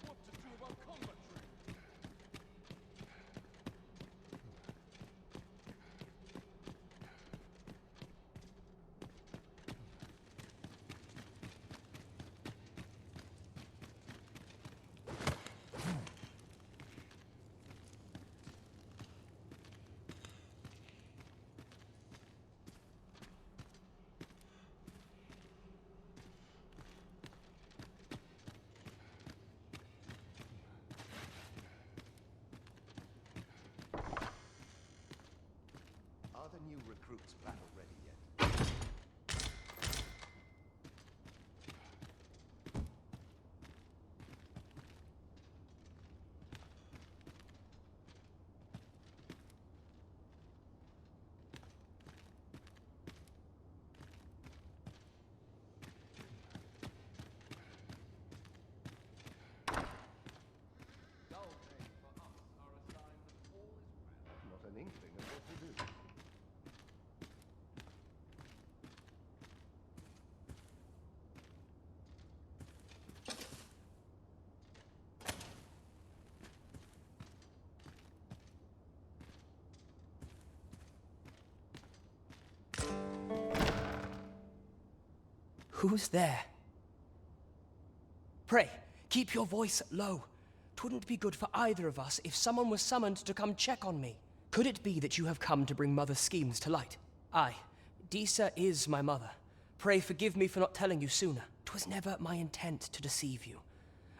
What to do about combat training? Are the new recruits battle ready yet? Dull days for us are a sign that all is well. Not an inkling of what to do. Who's there? Pray, keep your voice low. 'Twouldn't be good for either of us if someone was summoned to come check on me. Could it be that you have come to bring Mother's schemes to light? Aye, Disa is my mother. Pray forgive me for not telling you sooner. 'Twas never my intent to deceive you.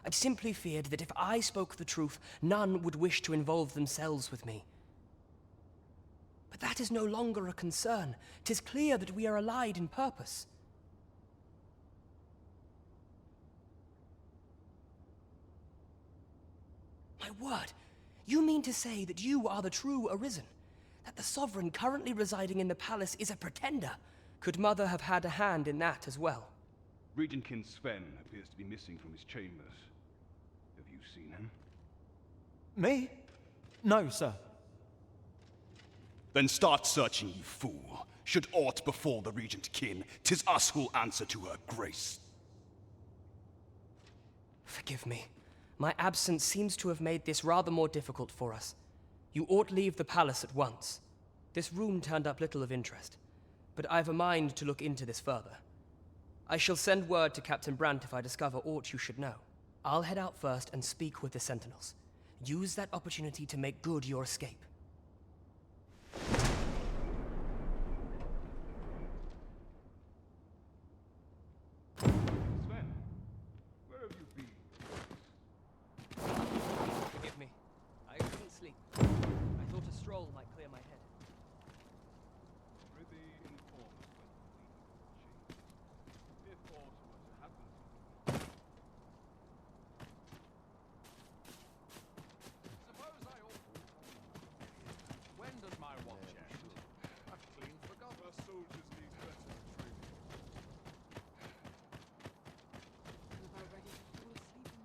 I'd simply feared that if I spoke the truth, none would wish to involve themselves with me. But that is no longer a concern. 'Tis clear that we are allied in purpose. My word, you mean to say that you are the true Arisen? That the Sovereign currently residing in the palace is a pretender? Could Mother have had a hand in that as well? Regentkin Sven appears to be missing from his chambers. Have you seen him? Me? No, sir. Then start searching, you fool. Should aught befall the Regentkin, 'tis us who'll answer to her grace. Forgive me. My absence seems to have made this rather more difficult for us. You ought leave the palace at once. This room turned up little of interest, but I've a mind to look into this further. I shall send word to Captain Brandt if I discover aught you should know. I'll head out first and speak with the Sentinels. Use that opportunity to make good your escape. Sven, where have you been? Forgive me. I couldn't sleep. I thought a stroll might clear my head. Prithee inform us when the If aught were to happen to Suppose I ought. When does my watch end? I've clean forgotten. our soldiers need better training. I'm about ready to fall asleep in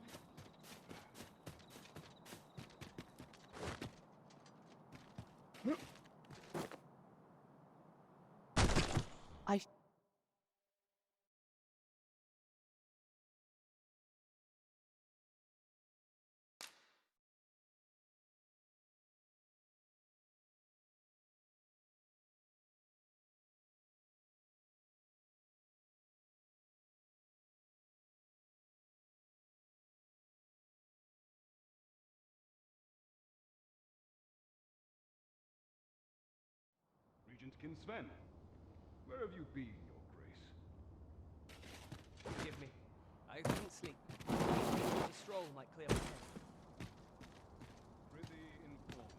my... I... Regentkin Sven, where have you been, your grace? Forgive me. I couldn't sleep. I thought a stroll might clear my head. Prithee inform us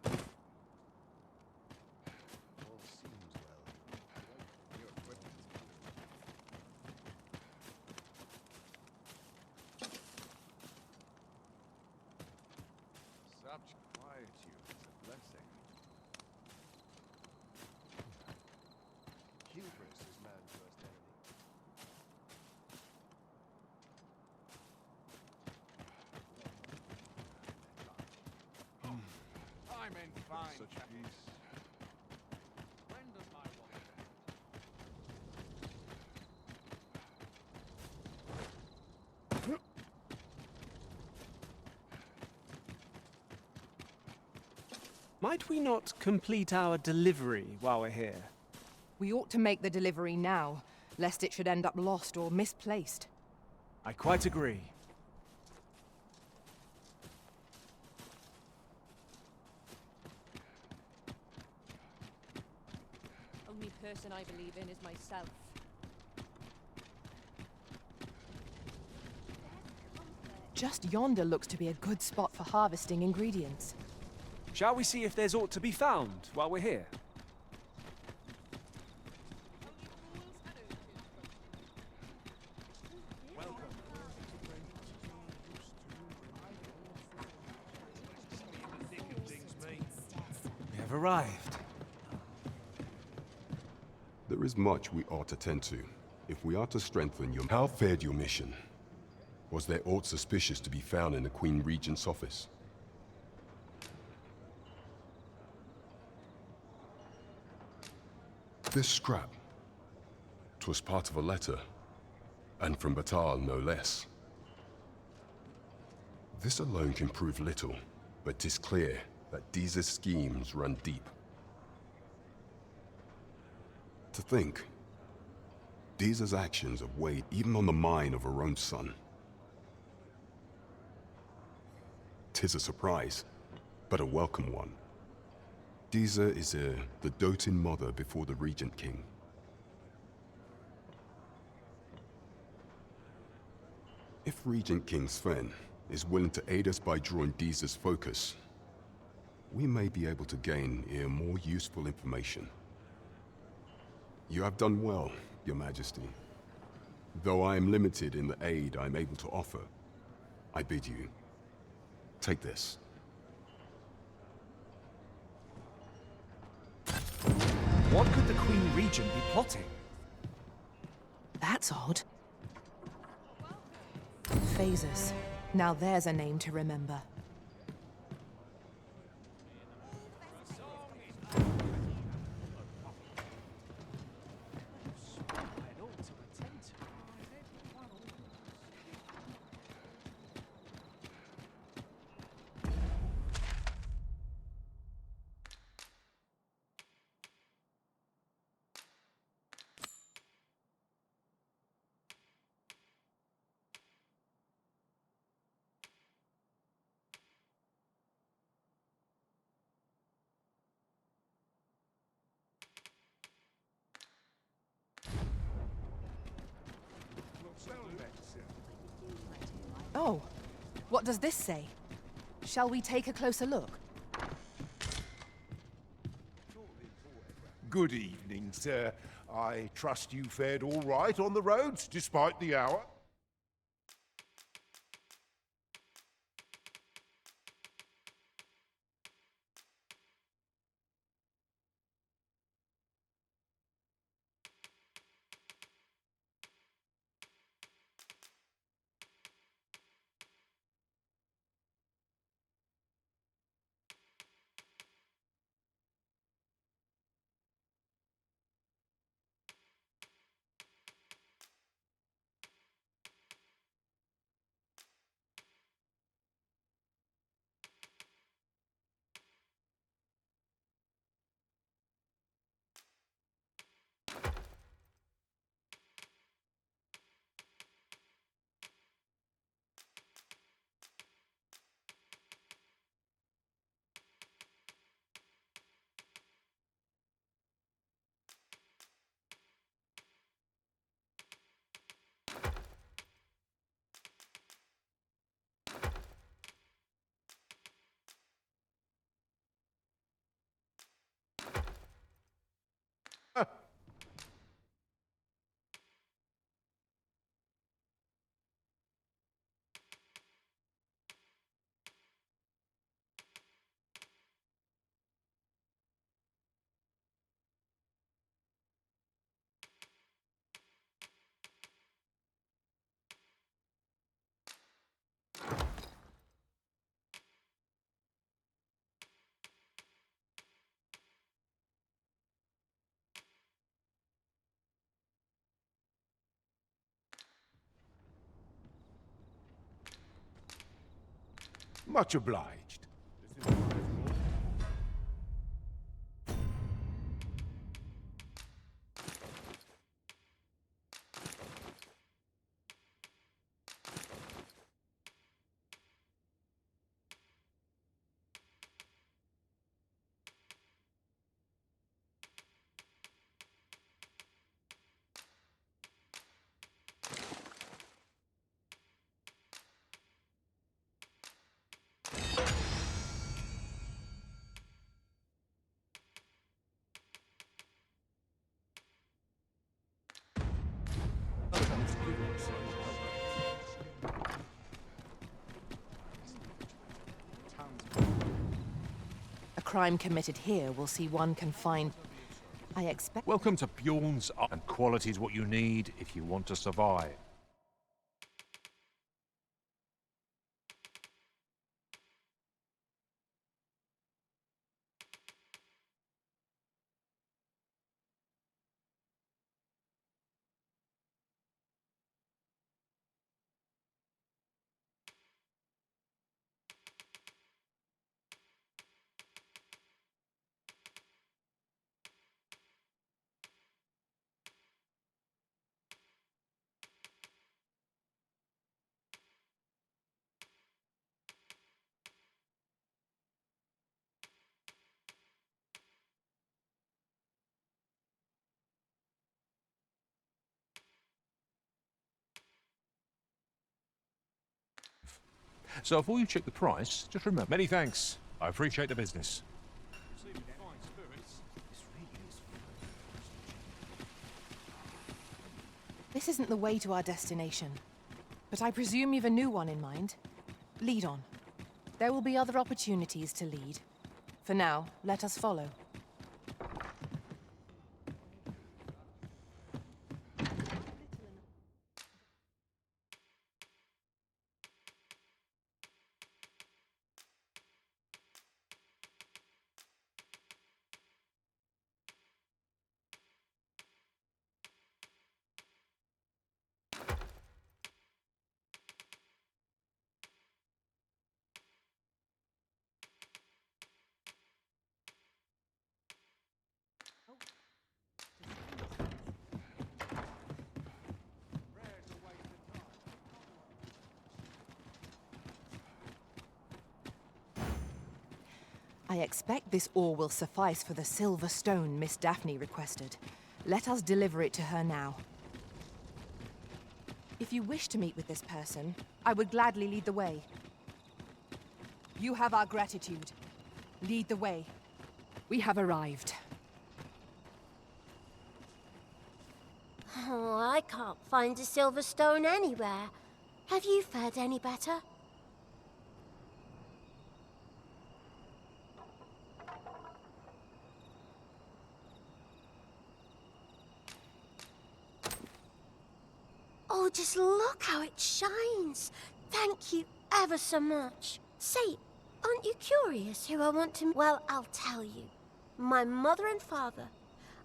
when the Corruption. Quietude is a blessing. Hubris is man's worst enemy. I'm in fine. Such peace. When does my watch Might we not complete our delivery while we're here? We ought to make the delivery now, lest it should end up lost or misplaced. I quite agree. Only person I believe in is myself. Just yonder looks to be a good spot for harvesting ingredients. Shall we see if there's aught to be found while we're here? We have arrived. There is much we ought to tend to, if we are to strengthen your... How fared your mission? Was there aught suspicious to be found in the Queen Regent's office? This scrap. 'Twas part of a letter, and from Batal no less. This alone can prove little, but 'tis clear that Deeza's schemes run deep. To think, Deeza's actions have weighed even on the mind of her own son. 'Tis a surprise, but a welcome one. Deeza is the doting mother before the Regent King. If Regent King Sven is willing to aid us by drawing Deeza's focus, we may be able to gain more useful information. You have done well, Your Majesty. Though I am limited in the aid I am able to offer, I bid you, take this. What could the Queen Regent be plotting? That's odd. Phases. Now there's a name to remember. Oh, what does this say? Shall we take a closer look? Good evening, sir. I trust you fared all right on the roads, despite the hour? Much obliged. A crime committed here will see one confined. I expect. Welcome to Bjorn's Art, and quality is what you need if you want to survive. So before you check the price, just remember, many thanks. I appreciate the business. This isn't the way to our destination, but I presume you've a new one in mind. Lead on. There will be other opportunities to lead. For now, let us follow. I expect this ore will suffice for the silver stone Miss Daphne requested. Let us deliver it to her now. If you wish to meet with this person, I would gladly lead the way. You have our gratitude. Lead the way. We have arrived. Oh, I can't find a silver stone anywhere. Have you fared any better? Oh, just look how it shines. Thank you ever so much. Say, aren't you curious who I want to... Well, I'll tell you. My mother and father.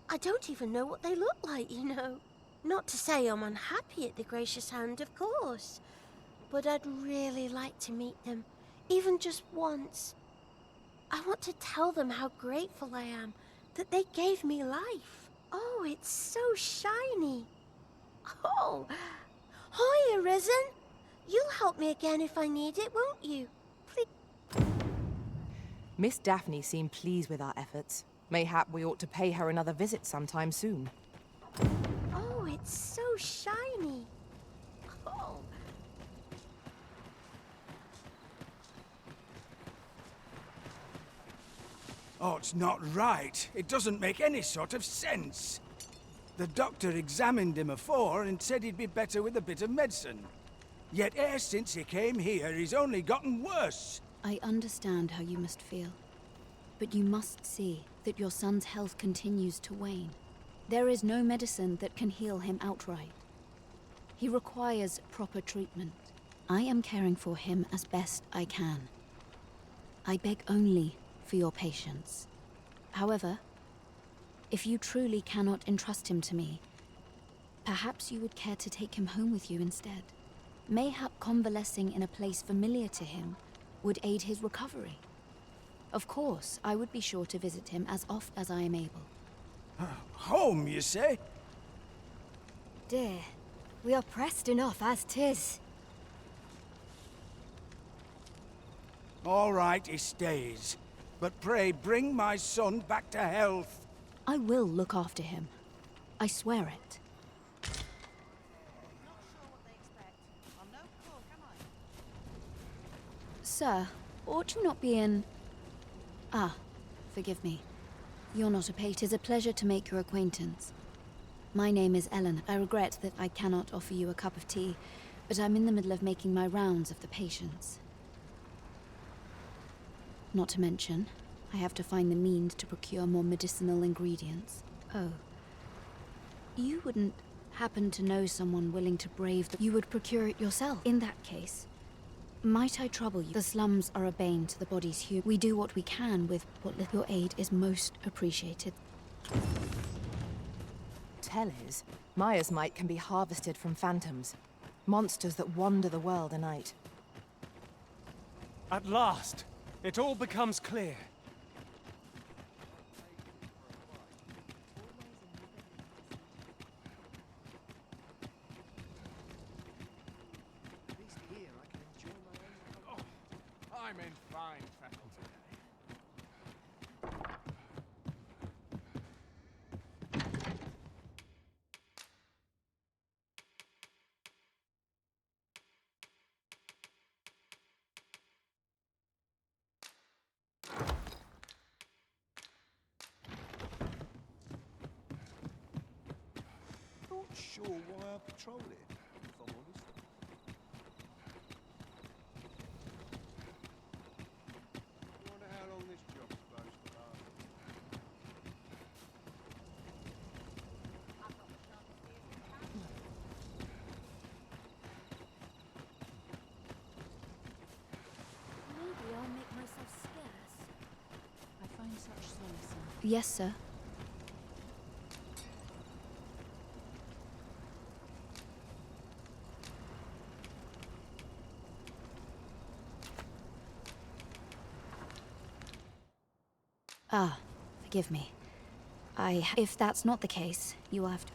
I don't even know what they look like, you know. Not to say I'm unhappy at the gracious hand, of course. But I'd really like to meet them, even just once. I want to tell them how grateful I am that they gave me life. Oh, it's so shiny. Oh, hi, Arisen. You'll help me again if I need it, won't you? Please. Miss Daphne seemed pleased with our efforts. Mayhap we ought to pay her another visit sometime soon. Oh, it's so shiny. Oh. Oh, it's not right. It doesn't make any sort of sense. The doctor examined him afore and said he'd be better with a bit of medicine. Yet e'er since he came here, he's only gotten worse. I understand how you must feel. But you must see that your son's health continues to wane. There is no medicine that can heal him outright. He requires proper treatment. I am caring for him as best I can. I beg only for your patience. However, if you truly cannot entrust him to me, perhaps you would care to take him home with you instead. Mayhap convalescing in a place familiar to him would aid his recovery. Of course, I would be sure to visit him as oft as I am able. Home, you say? Dear, we are pressed enough as 'tis. All right, he stays. But pray, bring my son back to health. I will look after him. I swear it. Sir, ought you not be in... Ah, forgive me. You're not a page. 'Tis a pleasure to make your acquaintance. My name is Ellen. I regret that I cannot offer you a cup of tea, but I'm in the middle of making my rounds of the patients. Not to mention, I have to find the means to procure more medicinal ingredients. Oh. You wouldn't happen to know someone willing to brave the... You would procure it yourself. In that case, might I trouble you? The slums are a bane to the body's hue. We do what we can with what little aid is most appreciated. Tell is, Maya's might can be harvested from phantoms. Monsters that wander the world a night. At last, it all becomes clear. I'm in fine fettle today. Not sure why I patrol it, if I'm honest. Wonder how long this job's supposed to last. Maybe I'll make myself scarce. I find such solace in... Yes, sir. Ah, forgive me. If that's not the case, you will have to...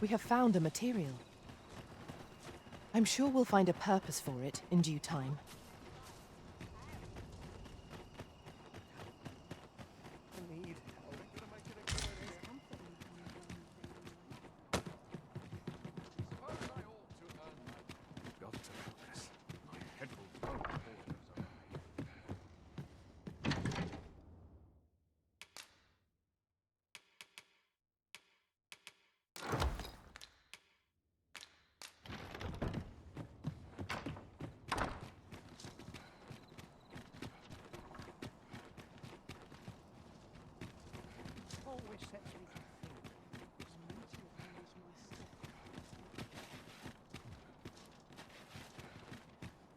We have found a material. I'm sure we'll find a purpose for it in due time. Always sets me to think. It's mental always my step.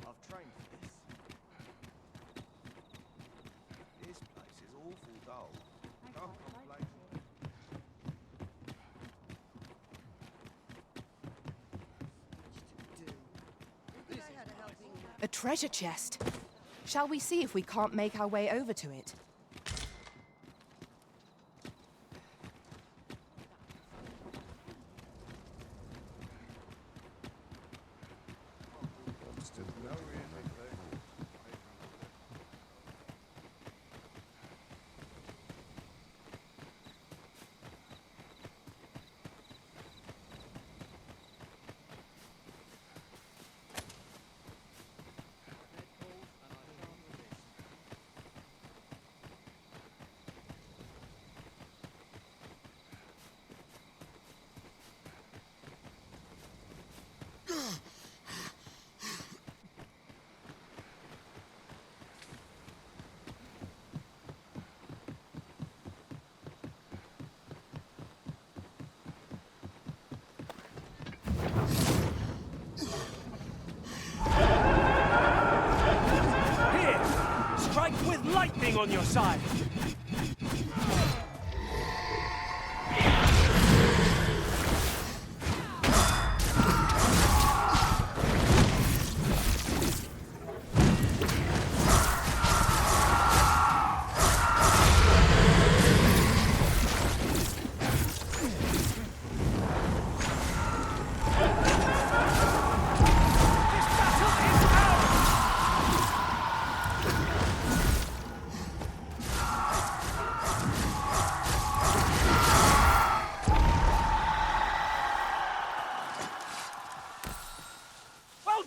I've trained for this. This place is awful dull. Can't complain. A treasure chest. Shall we see if we can't make our way over to it? With lightning on your side!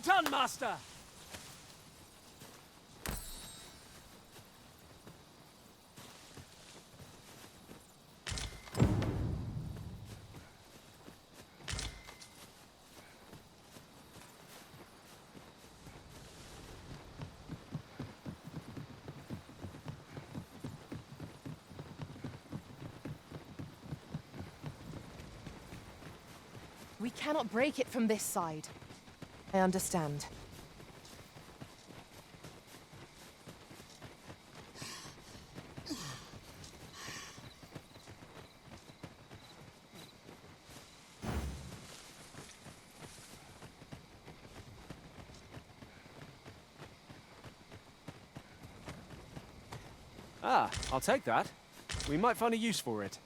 done, Master! We cannot break it from this side. I understand. Ah, I'll take that. We might find a use for it.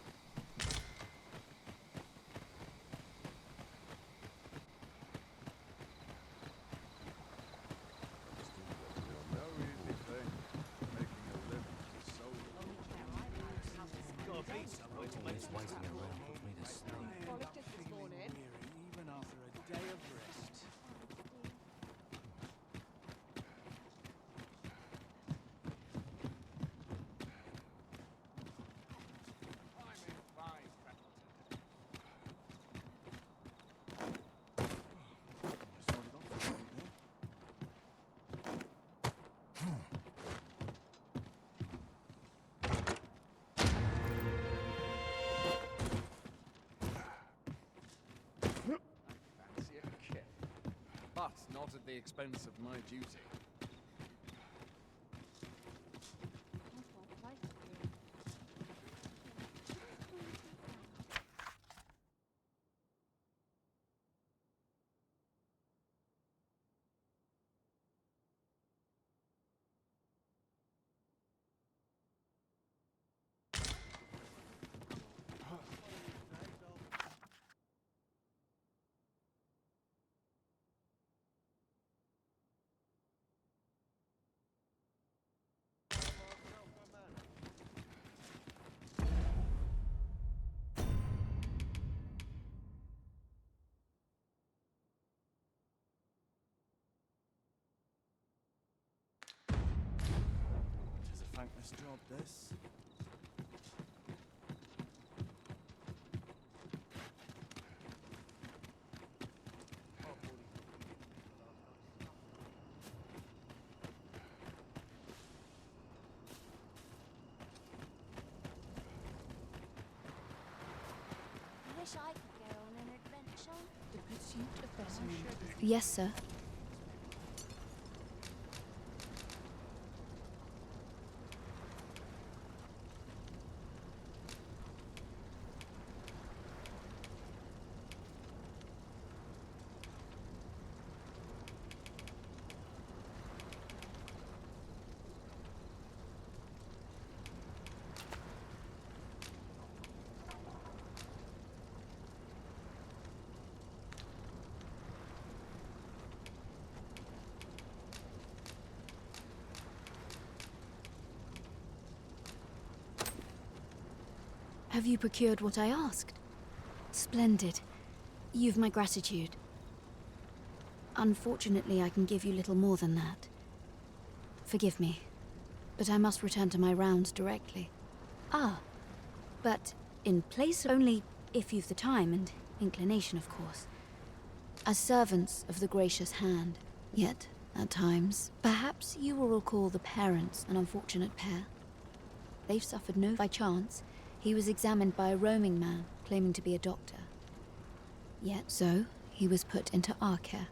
Even after a day of rest. Fancy a kip. But not at the expense of my duty. It's a thankless job, this. I wish I could go on an adventure. The pursuit of better. Yes, sir. Have you procured what I asked? Splendid. You've my gratitude. Unfortunately, I can give you little more than that. Forgive me, but I must return to my rounds directly. Ah, but in place only if you've the time and inclination, of course. As servants of the gracious hand, yet, at times, perhaps you will recall the parents, an unfortunate pair. They've suffered no by chance. He was examined by a roaming man, claiming to be a doctor. Yet so, he was put into our care.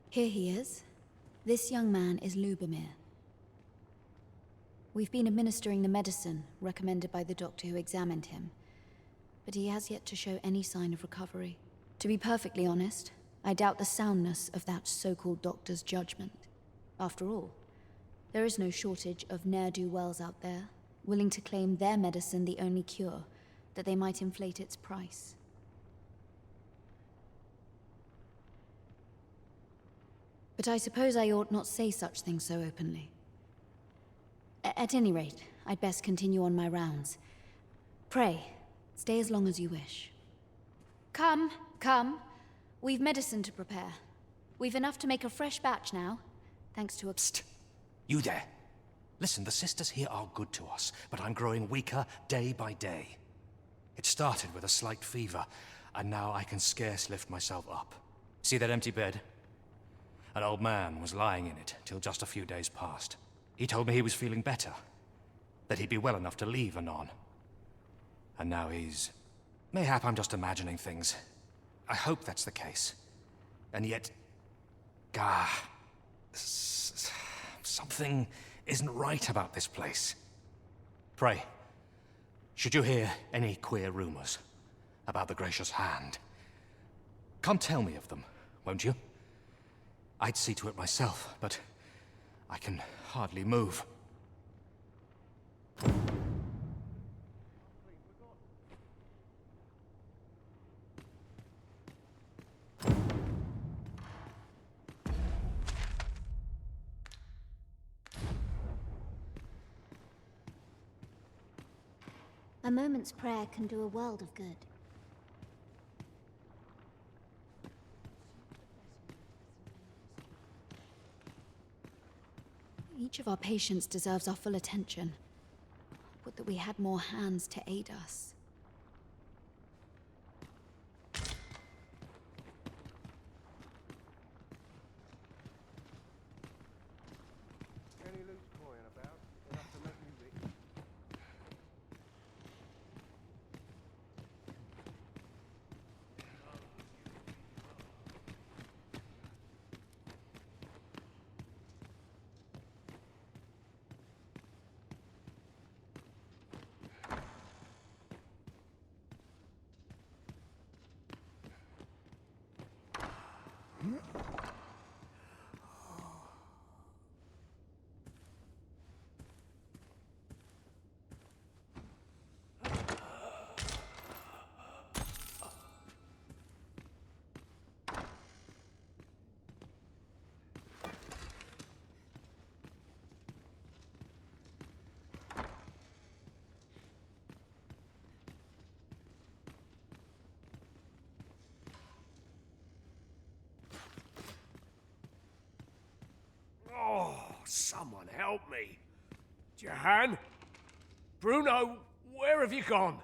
Here he is. This young man is Lubomir. We've been administering the medicine recommended by the doctor who examined him, but he has yet to show any sign of recovery. To be perfectly honest, I doubt the soundness of that so-called doctor's judgment. After all, there is no shortage of ne'er-do-wells out there, willing to claim their medicine the only cure, that they might inflate its price. But I suppose I ought not say such things so openly. At any rate, I'd best continue on my rounds. Pray, stay as long as you wish. Come, come. We've medicine to prepare. We've enough to make a fresh batch now, thanks to a... Psst! You there. Listen, the sisters here are good to us, but I'm growing weaker day by day. It started with a slight fever, and now I can scarce lift myself up. See that empty bed? An old man was lying in it till just a few days past. He told me he was feeling better, that he'd be well enough to leave anon. And now he's... Mayhap I'm just imagining things. I hope that's the case. And yet... Gah... Something isn't right about this place. Pray, should you hear any queer rumors about the Gracious Hand, come tell me of them, won't you? I'd see to it myself, but I can hardly move. A moment's prayer can do a world of good. Each of our patients deserves our full attention. Would that we had more hands to aid us. Any loose coin about? Enough to make me rich. Oh, someone help me. Jahan? Bruno, where have you gone?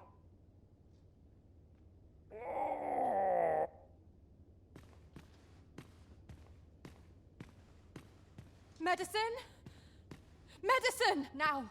Oh. Medicine? Medicine! Now!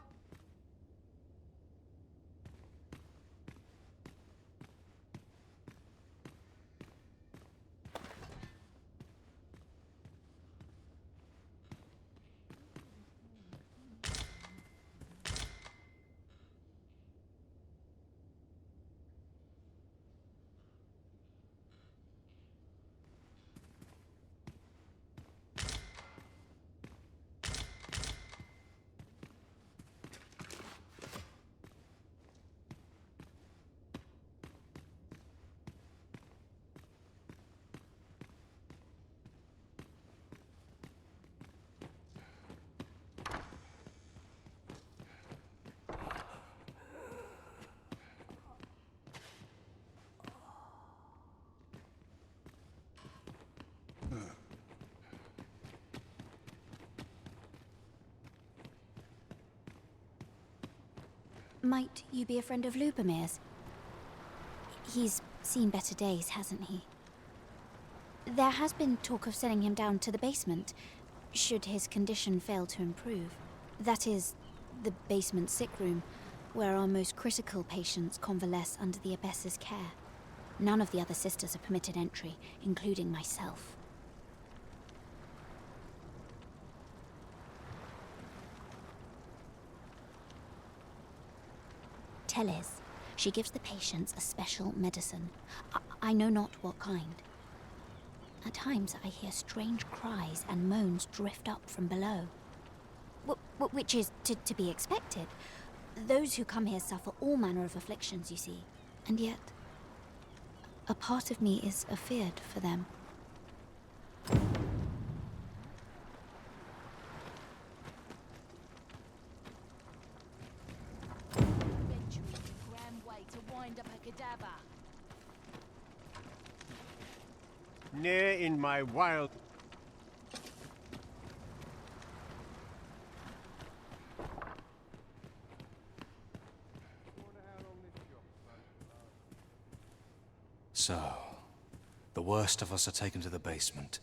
Might you be a friend of Lubomir's? He's seen better days, hasn't he? There has been talk of sending him down to the basement, should his condition fail to improve. That is, the basement sick room, where our most critical patients convalesce under the abbess's care. None of the other sisters are permitted entry, including myself. Teles. She gives the patients a special medicine. I know not what kind. At times I hear strange cries and moans drift up from below. Which is to be expected. Those who come here suffer all manner of afflictions, you see. And yet, a part of me is afeared for them. Ne'er in my wild... So, the worst of us are taken to the basement.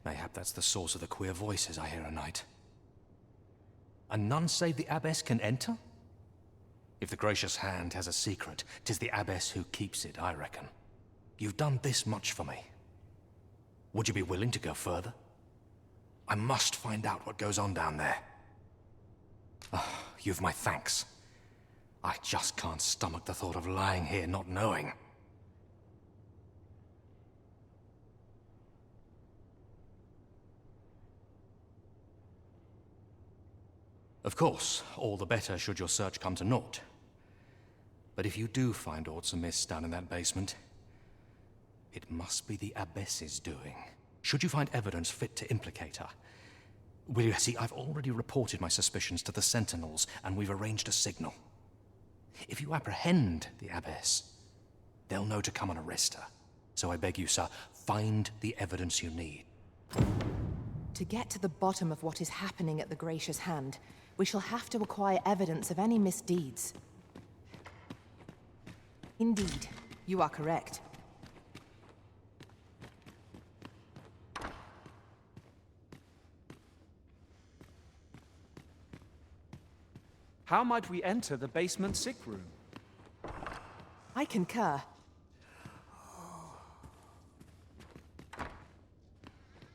Mayhap that's the source of the queer voices I hear at night. And none save the abbess can enter? If the gracious hand has a secret, 'tis the abbess who keeps it, I reckon. You've done this much for me. Would you be willing to go further? I must find out what goes on down there. Oh, you've my thanks. I just can't stomach the thought of lying here not knowing. Of course, all the better should your search come to naught. But if you do find aught amiss down in that basement, it must be the abbess's doing. Should you find evidence fit to implicate her, will you see, I've already reported my suspicions to the sentinels, and we've arranged a signal. If you apprehend the abbess, they'll know to come and arrest her. So I beg you, sir, find the evidence you need. To get to the bottom of what is happening at the Gracious Hand, we shall have to acquire evidence of any misdeeds. Indeed, you are correct. How might we enter the basement sick room? I concur.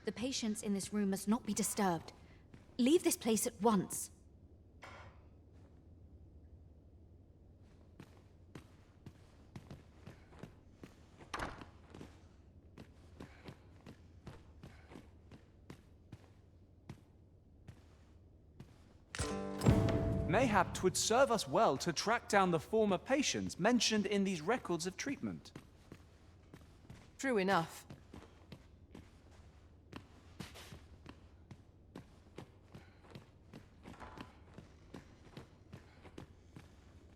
The patients in this room must not be disturbed. Leave this place at once. Mayhap 'twould serve us well to track down the former patients mentioned in these records of treatment. True enough.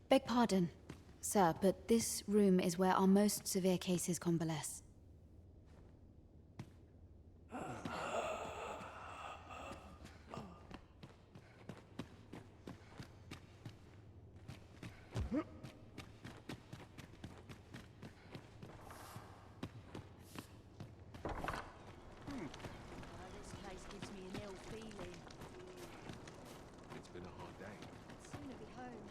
Beg pardon, sir, but this room is where our most severe cases convalesce. This place gives me an ill feeling. It's been a hard day. I'd sooner be home.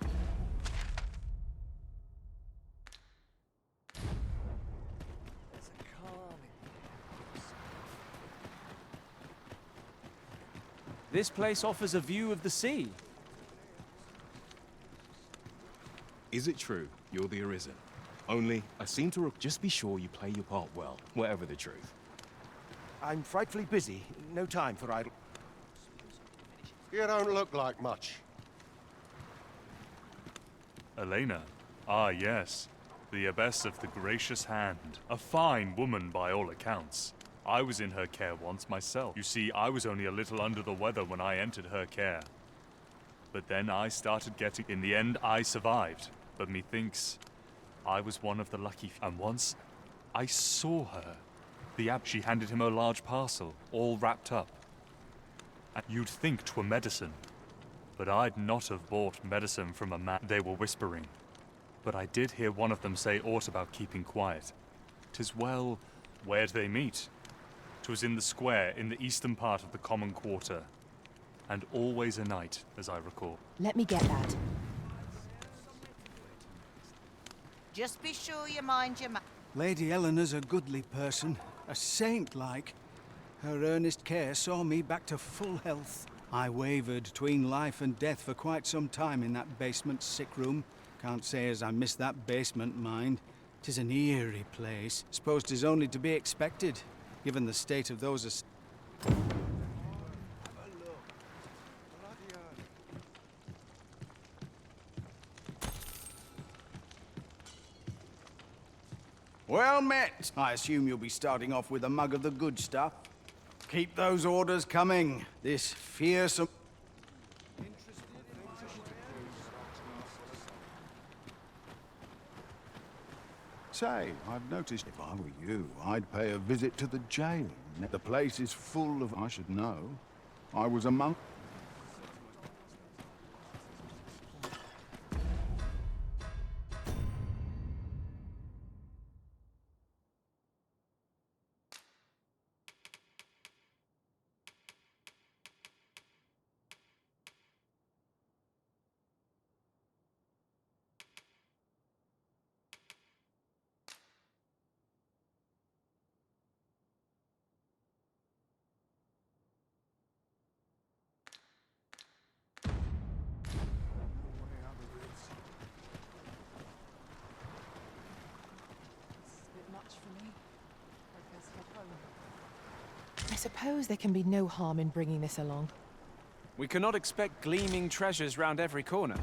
There's a calm in This place offers a view of the sea. Is it true you're the Arisen? Only, I seem to just be sure you play your part well, whatever the truth. I'm frightfully busy. No time for idle... You don't look like much. Elena. Ah, yes. The Abbess of the Gracious Hand. A fine woman by all accounts. I was in her care once myself. You see, I was only a little under the weather when I entered her care. But then I started getting... In the end, I survived. But methinks I was one of the lucky few. And once, I saw her. She handed him a large parcel, all wrapped up. And you'd think 'twere medicine. But I'd not have bought medicine from a man. They were whispering. But I did hear one of them say aught about keeping quiet. 'Tis well, where'd they meet? 'Twas in the square, in the eastern part of the common quarter. And always a night, as I recall. Let me get that. Just be sure you mind your Lady Eleanor's a goodly person, a saint-like. Her earnest care saw me back to full health. I wavered between life and death for quite some time in that basement sick room. Can't say as I miss that basement, mind. 'Tis an eerie place. Suppose 'tis only to be expected, given the state of those... Well met. I assume you'll be starting off with a mug of the good stuff. Keep those orders coming. This fearsome... Say, I've noticed if I were you, I'd pay a visit to the jail. The place is full of... I should know. I was among... I suppose there can be no harm in bringing this along. We cannot expect gleaming treasures round every corner.